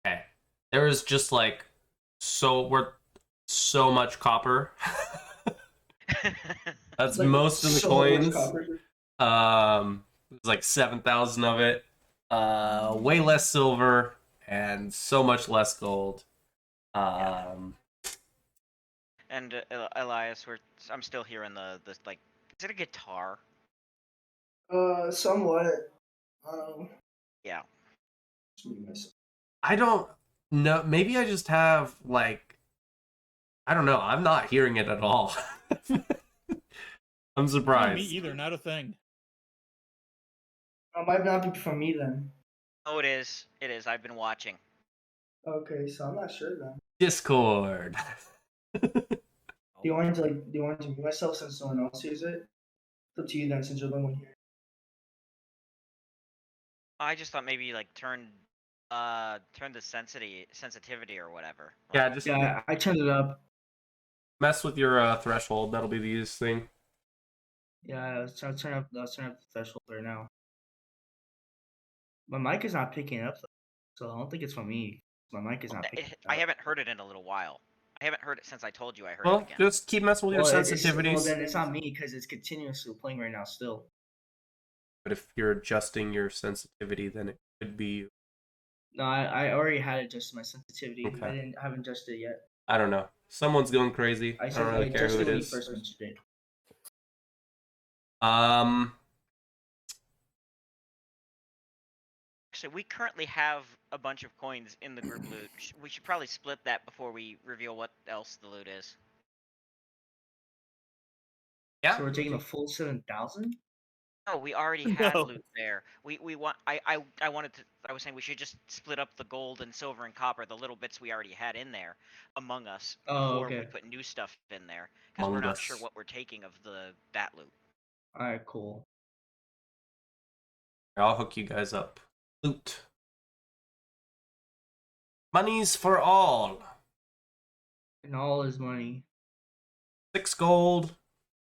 Okay. There is just like so much copper. That's Like, most of the so coins. much copper. There's like 7,000 of it. Way less silver and so much less gold. And Elias, I'm still hearing the like. Is it a guitar? Somewhat. Yeah. I don't know. Maybe I just have like, I don't know. I'm not hearing it at all. I'm No, surprised. me either. Not a thing. Might not be from me then. Oh, it is. It is. I've been watching. Okay, so I'm not sure then. Discord. Do you want to mute myself since no one else hears it? It's up to you then, since you're the one here. I just thought maybe like turn the sensitivity or whatever. Yeah, Like, just Yeah, I turned it up. mess with your threshold. That'll be the easiest thing. Yeah, let's turn up the threshold right now. My mic is not picking up though, so I don't think it's from me. My mic is not picking up. I haven't heard it in a little while. I haven't heard it since I told you I heard Well, it again. just keep messing with your sensitivities. Well, then it's not me because it's continuously playing right now still. But if you're adjusting your sensitivity, then it could be you. No, I already had adjusted my sensitivity. Okay. I haven't adjusted it yet. I don't know. Someone's going crazy. I don't really care who it when you is. first mentioned it. So we currently have a bunch of coins in the group loot. We should probably split that before we reveal what else the loot is. Yeah. So we're taking the full 7,000? No, we already had No. loot there. We want. I wanted to. I was saying we should just split up the gold and silver and copper, the little bits we already had in there, among us before we put new stuff in there, because we're not sure what we're taking of that loot. All right, cool. I'll hook you guys up. Loot. Money's for all. And all his money. 6 gold,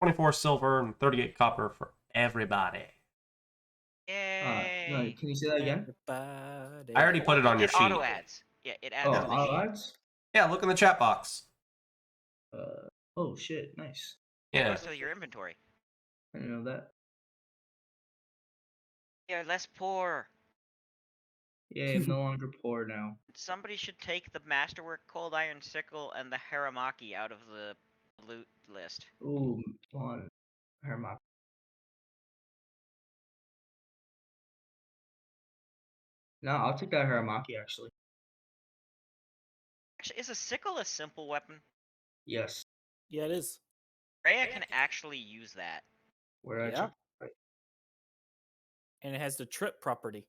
24 silver, and 38 copper for everybody. Yay! No, can you say that again? Everybody. I already put it on your It auto sheet. adds. Yeah, it adds Oh, to the all sheet. odds? Yeah, look in the chat box. Oh shit, nice. It Yeah. goes to your inventory. I didn't know that. Yeah, less poor. Yeah, I'm no longer poor now. Somebody should take the Masterwork Cold Iron Sickle and the Haramaki out of the loot list. Ooh, on Hermop. No, I'll take that Haramaki actually. Actually, is a sickle a simple weapon? Yes. Yeah, it is. Rhea can actually use that. Where I Yeah. check. Right. And it has the trip property.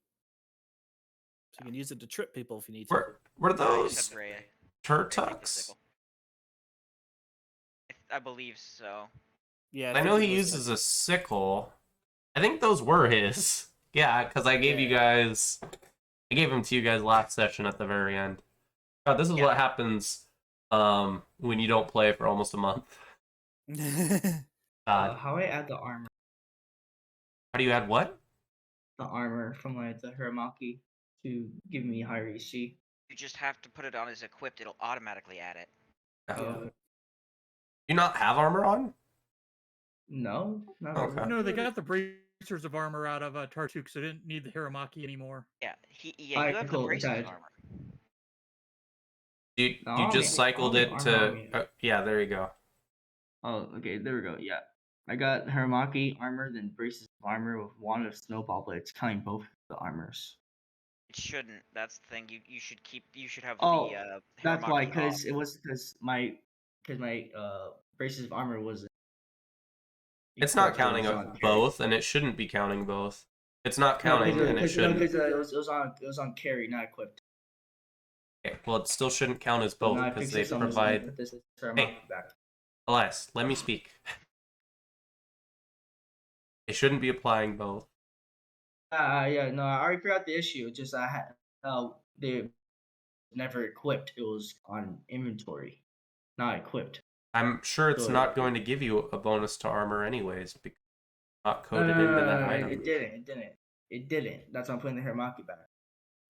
So you can use it to trip people if you need to. Were I just those had Rhea. Rhea take the Turtuks? sickle. I believe so. Yeah, I think know it he was uses like- a sickle. I think those were his. Yeah, because I gave you guys... I gave them to you guys last session at the very end. God, this is what happens when you don't play for almost a month. God. How I add the armor? How do you add what? The armor from like the Haramaki to give me higher EC. You just have to put it on as equipped. It'll automatically add it. Oh, You not have armor on? no, not Okay. really. No, they got the bracers of armor out of Tartuk, so they didn't need the Hiramaki anymore. Yeah, you Alright, have cool, the braces it's armor. You No, just cycled it armor to... on me. yeah, there you go. Oh, okay, there we go. Yeah, I got Haramaki armor, then braces of armor with wand of snowball blades, counting both the armors. It shouldn't. That's the thing. You should keep. You should have Oh, the that's why, Haramaki because off. it was because my braces of armor was. It's not equipped, it counting was on carry. both, and it shouldn't be counting both. It's not No, counting, and it because shouldn't. it was on carry, not equipped. Okay, well, it still shouldn't count as So both now I because fixed they this, I'm just gonna provide... put this Haramaki Hey. back. Elias, let me speak. They shouldn't be applying both. Yeah, no, I already figured out the issue. Just I had they never equipped. It was on inventory, not equipped. I'm sure it's So- not going to give you a bonus to armor anyways, because it's not No, coded into that no, item. It didn't. That's why I'm putting the Haramaki back.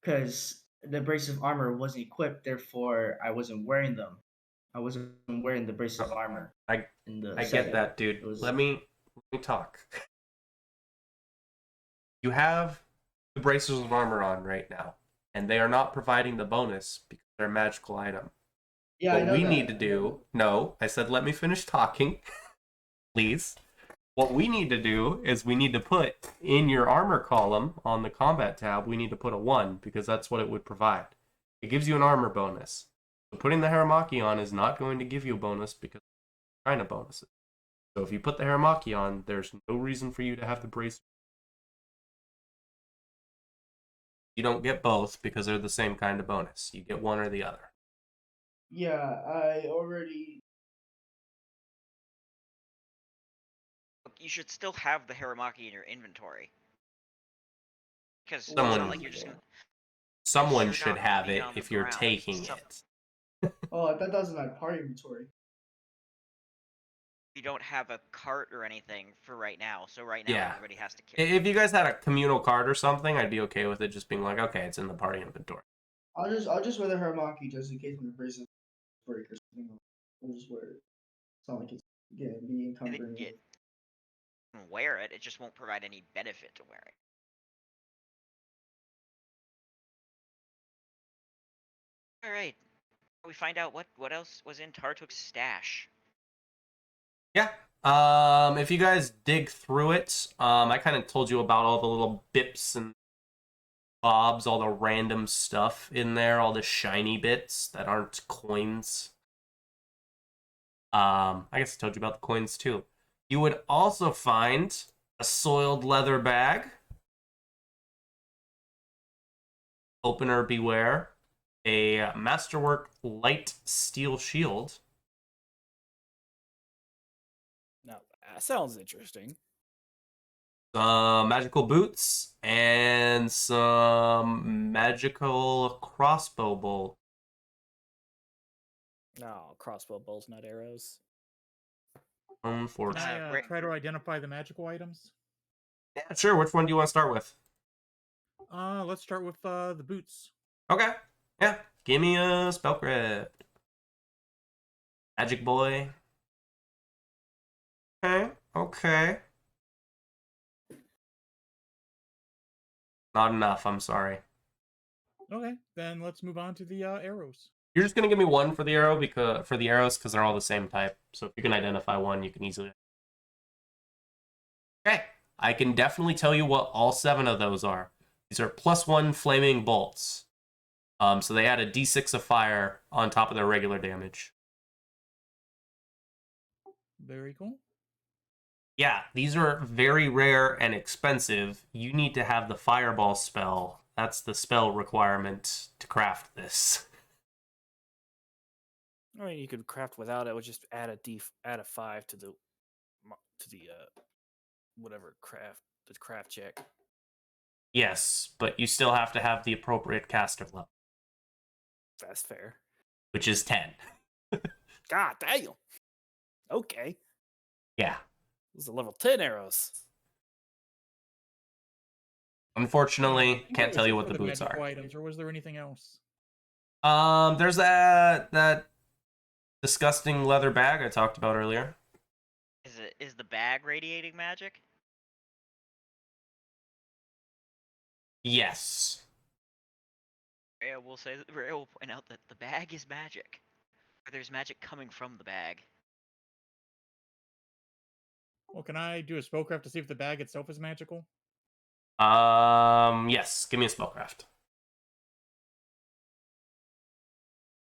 Because the brace of armor wasn't equipped, therefore I wasn't wearing them. I wasn't wearing the braces of armor. I in the get setting. that, dude. It was- Let me talk. You have the braces of armor on right now, and they are not providing the bonus because they're a magical item. Yeah, I What know we that. need to do... No, I said let me finish talking. Please. What we need to do is we need to put in your armor column on the combat tab, we need to put a 1 because that's what it would provide. It gives you an armor bonus. So putting the Haramaki on is not going to give you a bonus because it's kind of bonuses. So if you put the Haramaki on, there's no reason for you to have the brace. You don't get both because they're the same kind of bonus. You get one or the other. Yeah, I already. You should still have the Haramaki in your inventory. Because it's Someone- not like you're just gonna. Someone You're should not gonna have be it on the if you're ground. taking Some- it. Oh, I thought that was in my party inventory. You don't have a cart or anything for right now, so right now Yeah. everybody has to carry. If you guys had a communal card or something, I'd be okay with it just being like, okay, it's in the party inventory. I'll just wear the Haramaki just in case my braces break or something. I'll just wear it. It's not like it's gonna be I think encumbering. you can wear it. It just won't provide any benefit to wearing. All right. We find out what else was in Tartuk's stash. Yeah. If you guys dig through it, I kind of told you about all the little bips and bobs, all the random stuff in there, all the shiny bits that aren't coins. I guess I told you about the coins too. You would also find a soiled leather bag. Opener beware. A masterwork light steel shield. Now that sounds interesting. Some magical boots and some magical crossbow bolt. No, crossbow bolts, not arrows. Can Unfortunately. I Gra- try to identify the magical items? Yeah, sure. Which one do you want to start with? Let's start with the boots. Okay. Yeah. Give me a spell crit. Magic boy. Okay. Okay. Not enough. I'm sorry. Okay, then let's move on to the arrows. You're just gonna give me one for the arrow because for the arrows because they're all the same type. So if you can identify one, you can easily. Okay. I can definitely tell you what all 7 of those are. These are +1 flaming bolts. So they add a d6 of fire on top of their regular damage. Very cool. Yeah, these are very rare and expensive. You need to have the fireball spell. That's the spell requirement to craft this. I mean, you could craft without it. Would just add a 5 to the whatever the craft check. Yes, but you still have to have the appropriate caster level, That's fair. which is 10. God damn. Okay, Yeah. those are level 10 arrows. Unfortunately, I can't was tell you it what for the boots magical are. items, or was there anything else? There's that disgusting leather bag I talked about earlier. Is the bag radiating magic? Yes. Rhea will point out that the bag is magic. Or there's magic coming from the bag. Well, can I do a spellcraft to see if the bag itself is magical? Yes. Give me a spellcraft.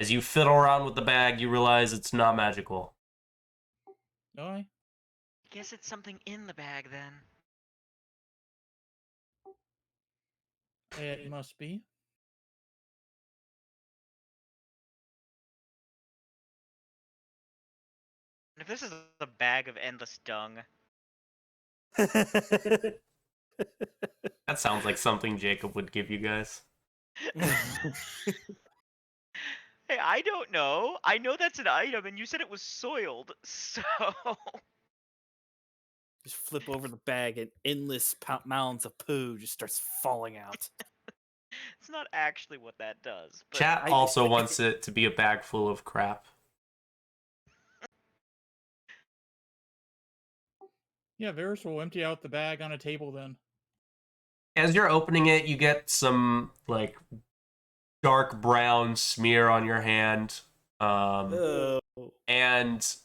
As you fiddle around with the bag, you realize it's not magical. No, I guess it's something in the bag then. it must be. And if this is a bag of endless dung, That sounds like something Jacob would give you guys. hey, I don't know. I know that's an item, and you said it was soiled, so Just flip over the bag and endless mounds of poo just starts falling out. it's not actually what that does. But Chat I- also wants it to be a bag full of crap. Yeah, Varus will empty out the bag on a table then. As you're opening it, you get some like dark brown smear on your hand, Oh. and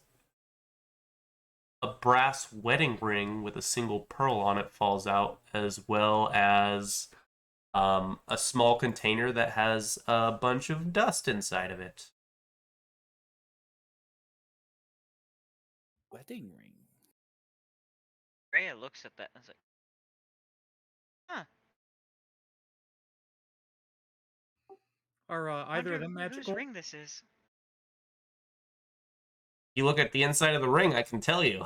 a brass wedding ring with a single pearl on it falls out, as well as a small container that has a bunch of dust inside of it. Wedding ring. Rhea looks at that and is like, huh. Are either of Wonder them whose magical? ring this is. You look at the inside of the ring, I can tell you.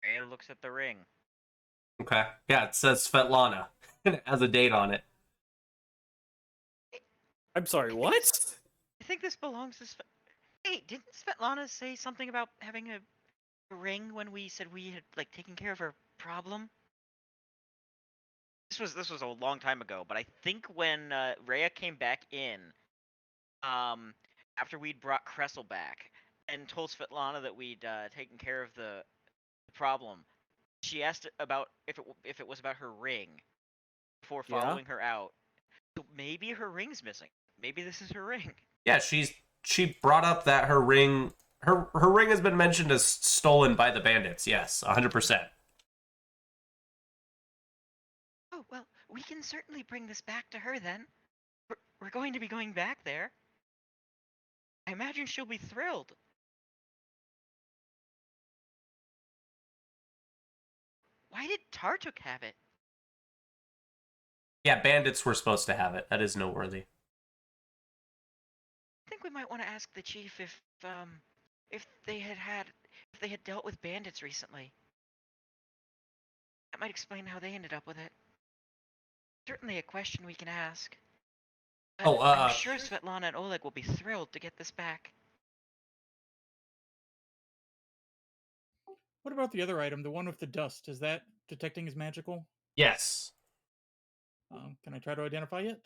Rhea looks at the ring. Okay. Yeah, it says Svetlana. It has a date on it. I'm sorry, what? I think this belongs to Hey, didn't Svetlana say something about having a ring when we said we had like taken care of her problem? This was a long time ago, but I think when Rhea came back in, after we'd brought Kressel back and told Svetlana that we'd taken care of the problem, she asked about if it was about her ring before Yeah? following her out. So maybe her ring's missing. Maybe this is her ring. Yeah, she brought up that her ring has been mentioned as stolen by the bandits. Yes, 100%. Oh, well, we can certainly bring this back to her then. We're going to be going back there. I imagine she'll be thrilled. Why did Tartuk have it? Yeah, bandits were supposed to have it. That is noteworthy. I think we might want to ask the chief if they had dealt with bandits recently. That might explain how they ended up with it. Certainly a question we can ask. Oh, I'm sure Svetlana and Oleg will be thrilled to get this back. What about the other item, the one with the dust? Is that detecting as magical? yes. Can I try to identify it?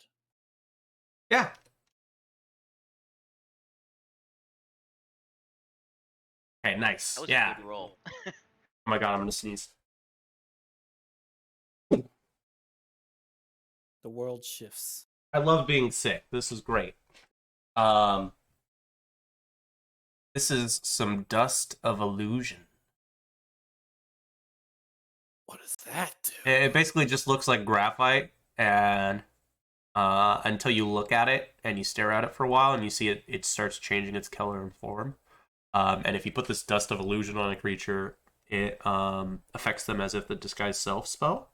Yeah. Okay, nice. That was Yeah. a good roll. Oh my god, I'm gonna sneeze. The world shifts. I love being sick. This is great. Um, this is some dust of illusion. What does that do? It basically just looks like graphite, and until you look at it and you stare at it for a while, and you see it starts changing its color and form. And if you put this dust of illusion on a creature, it affects them as if the disguise self spell.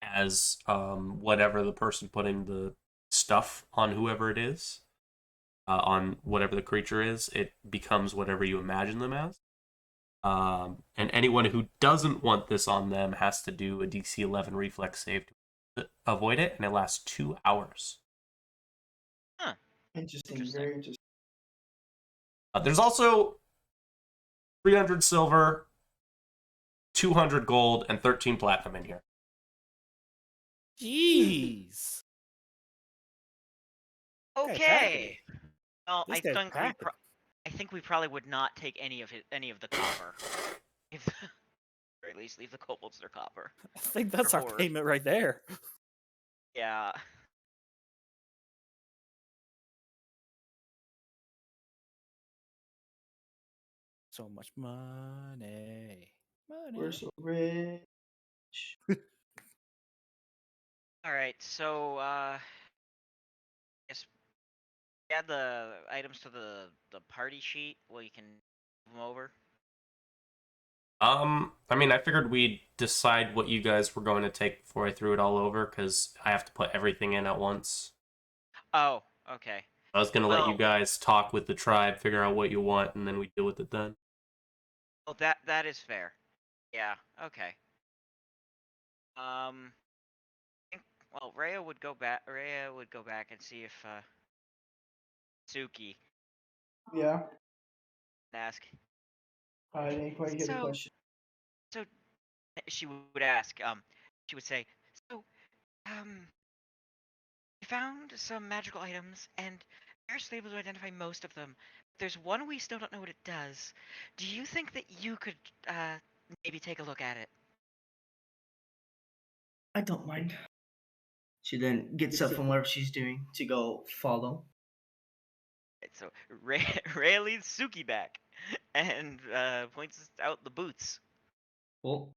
As whatever the person putting the stuff on whoever it is, on whatever the creature is, it becomes whatever you imagine them as. And anyone who doesn't want this on them has to do a DC 11 reflex save to avoid it, and it lasts 2 hours. Huh. Interesting. Interesting. Very interesting. There's also 300 silver, 200 gold, and 13 platinum in here. Jeez. Okay. Well, This I guy's think packing. I think we probably would not take any of the copper. If, or at least leave the kobolds their copper. I think that's our Reward. payment right there. Yeah. So much money. We're so rich. All right. So, guess add the items to the party sheet. Well, you can move them over. I mean, I figured we'd decide what you guys were going to take before I threw it all over, because I have to put everything in at once. Oh, okay. I was going to let you Well- guys talk with the tribe, figure out what you want, and then we deal with it then. Well, that is fair. Yeah. Okay. I think, well, Rhea would go back. Rhea would go back and see if Suki Yeah. ask. I didn't quite hear the So- question. So she would ask. She would say, "So, we found some magical items, and Eris was able to identify most of them. There's one we still don't know what it does. Do you think that you could maybe take a look at it?" I don't mind. She then gets up from whatever she's doing to go follow. Right, so Rhea leads Suki back and points out the boots. Well,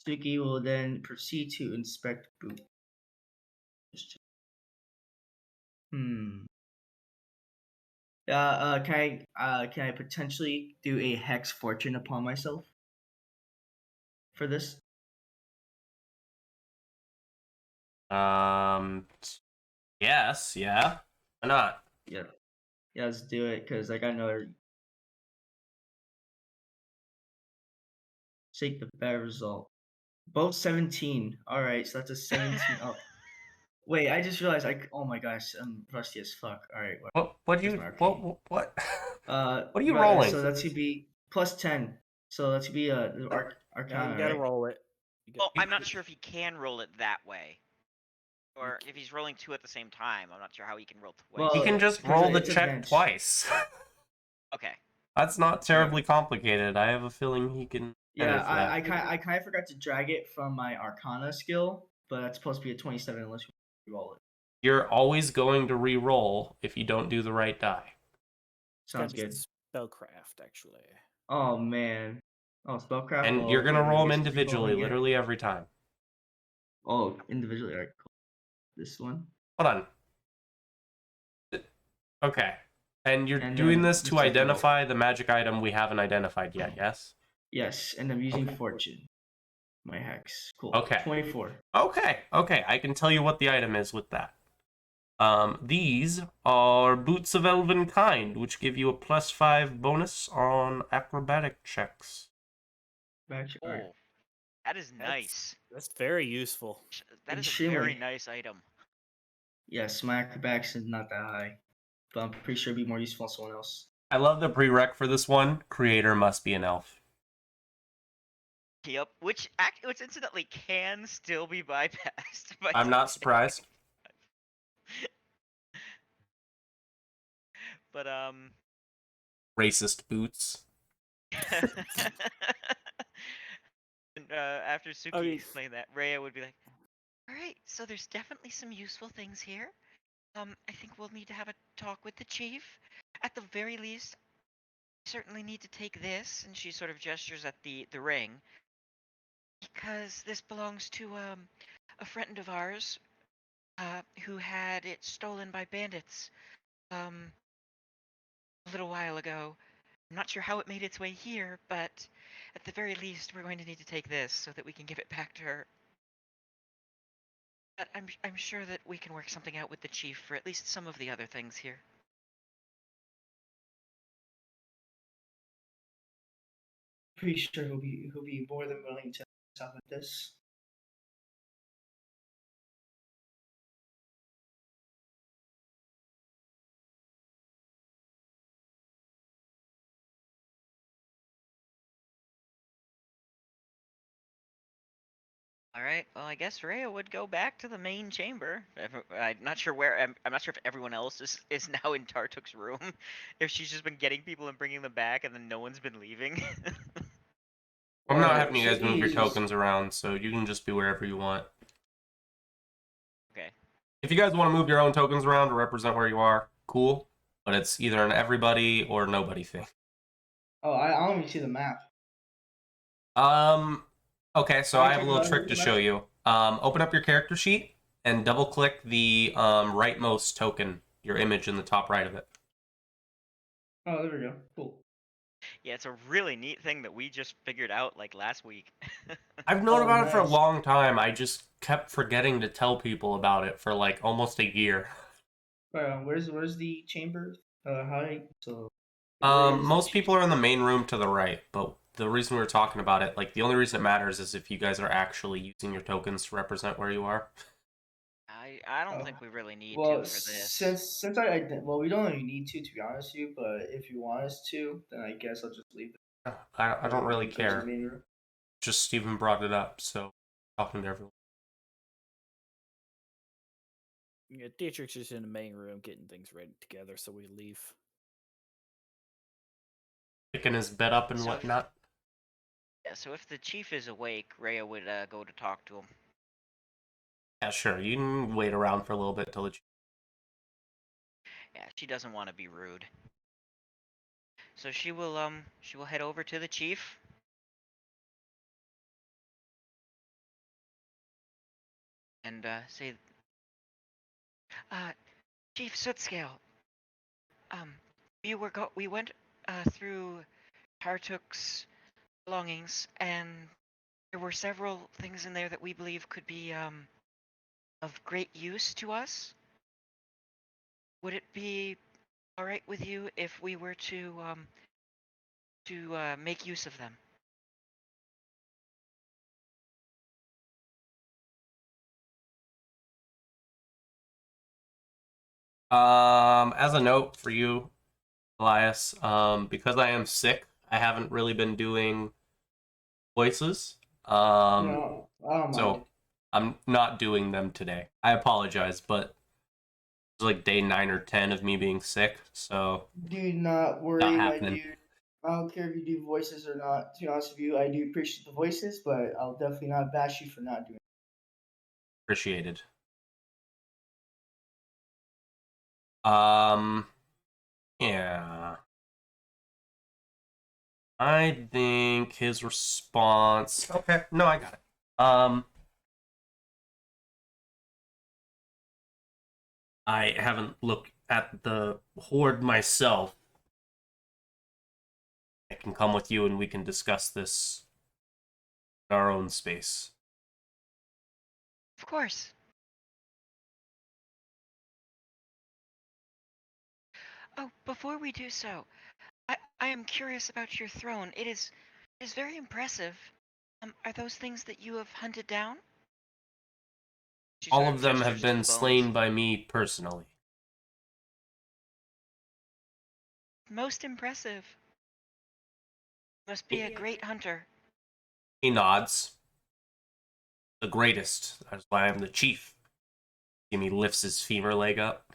Suki will then proceed to inspect boot. Can I potentially do a hex fortune upon myself for this? Yes, yeah. Why not? Yeah. Yeah, let's do it because I got another. Take the bad result. Both 17. All right, so that's a 17 up. Wait, I just realized oh my gosh, I'm rusty as fuck. All right. What do Where's you my what arcane? what What are you rolling? So that should be plus 10. So that should be the Yeah, arcana, you gotta right? roll it. Well, I'm not sure if he can roll it that way, or if he's rolling two at the same time. I'm not sure how he can roll twice. Well, He can just because roll the it's check advanced. twice. Okay. That's not terribly complicated. I have a feeling he can Yeah, manage that. I kind of forgot to drag it from my arcana skill, but that's supposed to be a 27 unless you roll it. You're always going to re-roll if you don't do the right die. Sounds Gotta be good. Spellcraft, actually. Oh man. Oh, spellcraft. And Oh, you're gonna okay, roll them maybe it's individually, re-rolling it. literally every time. Oh, individually. All right, cool. This one. Hold on. Okay. And you're And doing then this to just take the roll. identify the magic item we haven't identified yet, yes? Yes, and I'm using Okay. fortune. My hex. Cool. Okay. 24. Okay, I can tell you what the item is with that. These are boots of Elvenkind, which give you a +5 bonus on acrobatic checks. Back. All right. Oh. That is nice. That's very useful. That is a very Extremely. nice item. Yes, my acrobatics is not that high, but I'm pretty sure it'd be more useful on someone else. I love the prereq for this one. Creator must be an elf. Yep. Which incidentally can still be bypassed. By I'm not surprised. But Racist boots. and, after Suki I mean- explained that, Rhea would be like, "All right, so there's definitely some useful things here. I think we'll need to have a talk with the chief. At the very least, we certainly need to take this." And she sort of gestures at the ring, because this belongs to a friend of ours who had it stolen by bandits a little while ago. I'm not sure how it made its way here, but at the very least, we're going to need to take this so that we can give it back to her. But I'm sure that we can work something out with the chief for at least some of the other things here. Pretty sure he'll be more than willing to stop with this. All right. Well, I guess Rhea would go back to the main chamber. I'm not sure where. I'm not sure if everyone else is now in Tartuk's room. If she's just been getting people and bringing them back, and then no one's been leaving. I'm not having you guys move your Suki's- tokens around, so you can just be wherever you want. Okay. If you guys want to move your own tokens around to represent where you are, cool. But it's either an everybody or nobody thing. Oh, I don't even see the map. Okay, so Are you I have a talking little about trick to the show map? you. Open up your character sheet and double click the rightmost token, your image in the top right of it. Oh, there we go. Cool. Yeah, it's a really neat thing that we just figured out like last week. I've known Oh, about it for a nice. long time. I just kept forgetting to tell people about it for like almost a year. Where's the chamber? Height. So. where is Most the people are in the main room to the right, but the reason we were talking about it, like the only reason it matters is if you guys are actually using your tokens to represent where you are. I don't Oh. think we really need to Well, for this. since well, we don't really need to be honest with you. But if you want us to, then I guess I'll just leave it. I don't really Go to the care. main room. Just Steven brought it up, so talking to everyone. Yeah, Dietrich's just in the main room getting things ready together, so we leave. Picking his bed up and So- whatnot. Yeah, so if the chief is awake, Rhea would go to talk to him. Yeah, sure. You can wait around for a little bit till the. Yeah, she doesn't want to be rude. So she will head over to the chief. And say, Chief Sootscale, we went through Tartuk's belongings, and there were several things in there that we believe could be of great use to us. Would it be all right with you if we were to make use of them? As a note for you, Elias, because I am sick, I haven't really been doing voices. No, I don't mind. So I'm not doing them today. I apologize, but it's like day 9 or 10 of me being sick, so Do not worry, Not my happening. dude. I don't care if you do voices or not. To be honest with you, I do appreciate the voices, but I'll definitely not bash you for not doing it. appreciated. Um, yeah. I think his response. Okay, no, I got it. I haven't looked at the horde myself. I can come with you and we can discuss this in our own space. Of course. Oh, before we do so, I am curious about your throne. It is very impressive. Are those things that you have hunted down? She All sort of them have gestures to been the bones. slain by me personally. Most impressive. Must be a great hunter. He nods. The greatest. That's why I'm the chief. Jimmy lifts his femur leg up.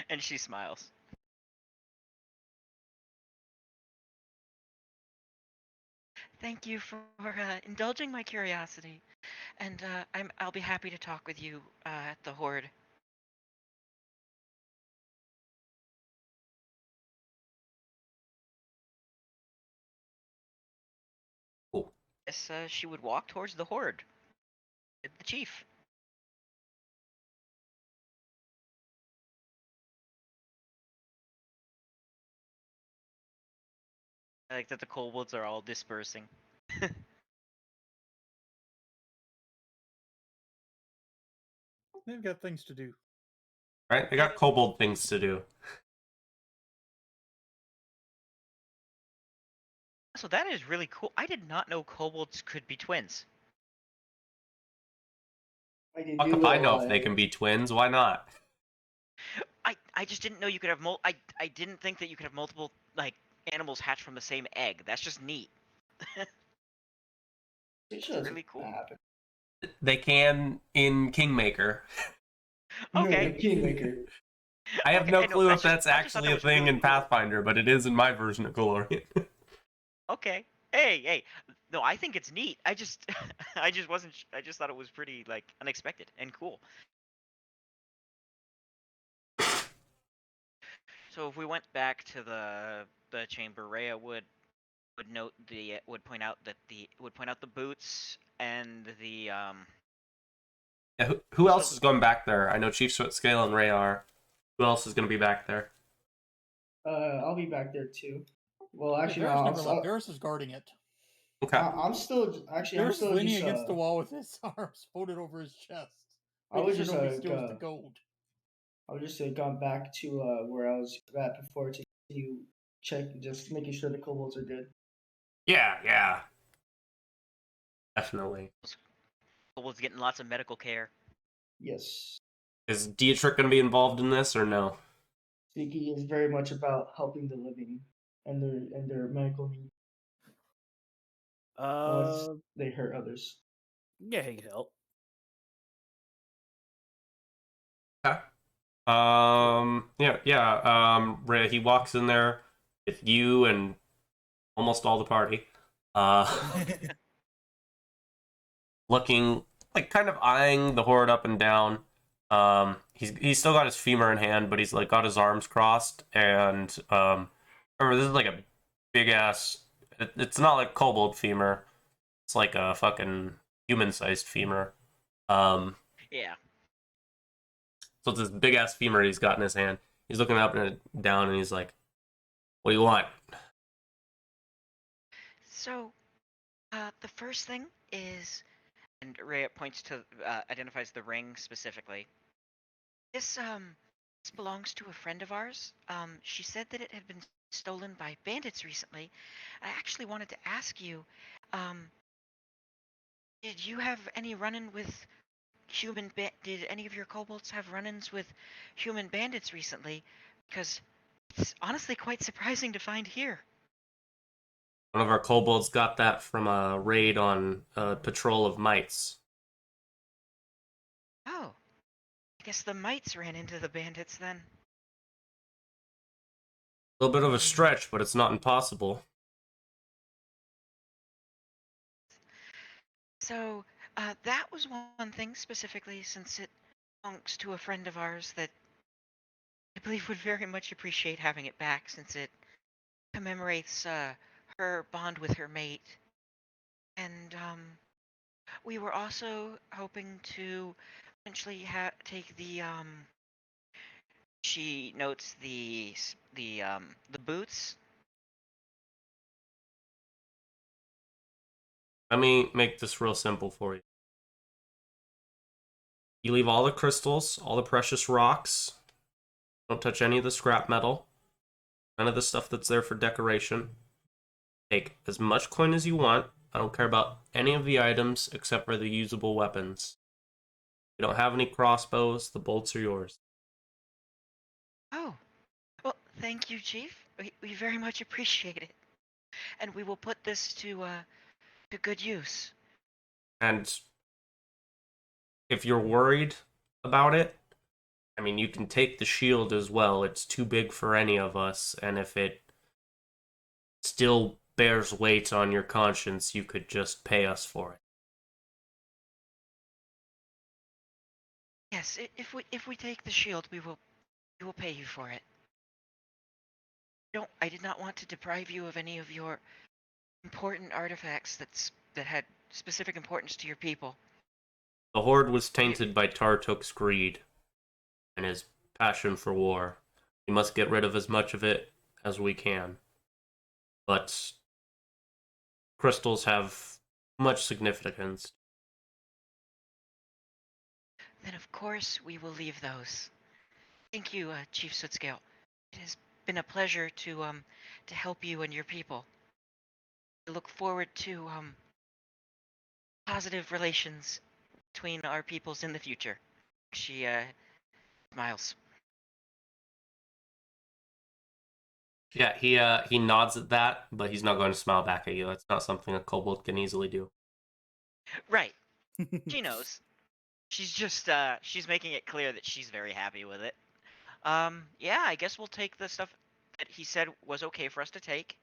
And she smiles. Thank you for indulging my curiosity, and I'll be happy to talk with you at the Horde. Cool. Yes, she would walk towards the Horde. The chief. I like that the kobolds are all dispersing. They've got things to do. Right? They got kobold things to do. So that is really cool. I did not know kobolds could be twins. I can Fuck do if I it know all if they right. can be twins. Why not? I just didn't know you could have I didn't think that you could have multiple like animals hatch from the same egg. That's just neat. Pretty sure that's really cool. what happened. They can in Kingmaker. Okay. Kingmaker. I have Okay, no I know, clue I if just- that's I just thought actually that a was thing really in cool. Pathfinder, but it is in my version of Golarion. Okay. Hey. No, I think it's neat. I just I just thought it was pretty like unexpected and cool. So if we went back to the chamber, Rhea would point out the boots and the Yeah, who else So- is going back there? I know Chief Scale and Ray are. Who else is going to be back there? I'll be back there too. Well, Yeah, actually, no. Varys never left. Varys is guarding it. Okay. I'm still actually. I'm Varys is still leaning just. against the wall with his arms folded over his chest. I was Making just sure nobody steals the gold. I was just gone back to where I was at before to continue just making sure the kobolds are good. Yeah. Definitely. was getting lots of medical care. Yes. Is Dietrich going to be involved in this or no? Siki is very much about helping the living and their medical needs. Unless they hurt others. Yeah, he can help. Okay. Ray, he walks in there with you and almost all the party. Looking like kind of eyeing the horde up and down. He's still got his femur in hand, but he's like got his arms crossed. And remember, this is like a big ass. It's not like kobold femur. It's like a fucking human-sized femur. Yeah. So it's this big ass femur he's got in his hand. He's looking up and down, and he's like, "What do you want?" So, the first thing is, and Rhea points to identifies the ring specifically. This belongs to a friend of ours. She said that it had been stolen by bandits recently. I actually wanted to ask you, did you have any run-in with did any of your kobolds have run-ins with human bandits recently? Because it's honestly quite surprising to find here. One of our kobolds got that from a raid on a patrol of mites. Oh, I guess the mites ran into the bandits then. A little bit of a stretch, but it's not impossible. So, that was one thing specifically, since it belongs to a friend of ours that I believe would very much appreciate having it back, since it commemorates her bond with her mate. And we were also hoping to eventually take the She notes the boots. Let me make this real simple for you. You leave all the crystals, all the precious rocks. Don't touch any of the scrap metal. None of the stuff that's there for decoration. Take as much coin as you want. I don't care about any of the items except for the usable weapons. We don't have any crossbows. The bolts are yours. Oh, well, thank you, Chief. We very much appreciate it, and we will put this to good use. And if you're worried about it, I mean, you can take the shield as well. It's too big for any of us, and if it still bears weight on your conscience, you could just pay us for it. Yes, if we take the shield, we will pay you for it. I did not want to deprive you of any of your important artifacts that had specific importance to your people. The Horde was tainted by Tartuk's greed and his passion for war. We must get rid of as much of it as we can. But crystals have much significance. Then of course we will leave those. Thank you, Chief Sootscale. It has been a pleasure to help you and your people. I look forward to positive relations between our peoples in the future. She smiles. Yeah, he nods at that, but he's not going to smile back at you. That's not something a kobold can easily do. Right. She knows. She's just she's making it clear that she's very happy with it. Yeah, I guess we'll take the stuff that he said was okay for us to take.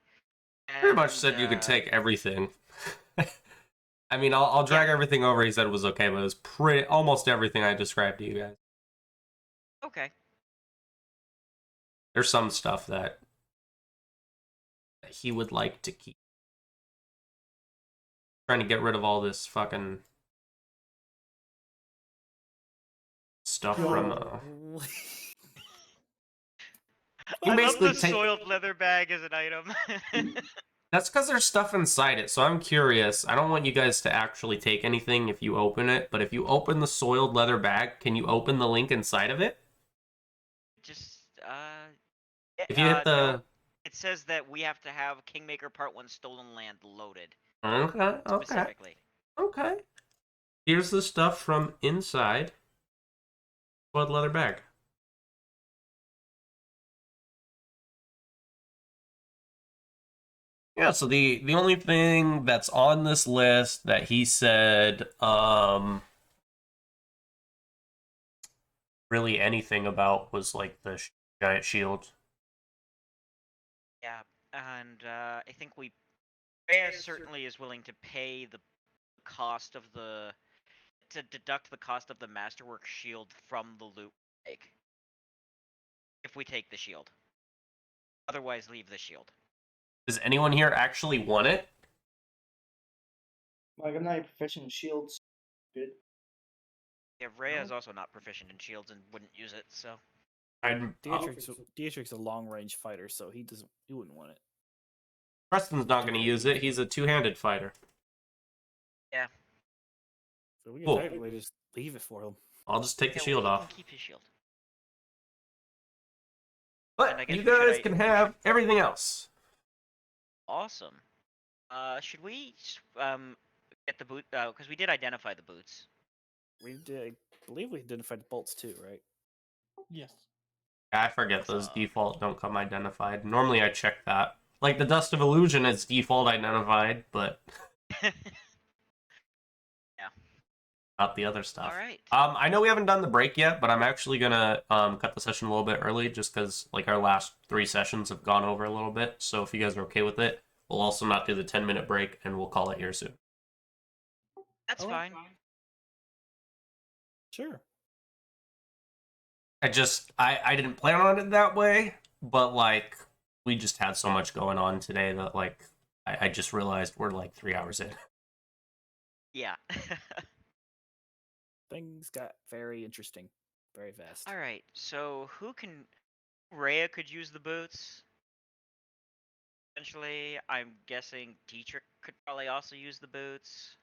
Pretty much And, said you could take everything. I mean, I'll drag everything over. He said was okay, but it was pretty almost everything I described to you guys. Okay. There's some stuff that he would like to keep. Trying to get rid of all this fucking stuff from. You I love basically the take. soiled leather bag as an item. That's because there's stuff inside it, so I'm curious. I don't want you guys to actually take anything if you open it, but if you open the soiled leather bag, can you open the link inside of it? Just If you hit the no. It says that we have to have Kingmaker Part 1 Stolen Land loaded. okay, Specifically. okay. Here's the stuff from inside soiled leather bag. Yeah, so the only thing that's on this list that he said really anything about was like the giant shield. Yeah, and I think Rhea certainly is willing to pay the cost of to deduct the cost of the masterwork shield from the loot take. If we take the shield. Otherwise, leave the shield. Does anyone here actually want it? Like, I'm not even proficient in shields. Good. Yeah, Rhea is also not proficient in shields and wouldn't use it, so. Dietrich's a long range fighter, so he wouldn't want it. Preston's not going to use it. He's a two-handed fighter. Yeah. So we can Cool. technically just leave it for him. I'll just take the Yeah, shield well, he off. can keep his shield. But I guess you we should- guys can have everything else. Awesome. Should we get the boot? Because we did identify the boots. We did, I believe we identified the bolts too, right? Yes. I forget those default don't come identified. Normally I check that. Like the Dust of Illusion is default identified, but Yeah. not the other stuff. All right. I know we haven't done the break yet, but I'm actually gonna cut the session a little bit early just because like our last 3 sessions have gone over a little bit. So if you guys are okay with it, we'll also not do the 10-minute break and we'll call it here soon. That's fine. Sure. I didn't plan on it that way, but like we just had so much going on today that like I just realized we're like 3 hours in. Yeah. Things got very interesting, very fast. All right. So Rhea could use the boots. Eventually, I'm guessing Dietrich could probably also use the boots.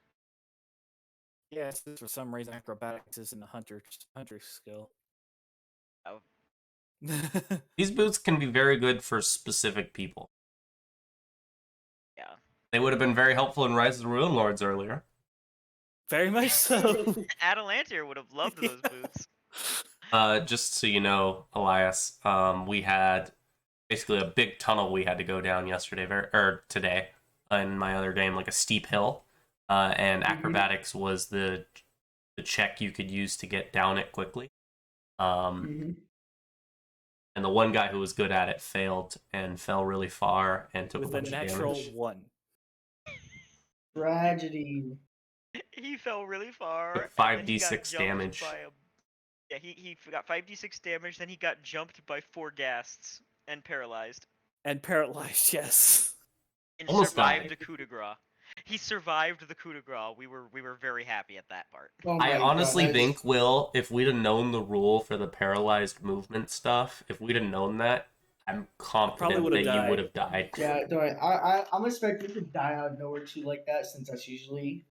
Yes, for some reason acrobatics isn't a hunter's skill. Oh. These boots can be very good for specific people. Yeah. They would have been very helpful in Rise of the Ruin Lords earlier. Very much so. Atalantir would have loved those boots. Just so you know, Elias, we had basically a big tunnel we had to go down yesterday, or today, in my other game, like a steep hill. And acrobatics was the check you could use to get down it quickly. And the one guy who was good at it failed and fell really far and took With a bunch a of natural damage. 1. Tragedy. He fell really far. Took and then he 5d6 got jumped damage. by a... Yeah, he got 5d6 damage, then he got jumped by 4 ghasts and paralyzed. And paralyzed, yes. And Almost survived died. the coup de grace. He survived the coup de grace. We were very happy at that part. Oh I my honestly God, think, Will, if we'd have known the rule for the paralyzed movement stuff, if we'd have known that, I'm confident would've that you died. would have died. Yeah, don't worry. I'm expecting to die out of nowhere too like that, since that's usually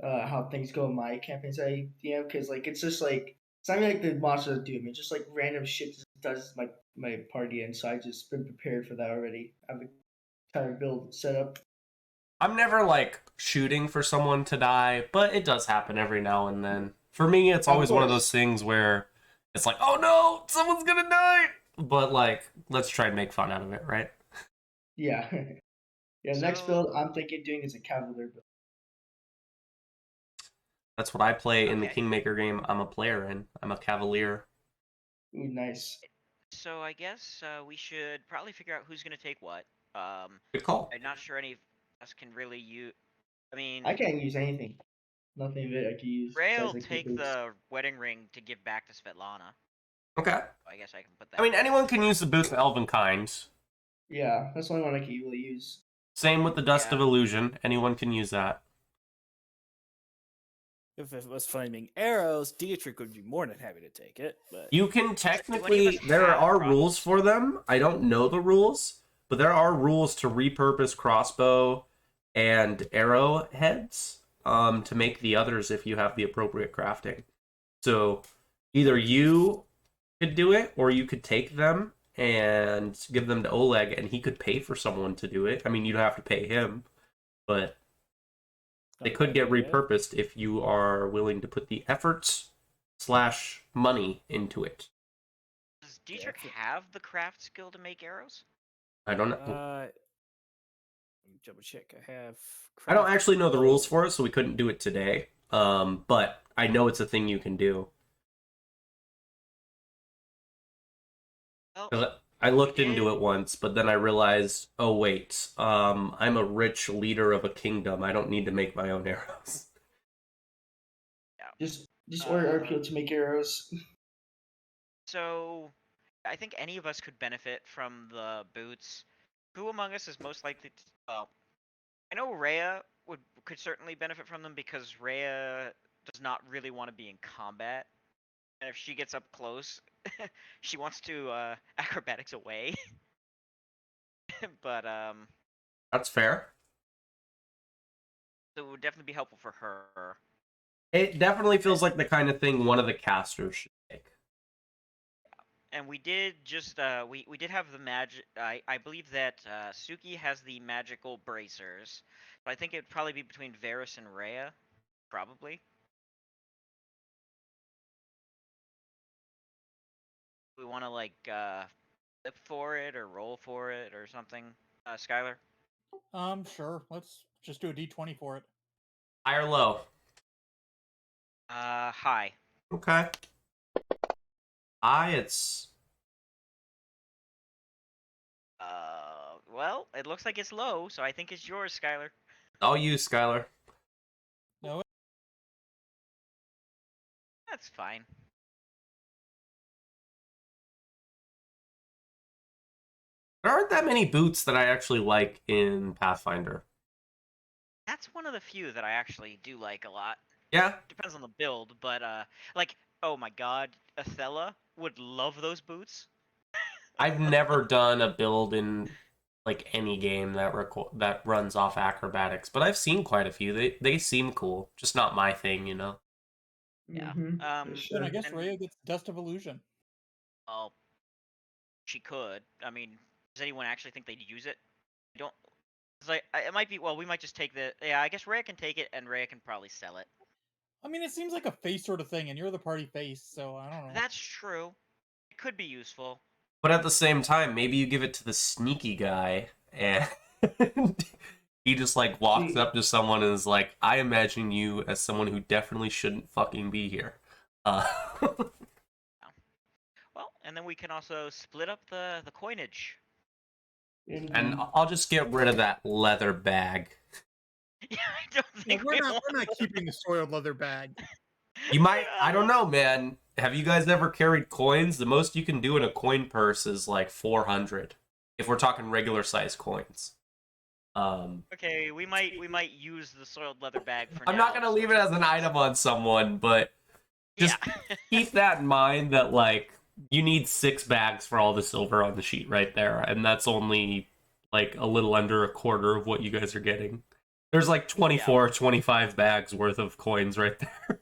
how things go in my campaigns. Because like it's just like it's not even like the monsters do. It's just like random shit just does my party, and so I just been prepared for that already. I have a entire build set up. I'm never like shooting for someone to die, but it does happen every now and then. For me, it's always one of those things where it's like, oh no, someone's gonna die! But like, let's try and make fun out of it, right? Yeah. Yeah, next build I'm thinking doing is a cavalier build. That's what I play in the Okay. Kingmaker game I'm a player in. I'm a cavalier. Ooh, nice. So I guess we should probably figure out who's gonna take what. Good call. I'm not sure any of us can really use. I mean, I can't use anything. Nothing of it I can use. Rhea will besides, like, take boots. the wedding ring to give back to Svetlana. Okay. I guess I can put that. I mean, anyone can use the boots of Elvenkind. Yeah, that's the only one I can really use. Same with the Dust Yeah. of Illusion. Anyone can use that. If it was flaming arrows, Dietrich would be more than happy to take it. But You can technically, us there have are crossbows? rules for them. I don't know the rules, but there are rules to repurpose crossbow and arrow heads to make the others if you have the appropriate crafting. So either you could do it or you could take them and give them to Oleg and he could pay for someone to do it. I mean, you'd have to pay him, but they could get repurposed if you are willing to put the efforts / money into it. Does Dietrich have the craft skill to make arrows? I don't know. let me double check. I have. I don't actually know the craft- rules for it, so we couldn't do it today. But I know it's a thing you can do. Well, 'Cause I looked we into did- it once, but then I realized, oh wait, I'm a rich leader of a kingdom. I don't need to make my own arrows. Just order RPO to make arrows. So, I think any of us could benefit from the boots. Who among us is most likely to... Well, I know Rhea could certainly benefit from them because Rhea does not really want to be in combat. And if she gets up close, she wants to acrobatics away. But, That's fair. so it would definitely be helpful for her. It definitely feels like the kind of thing one of the casters should take. And we did just we did have the magic. I believe that Suki has the magical bracers, but I think it'd probably be between Varus and Rhea, probably. We want to like flip for it or roll for it or something. Skylar. Sure. Let's just do a D20 for it. High or low? High. Okay. It's... Well, it looks like it's low, so I think it's yours, Skylar. I'll use Skylar. No. That's fine. There aren't that many boots that I actually like in Pathfinder. That's one of the few that I actually do like a lot. Yeah? Depends on the build, but like, oh my god, Athela would love those boots. I've never done a build in like any game that runs off acrobatics, but I've seen quite a few. They seem cool, just not my thing, you know. Yeah. For sure. Then I guess And- Rhea gets Dust of Illusion. Well, she could. I mean, does anyone actually think they'd use it? I don't. It's like it might be. Well, we might just take the. Yeah, I guess Rhea can take it, and Rhea can probably sell it. I mean, it seems like a face sort of thing, and you're the party face, so I don't know. That's true. It could be useful. But at the same time, maybe you give it to the sneaky guy, and he just like walks See- up to someone and is like, "I imagine you as someone who definitely shouldn't fucking be here." Well, and then we can also split up the coinage. And Indeed. I'll just get rid of that leather bag. Yeah, I don't Yeah, think we're we not want we're not keeping the soiled leather bag. You might, I don't know, man. Have you guys ever carried coins? The most you can do in a coin purse is like 400, if we're talking regular size coins. Okay, we might use the soiled leather bag for I'm now. not gonna leave it as an item on someone, but just Yeah. keep that in mind that like you need 6 bags for all the silver on the sheet right there, and that's only like a little under a quarter of what you guys are getting. There's like 24 or 25 bags worth of coins right there.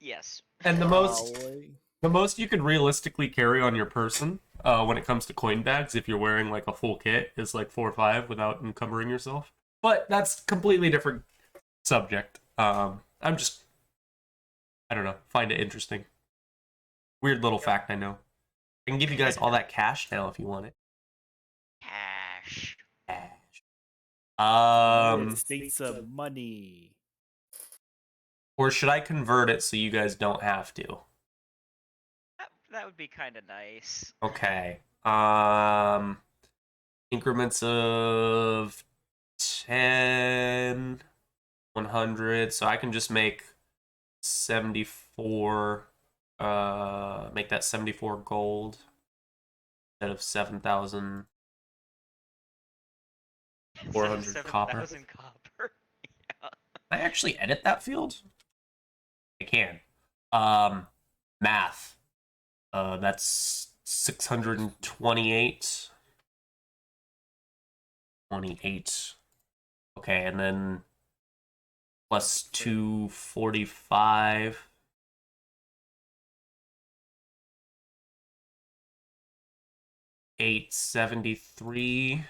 Yes. And the Golly. most you could realistically carry on your person when it comes to coin bags, if you're wearing like a full kit, is like 4 or 5 without encumbering yourself. But that's completely different subject. I don't know, find it interesting. Weird little fact, I know. I can give you guys all that cash now if you want it. Cash. Cash. United States of money. Or should I convert it so you guys don't have to? That would be kind of nice. Okay. Increments of 10, 100. So I can just make 74. Make that 74 gold instead of 7,400 copper. 7,000 copper. Yeah. Can I actually edit that field? I can. Math. That's 628. 28. Okay, and then plus 245. $873.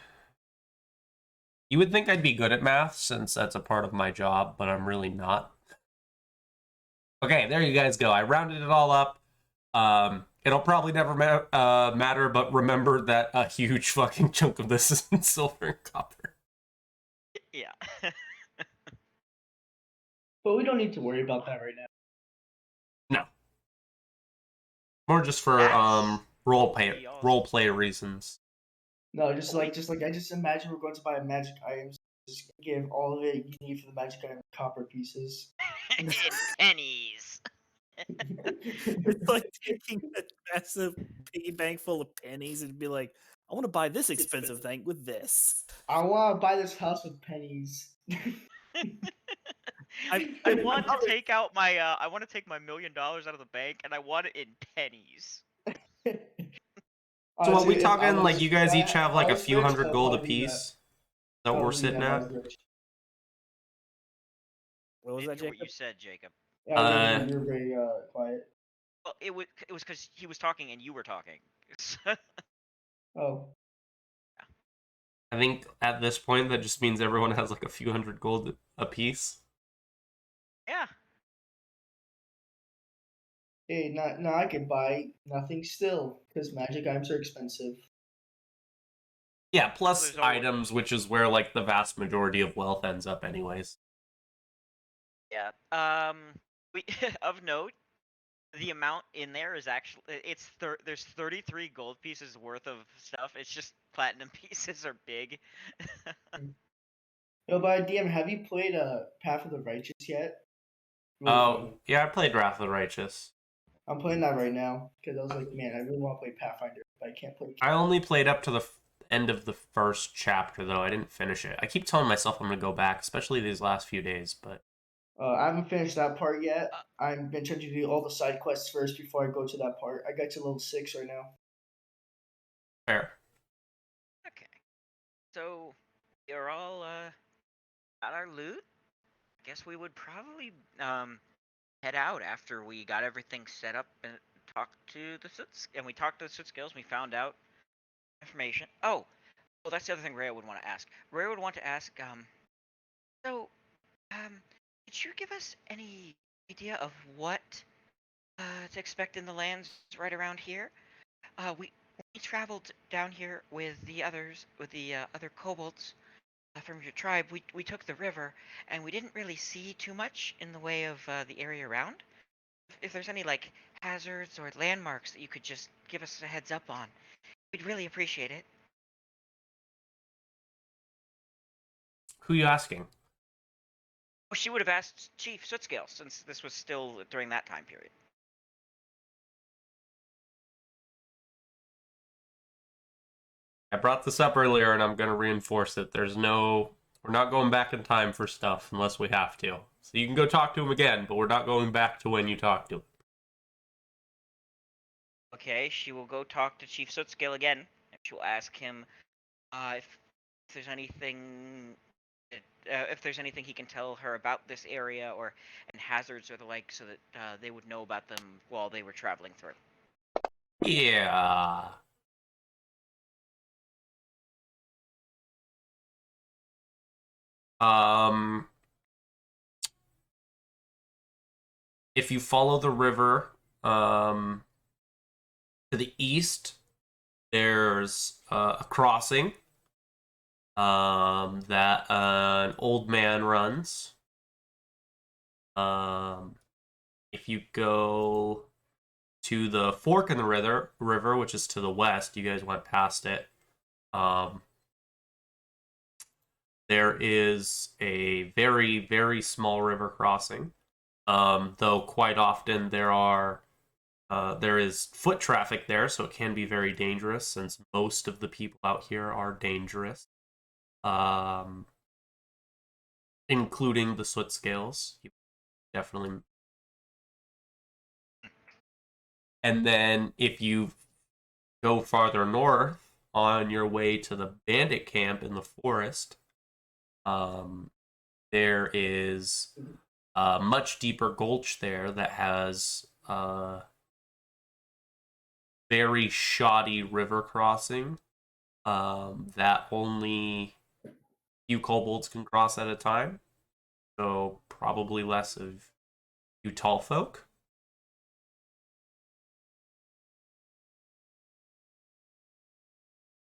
You would think I'd be good at math since that's a part of my job, but I'm really not. Okay, there you guys go. I rounded it all up. It'll probably never matter, but remember that a huge fucking chunk of this is in silver and copper. Yeah. But we don't need to worry about that right now. No. More just for That's role pretty awesome. play reasons. No, just like I just imagine we're going to buy magic items. Just give all of it you need for the magic item copper pieces. In pennies. It's like taking a massive piggy bank full of pennies and be like, I want to buy this expensive thing with this. I want to buy this house with pennies. I want to take out my I want to take my $1 million out of the bank and I want it in pennies. So are we Honestly, if I talking was like you guys that- each have if like I a was few rich, hundred I'd gold probably do apiece? Is that what Probably we're do sitting that if I at? was rich. What was that, What Jacob? you said, Jacob. Yeah, you're very quiet. Well, it was because he was talking and you were talking. Oh, I think at this point that just means everyone has like a few hundred gold apiece. Yeah. hey, no, I could buy nothing still because magic items are expensive. Yeah, plus There's always- items, which is where like the vast majority of wealth ends up anyways. Yeah. We of note, the amount in there is actually there's 33 gold pieces worth of stuff. It's just platinum pieces are big. Yo, but DM, have you played Path of the Righteous yet? Oh, yeah, I played Wrath of the Righteous. I'm playing that right now because I was like, man, I really want to play Pathfinder, but I can't play. I only played up to the end of the first chapter though. I didn't finish it. I keep telling myself I'm gonna go back, especially these last few days, but I haven't finished that part yet. I've been trying to do all the side quests first before I go to that part. I got to level 6 right now. fair. Okay. So you're all got our loot. I guess we would probably head out after we got everything set up and talked to the Soot and we talked to the Soot Skills. We found out information. Oh, Well, that's the other thing Rhea would want to ask. Rhea would want to ask, so, could you give us any idea of what to expect in the lands right around here? We traveled down here with the others, with the other kobolds from your tribe. We took the river, and we didn't really see too much in the way of the area around. If there's any like hazards or landmarks that you could just give us a heads up on, we'd really appreciate it. Who you asking? Well, she would have asked Chief Sootscale since this was still during that time period. I brought this up earlier, and I'm going to reinforce it. We're not going back in time for stuff unless we have to. So you can go talk to him again, but we're not going back to when you talked to him. Okay, she will go talk to Chief Sootscale again, and she'll ask him if there's anything if there's anything he can tell her about this area and hazards or the like, so that they would know about them while they were traveling through. Yeah. If you follow the river, to the east, there's a crossing that an old man runs. If you go to the fork in the river, which is to the west, you guys went past it. There is a very, very small river crossing. Though quite often there is foot traffic there, so it can be very dangerous since most of the people out here are dangerous. Including the soot scales. Definitely. And then if you go farther north on your way to the bandit camp in the forest, there is a much deeper gulch there that has very shoddy river crossing that only few kobolds can cross at a time. So probably less of you tall folk.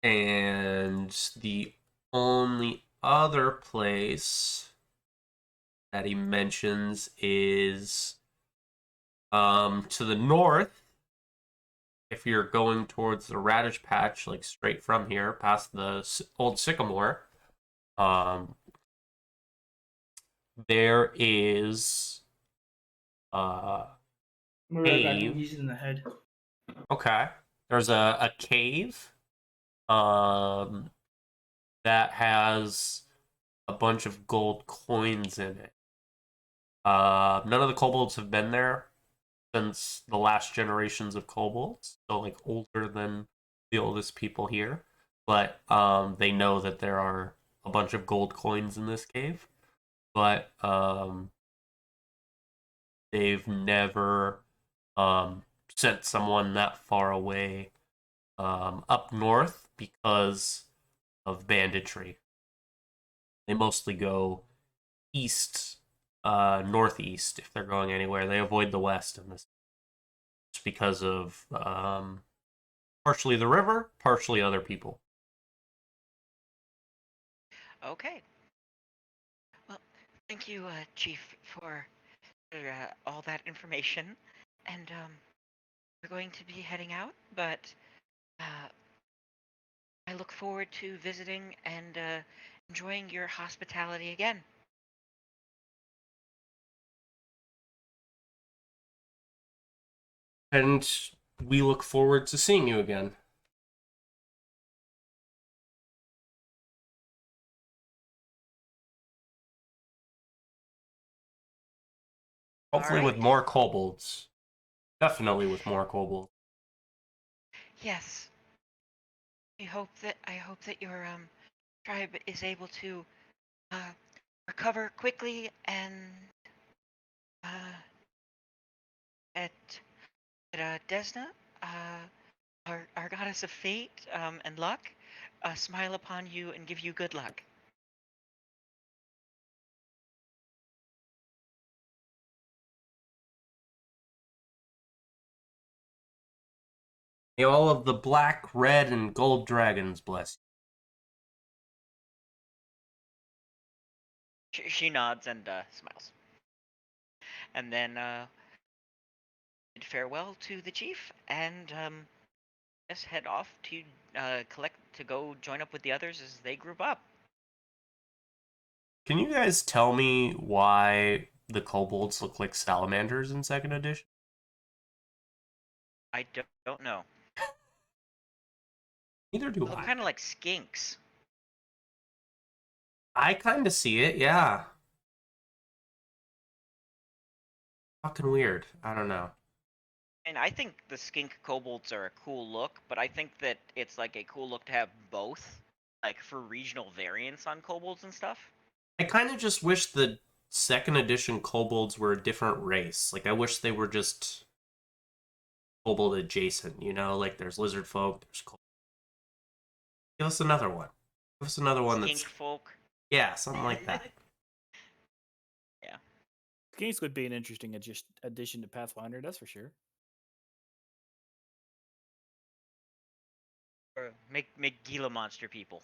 And the only other place that he mentions is to the north. If you're going towards the radish patch, like straight from here, past the old sycamore, there is Cave. cave. In the head. Okay. There's a cave that has a bunch of gold coins in it. None of the kobolds have been there since the last generations of kobolds, so like older than the oldest people here. But they know that there are a bunch of gold coins in this cave. But they've never sent someone that far away up north because of banditry. They mostly go east, northeast if they're going anywhere. They avoid the west in this. It's because of partially the river, partially other people. Okay. Well, thank you, Chief, for all that information. And we're going to be heading out, but I look forward to visiting and enjoying your hospitality again. And we look forward to seeing you again. Hopefully with more kobolds. Definitely with more kobolds. Yes. I hope that your tribe is able to recover quickly and at Desna, our goddess of fate and luck, smile upon you and give you good luck. May all of the black, red, and gold dragons bless you. She nods and smiles. And then bid farewell to the chief and just head off to go join up with the others as they group up. Can you guys tell me why the kobolds look like salamanders in second edition? I don't know. Neither do They look I. kind of like skinks. I kind of see it, yeah. Fucking weird. I don't know. And I think the skink kobolds are a cool look, but I think that it's like a cool look to have both, like for regional variants on kobolds and stuff. I kind of just wish the second edition kobolds were a different race. Like, I wish they were just kobold adjacent, you know? Like, there's lizard folk, there's kobold. Give us another one. Give us another one Skink that's... folk. Yeah, something like that. Yeah. Skinks would be an interesting addition to Pathfinder, that's for sure. Or make Gila monster people.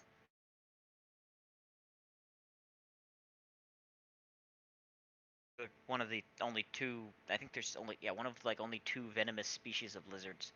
One of the only two. I think there's one of like only two venomous species of lizards.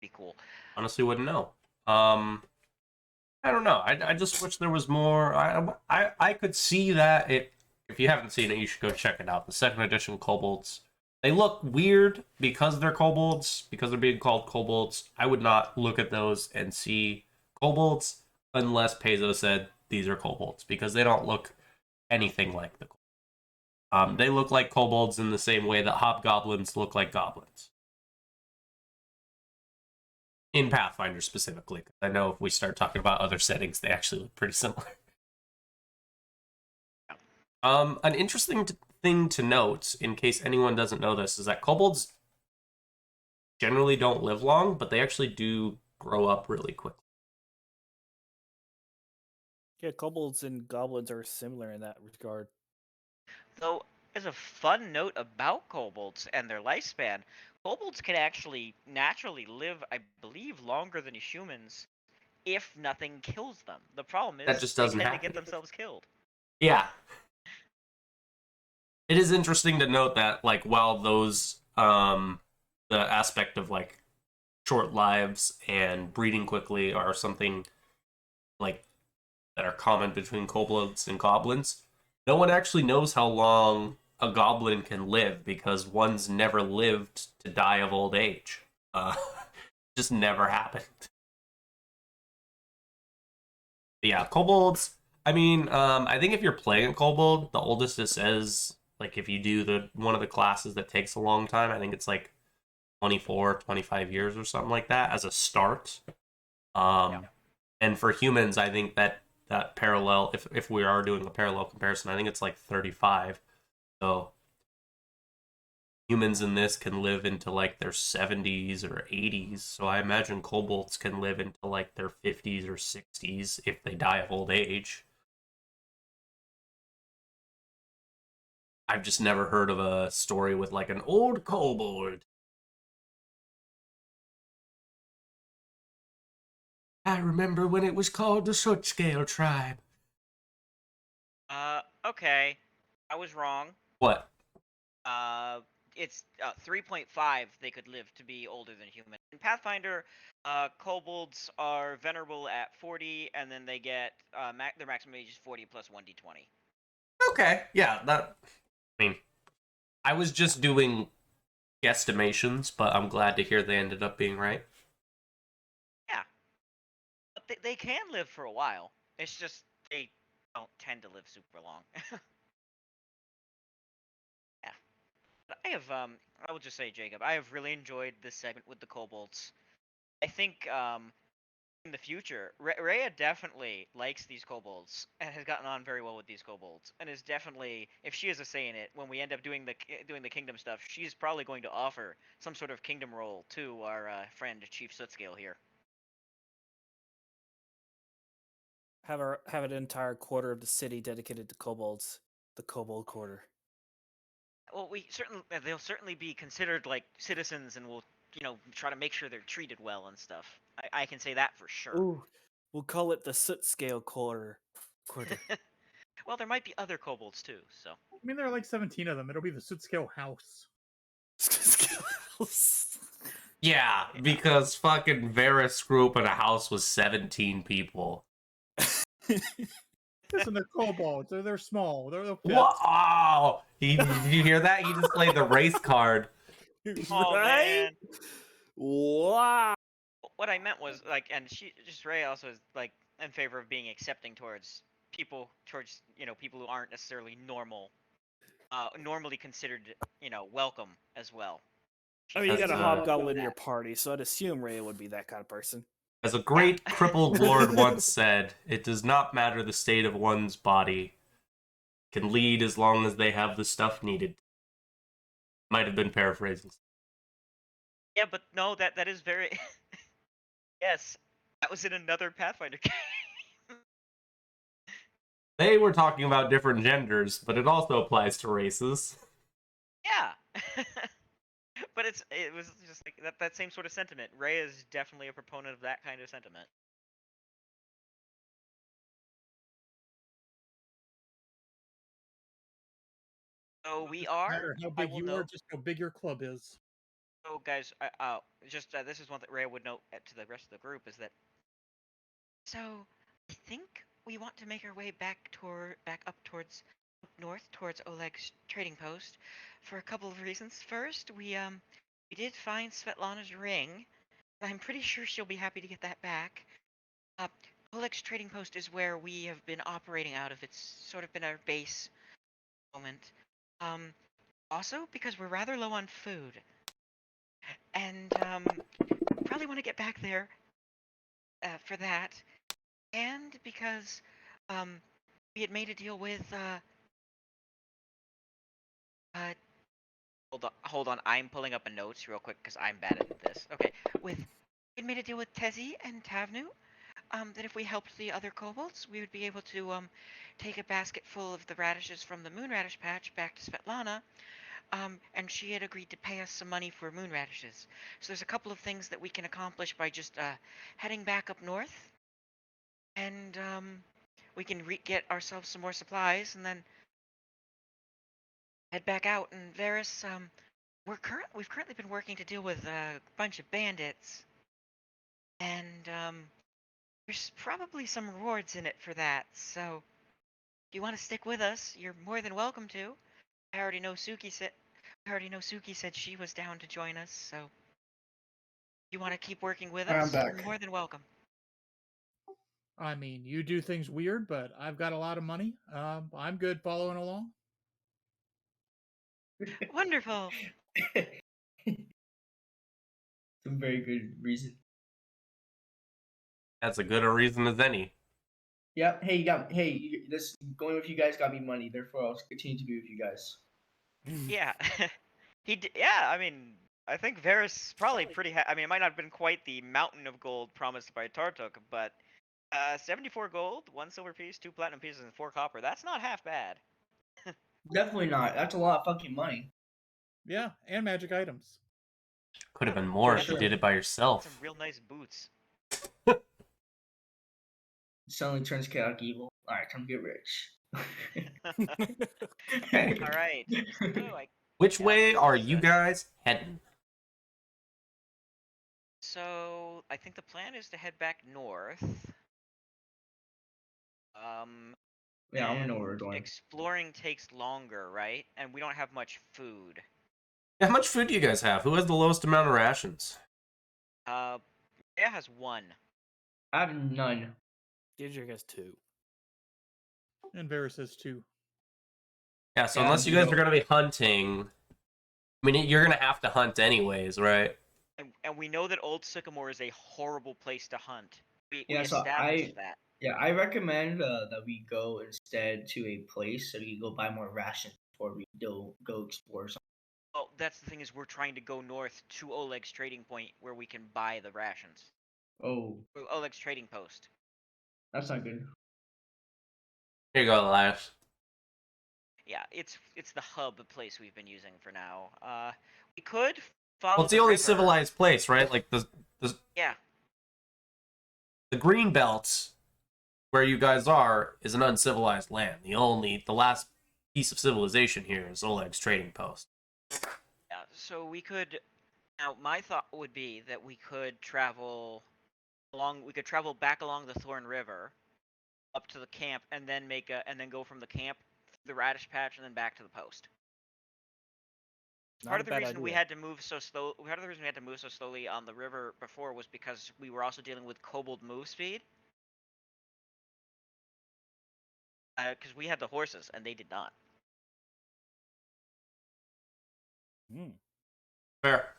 Be cool. Honestly, wouldn't know. I don't know. I just wish there was more. I could see that it. If you haven't seen it, you should go check it out. The second edition kobolds. They look weird because they're kobolds, because they're being called kobolds. I would not look at those and see kobolds unless Pezo said these are kobolds, because they don't look anything like the kobolds. They look like kobolds in the same way that hobgoblins look like goblins. In Pathfinder specifically, because I know if we start talking about other settings, they actually look pretty similar. An interesting thing to note, in case anyone doesn't know this, is that kobolds generally don't live long, but they actually do grow up really quickly. Yeah, kobolds and goblins are similar in that regard. Though, as a fun note about kobolds and their lifespan, kobolds can actually naturally live, I believe, longer than humans if nothing kills them. The problem is That just they doesn't tend to happen. get themselves killed. Yeah. It is interesting to note that, like, while those, the aspect of, like, short lives and breeding quickly are something, like, that are common between kobolds and goblins, no one actually knows how long a goblin can live, because one's never lived to die of old age. Just never happened. But yeah, kobolds. I mean, I think if you're playing a kobold, the oldest it says, like, if you do one of the classes that takes a long time, I think it's like 24, 25 years or something like that as a start. And for humans, I think that parallel, if we are doing a parallel comparison, I think it's like 35. So humans in this can live into like their 70s or 80s. So I imagine kobolds can live into like their 50s or 60s if they die of old age. I've just never heard of a story with like an old kobold. I remember when it was called the Soot Scale Tribe. Okay. I was wrong. What? It's 3.5 they could live to be older than human. In Pathfinder, kobolds are venerable at 40, and then they get their maximum age is 40 plus 1d20. Okay, yeah, I mean, I was just doing guesstimations, but I'm glad to hear they ended up being right. Yeah. But they can live for a while. It's just they don't tend to live super long. Yeah. But I will just say, Jacob, I have really enjoyed this segment with the kobolds. I think in the future, Rhea definitely likes these kobolds and has gotten on very well with these kobolds, and is definitely, if she is a say in it, when we end up doing the kingdom stuff, she's probably going to offer some sort of kingdom role to our friend Chief Sootscale here. Have an entire quarter of the city dedicated to kobolds. The kobold quarter. Well, they'll certainly be considered like citizens, and we'll try to make sure they're treated well and stuff. I can say that for sure. Ooh, we'll call it the soot scale quarter. Well, there might be other kobolds too, so. I mean, there are like 17 of them. It'll be the Soot Scale House. Yeah, because fucking Varys grew up in a house with 17 people. Listen, they're kobolds. They're small. They're pets. Wow! Did you hear that? He just played the race card. Oh man. Wow. What I meant was like, and Ray also is like in favor of being accepting towards people who aren't necessarily normally considered welcome as well. I mean, you got a That's, hobgoblin in your party, so I'd assume Ray would be that kind of person. As a great crippled lord once said, it does not matter the state of one's body. Can lead as long as they have the stuff needed. Might have been paraphrasing. Yeah, but no, that is very. Yes, that was in another Pathfinder game. They were talking about different genders, but it also applies to races. Yeah. But it was just like that same sort of sentiment. Ray is definitely a proponent of that kind of sentiment. So we No are. matter how big you are, just how big your club is. So guys, this is one that Ray would note to the rest of the group is that. So I think we want to make our way back up north towards Oleg's trading post for a couple of reasons. First, we did find Svetlana's ring. I'm pretty sure she'll be happy to get that back. Oleg's trading post is where we have been operating out of. It's sort of been our base moment. Also because we're rather low on food, and probably want to get back there for that, and because we had made a deal with hold on, I'm pulling up a notes real quick because I'm bad at this. Okay, we had made a deal with Tezzy and Tavnu. That if we helped the other kobolds, we would be able to take a basket full of the radishes from the moon radish patch back to Svetlana, and she had agreed to pay us some money for moon radishes. So there's a couple of things that we can accomplish by just heading back up north, and we can get ourselves some more supplies, and then head back out. And Varys, we've currently been working to deal with a bunch of bandits, and there's probably some rewards in it for that, so if you want to stick with us, you're more than welcome to. I already know Suki said she was down to join us, so if you want to keep working with I'm us, you're back. more than welcome. I mean, you do things weird, but I've got a lot of money. I'm good following along. Wonderful. Some very good reason. That's a good a reason as any. Yep. This going with you guys got me money. Therefore, I'll continue to be with you guys. Yeah. Yeah, I mean, I think Varys probably pretty I mean, it might not have been quite the mountain of gold promised by Tartuk, but 74 gold, 1 silver piece, 2 platinum pieces, and 4 copper. That's not half bad. Definitely not. That's a lot of fucking money. Yeah, and magic items. Could have been more if you did it by Some yourself. real nice boots. Suddenly turns chaotic evil. Alright, time to get rich. All right. So Which way are you guys heading? So I think the plan is to head back north. Yeah, I don't know where we're and going. exploring takes longer, right? And we don't have much food. How much food do you guys have? Who has the lowest amount of rations? Rhea has 1. I have none. Ginger has 2. And Varys has 2. Yeah, so Yeah, unless you guys are zero. going to be hunting, I mean, you're going to have to hunt anyways, right? And we know that Old Sycamore is a horrible place to hunt. We Yeah, so established that. Yeah, I recommend that we go instead to a place so we can go buy more rations before we go explore something. Well, that's the thing is we're trying to go north to Oleg's trading point where we can buy the rations. Oh, Oleg's trading post. that's not good. Here you go, Elias. Yeah, it's the hub place we've been using for now. We could follow Well, it's the only river. civilized place, right? Like Yeah. the green belts where you guys are is an uncivilized land. The last piece of civilization here is Oleg's trading post. Yeah. So we could. Now, my thought would be that we could travel along. We could travel back along the Thorn River, up to the camp, and then and then go from the camp, the radish patch, and then back to the post. Not Part a of the bad reason we idea. had to move so slow. Part of the reason we had to move so slowly on the river before was because we were also dealing with kobold move speed. Because we had the horses and they did not. Hmm. Fair.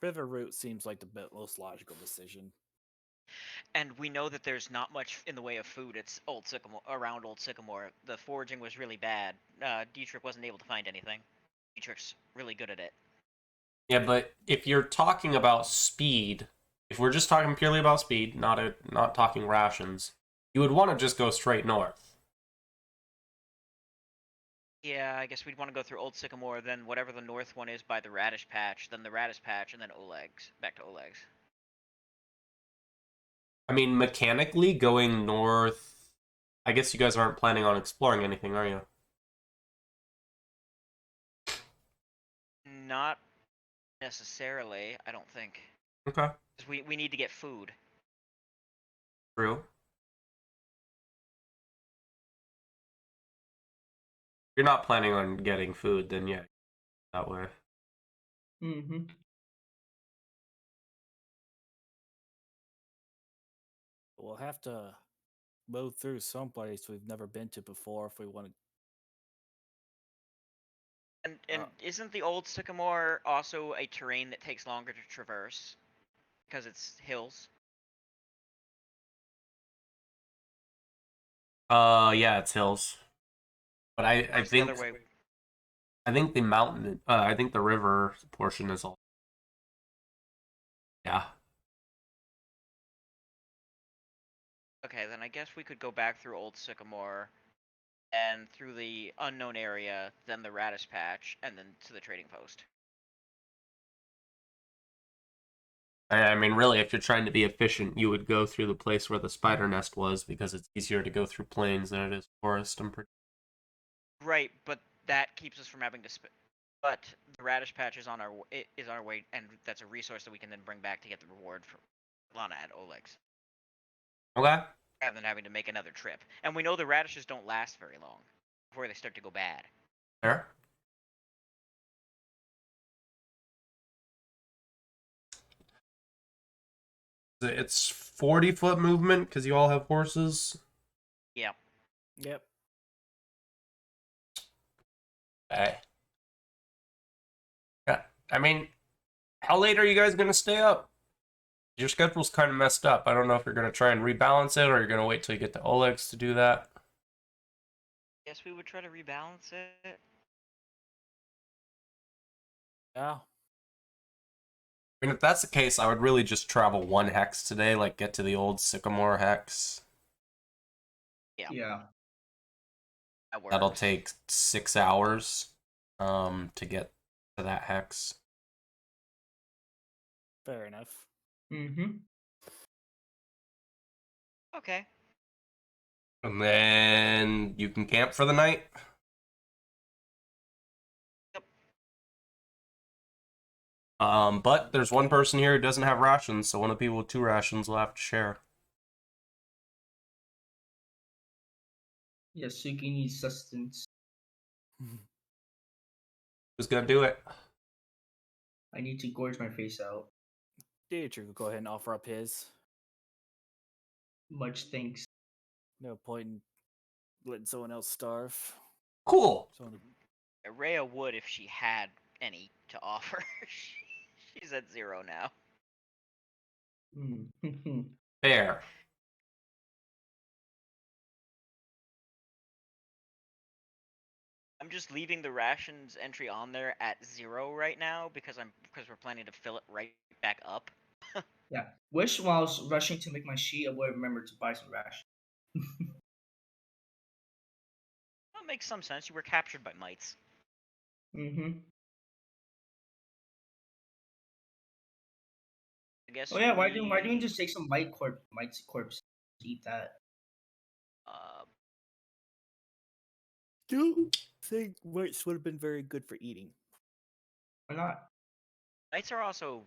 River route seems like the most logical decision. And we know that there's not much in the way of food. It's around Old Sycamore. The foraging was really bad. Dietrich wasn't able to find anything. Dietrich's really good at it. Yeah, but if you're talking about speed, if we're just talking purely about speed, not talking rations, you would want to just go straight north. Yeah, I guess we'd want to go through Old Sycamore, then whatever the north one is by the Radish Patch, then the Radish Patch, and then Oleg's. Back to Oleg's. I mean, mechanically, going north... I guess you guys aren't planning on exploring anything, are you? Not necessarily, I don't think. Okay. 'Cause we need to get food. True. You're not planning on getting food, then yeah, that way. Mm-hmm. We'll have to move through someplace we've never been to before if we want to. And isn't the Old Sycamore also a terrain that takes longer to traverse? Because it's hills? Yeah, it's hills. But I Whereas think... the other way... I think the mountain... I think the river portion is all... Yeah. Okay, then I guess we could go back through Old Sycamore, and through the unknown area, then the Radish Patch, and then to the trading post. I mean, really, if you're trying to be efficient, you would go through the place where the spider nest was, because it's easier to go through plains than it is forest, I'm pretty... Right, but that keeps us from having to But the Radish Patch is on our way, and that's a resource that we can then bring back to get the reward for Lana at Oleg's, Okay. rather than having to make another trip. And we know the radishes don't last very long before they start to go bad. There. It's 40-foot movement, because you all have horses. Yeah. Yep. Okay. Yeah, I mean, how late are you guys going to stay up? Your schedule's kind of messed up. I don't know if you're going to try and rebalance it, or you're going to wait till you get to Oleg's to do that. Guess we would try to rebalance it. Yeah. I mean, if that's the case, I would really just travel one hex today, like get to the old Sycamore hex. Yeah. That works. That'll take 6 hours to get to that hex. Fair enough. Mm-hmm. Okay. And then you can camp for the night. Yep. But there's one person here who doesn't have rations, so one of the people with 2 rations will have to share. Yeah, Suki needs sustenance. Who's gonna do it? I need to gorge my face out. Dietrich will go ahead and offer up his. Much thanks. No point in letting someone else starve. Cool. Rhea would if she had any to offer. She's at 0 now. Fair. I'm just leaving the rations entry on there at 0 right now because we're planning to fill it right back up. Yeah. Wish while I was rushing to make my sheet, I would have remembered to buy some rations. makes some sense. You were captured by mites. Mm-hmm. I guess. Oh yeah, why didn't you just take some might corpse eat that? Uh, Do think which would have been very good for eating. Why not? mites are also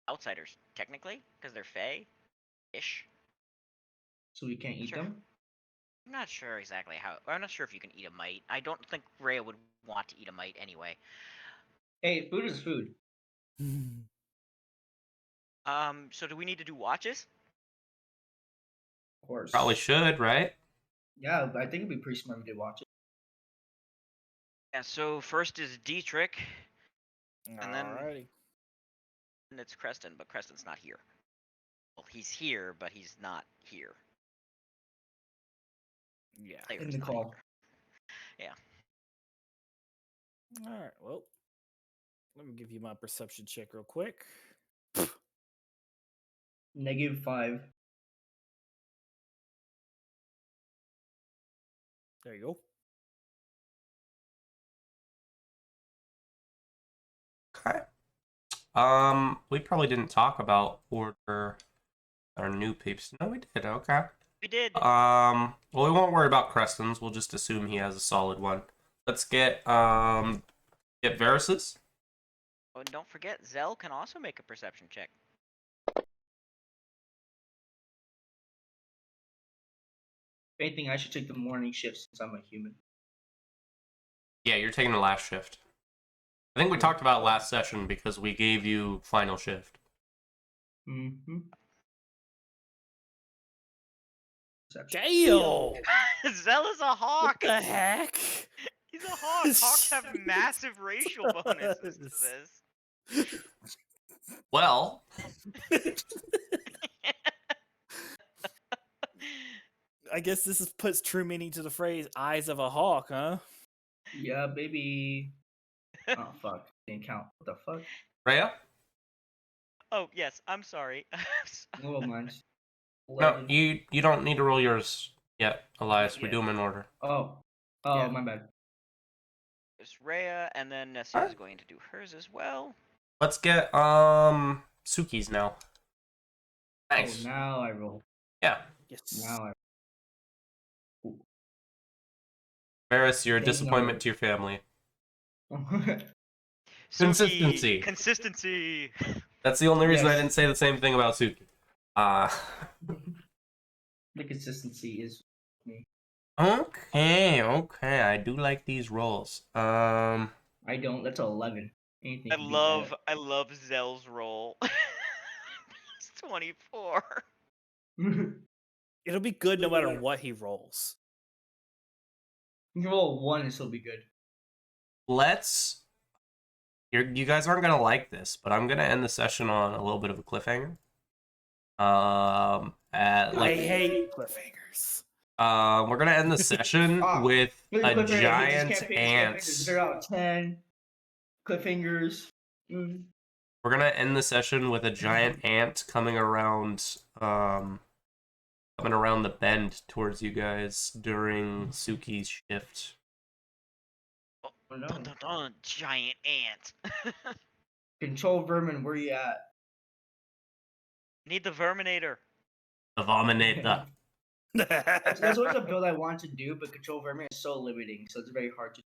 outsiders technically because they're fey-ish. So we can't eat Sure. them? I'm not sure exactly how. I'm not sure if you can eat a mite. I don't think Rhea would want to eat a mite anyway. Hey, food is food. So do we need to do watches? Of course. Probably should, right? Yeah, I think it'd be pretty smart if we did watch it. Yeah. So first is Dietrich, and then Alrighty. it's Creston, but Creston's not here. Well, he's here, but he's not here. Yeah. Player's In the not call. here. Yeah. Alright, well. Let me give you my perception check real quick. -5. There you go. Okay. We probably didn't talk about order our new peeps. No, we did. Okay. We did. Well, we won't worry about Creston's. We'll just assume he has a solid one. Let's get Varus's. Oh, and don't forget, Zell can also make a perception check. If anything, I should take the morning shift since I'm a human. Yeah, you're taking the last shift. I think we talked about last session because we gave you final shift. Mm-hmm. Damn! Zell is a hawk. What the heck? He's a hawk. Hawks have massive racial bonuses to this. Well, I guess this puts true meaning to the phrase "eyes of a hawk," huh? Yeah, baby. Oh fuck, didn't count. What the fuck? Rhea? Oh yes, I'm sorry. Oh, mine's No, 11. you don't need to roll yours yet, Elias. We Yeah. do them in order. Oh, Yeah. my bad. There's Rhea, and then Nessia is going to do hers as well. Let's get Suki's now. Nice. Oh, now I roll. Yeah. Yes. Now Varus, you're a Big disappointment to your family. I. Consistency. Consistency. That's the only reason I Yes. didn't say the same thing about Suki. The consistency is me. Okay. I do like these rolls. I don't. That's 11. Anything I can beat love Zell's roll. He's 24. that. It'll be good no matter what he rolls. You can roll 1 and still be good. Let's. You guys aren't gonna like this, but I'm gonna end the session on a little bit of a cliffhanger. At I like hate cliffhangers. we're gonna end the session with a giant ant. 0 out of 10. Cliffhangers. Mm. We're gonna end the session with a giant ant coming around the bend towards you guys during Suki's shift. Oh, no. Dun, dun, dun, giant ant. Control vermin, where you at? Need the Verminator. The Vominator. That's always a build I want to do, but control vermin is so limiting, so it's very hard to.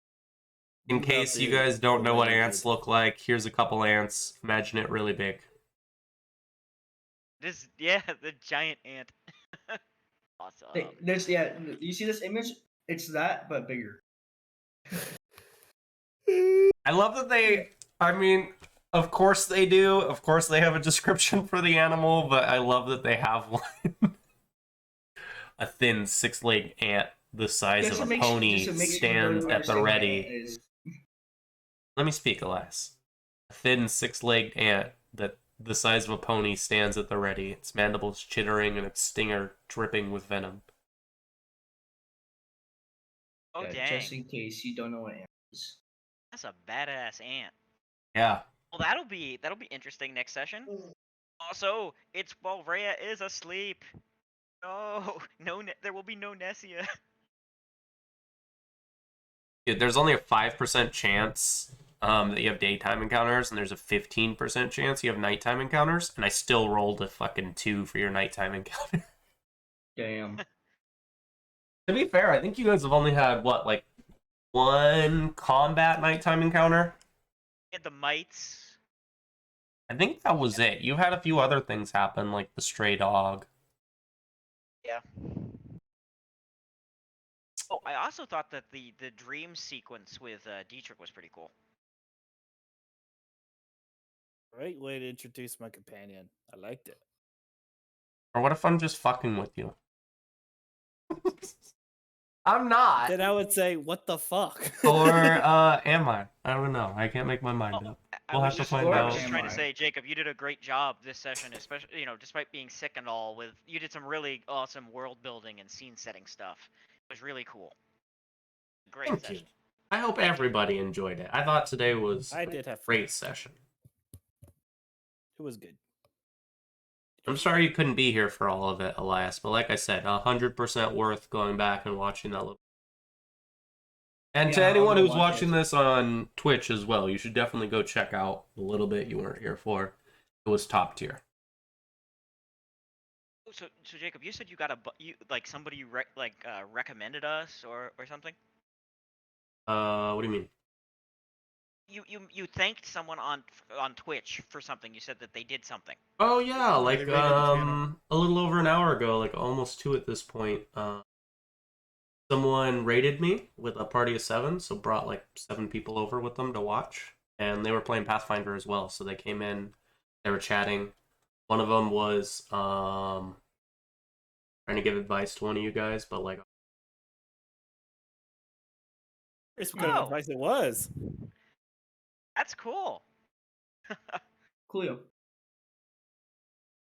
In case you guys don't know what ants look like, here's a couple ants. Imagine it really big. The giant ant. Awesome. This, you see this image? It's that, but bigger. I love that they. I mean, of course they do. Of course they have a description for the animal, but I love that they have one. A thin, six-legged ant the size of a pony stands at the ready. Let me speak, Elias. A thin, six-legged ant that the size of a pony stands at the ready. Its mandibles chittering and its stinger dripping with venom. Oh Yeah, dang. just in case you don't know what ant is. That's a badass ant. Yeah. Well, that'll be interesting next session. Also, it's while Rhea is asleep. No, there will be no Nessia. Dude, there's only a 5% chance that you have daytime encounters, and there's a 15% chance you have nighttime encounters, and I still rolled a fucking 2 for your nighttime encounter. Damn. To be fair, I think you guys have only had, what, like, one combat nighttime encounter? Hit the mites. I think that was it. You've had a few other things happen, like the stray dog. Yeah. Oh, I also thought that the dream sequence with Dietrich was pretty cool. Great way to introduce my companion. I liked it. Or what if I'm just fucking with you? I'm not. Then I would say, what the fuck? Or am I? I don't know. I can't make my mind up. We'll have to find I out. was just trying to say, Jacob, you did a great job this session, especially despite being sick and all. You did some really awesome world building and scene setting stuff. It was really cool. Great Thank session. you. I hope everybody enjoyed it. I thought today was I did have a fun. great session. It was good. I'm sorry you couldn't be here for all of it, Elias, but like I said, 100% worth going back and watching that little. And to Yeah, anyone I'll who's watch watching it. this on Twitch as well, you should definitely go check out the little bit you weren't here for. It was top tier. So Jacob, you said you got somebody recommended us or something. What do you mean? You thanked someone on Twitch for something. You said that they did something. Oh yeah, like they rated the channel. a little over an hour ago, like almost 2 at this point. Someone raided me with a party of 7, so brought like 7 people over with them to watch, and they were playing Pathfinder as well. So they came in, they were chatting. One of them was trying to give advice to one of you guys, but like, Here's what kind of Oh. advice it was. That's cool. Coolio.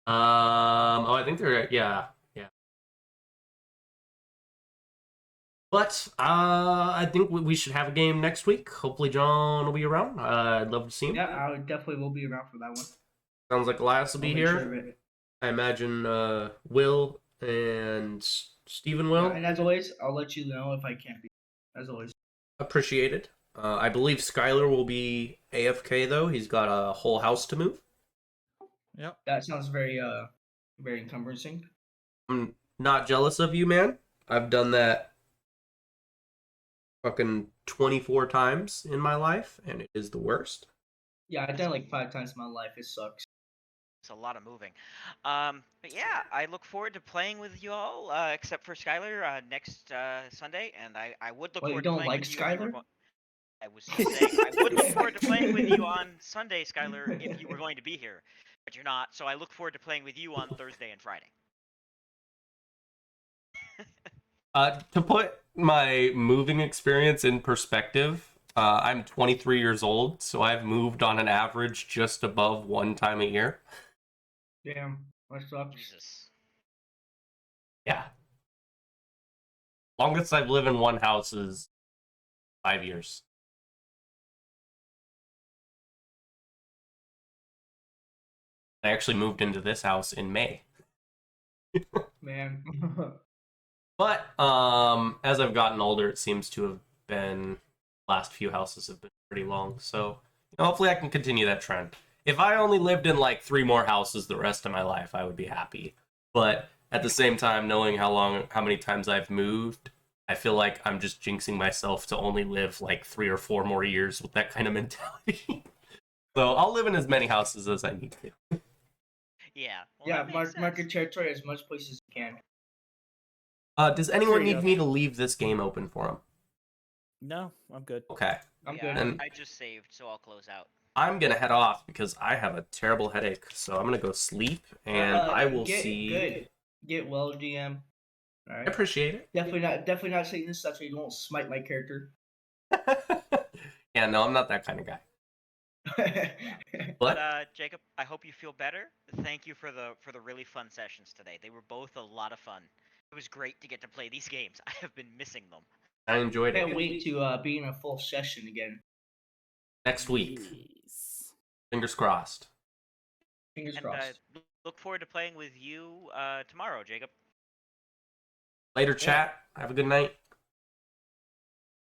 oh, I think they're yeah. But I think we should have a game next week. Hopefully John will be around. I'd love to see him. Yeah, I definitely will be around for that one. Sounds like Elias will I'll be make here. sure of it. I imagine Will and Steven will. And as always, I'll let you know if I can't be. As always. Appreciated. I believe Skylar will be AFK though. He's got a whole house to move. Yep. That sounds very very encumbering. I'm not jealous of you, man. I've done that fucking 24 times in my life, and it is the worst. Yeah, I've done it like 5 times in my life. It sucks. It's a lot of moving. But yeah, I look forward to playing with you all, except for Skylar next Sunday, and I would look Well, you forward to don't playing like with you. If you were Skylar? I was just saying I would look forward to playing with you on Sunday, Skylar, if you were going to be here, but you're not. So I look forward to playing with you on Thursday and Friday. To put my moving experience in perspective, I'm 23 years old, so I've moved on an average just above 1 time a year. Damn, that sucks. Jesus. Yeah. Longest I've lived in one house is 5 years. I actually moved into this house in May. Man. But as I've gotten older, it seems to have been last few houses have been pretty long. So hopefully I can continue that trend. If I only lived in like 3 more houses the rest of my life, I would be happy. But at the same time, knowing how many times I've moved, I feel like I'm just jinxing myself to only live like 3 or 4 more years with that kind of mentality. So I'll live in as many houses as I need to. Yeah. Well, Yeah, that makes sense. mark your territory as much places as you can. Does anyone Fair need enough. me to leave this game open for them? No, I'm good. Okay. I'm Yeah, good. And- I just saved, so I'll close out. I'm gonna head off because I have a terrible headache, so I'm gonna go sleep, and I will get, see. Good. Get well, GM. All I right. appreciate it. Definitely not saying this stuff so you won't smite my character. Yeah, no, I'm not that kind of guy. But But Jacob, I hope you feel better. Thank you for the really fun sessions today. They were both a lot of fun. It was great to get to play these games. I have been missing them. I enjoyed Can't it. wait to be in a full session again. Next week, Yes. fingers crossed. Fingers And crossed. look forward to playing with you tomorrow, Jacob. Later, chat. Have a good night.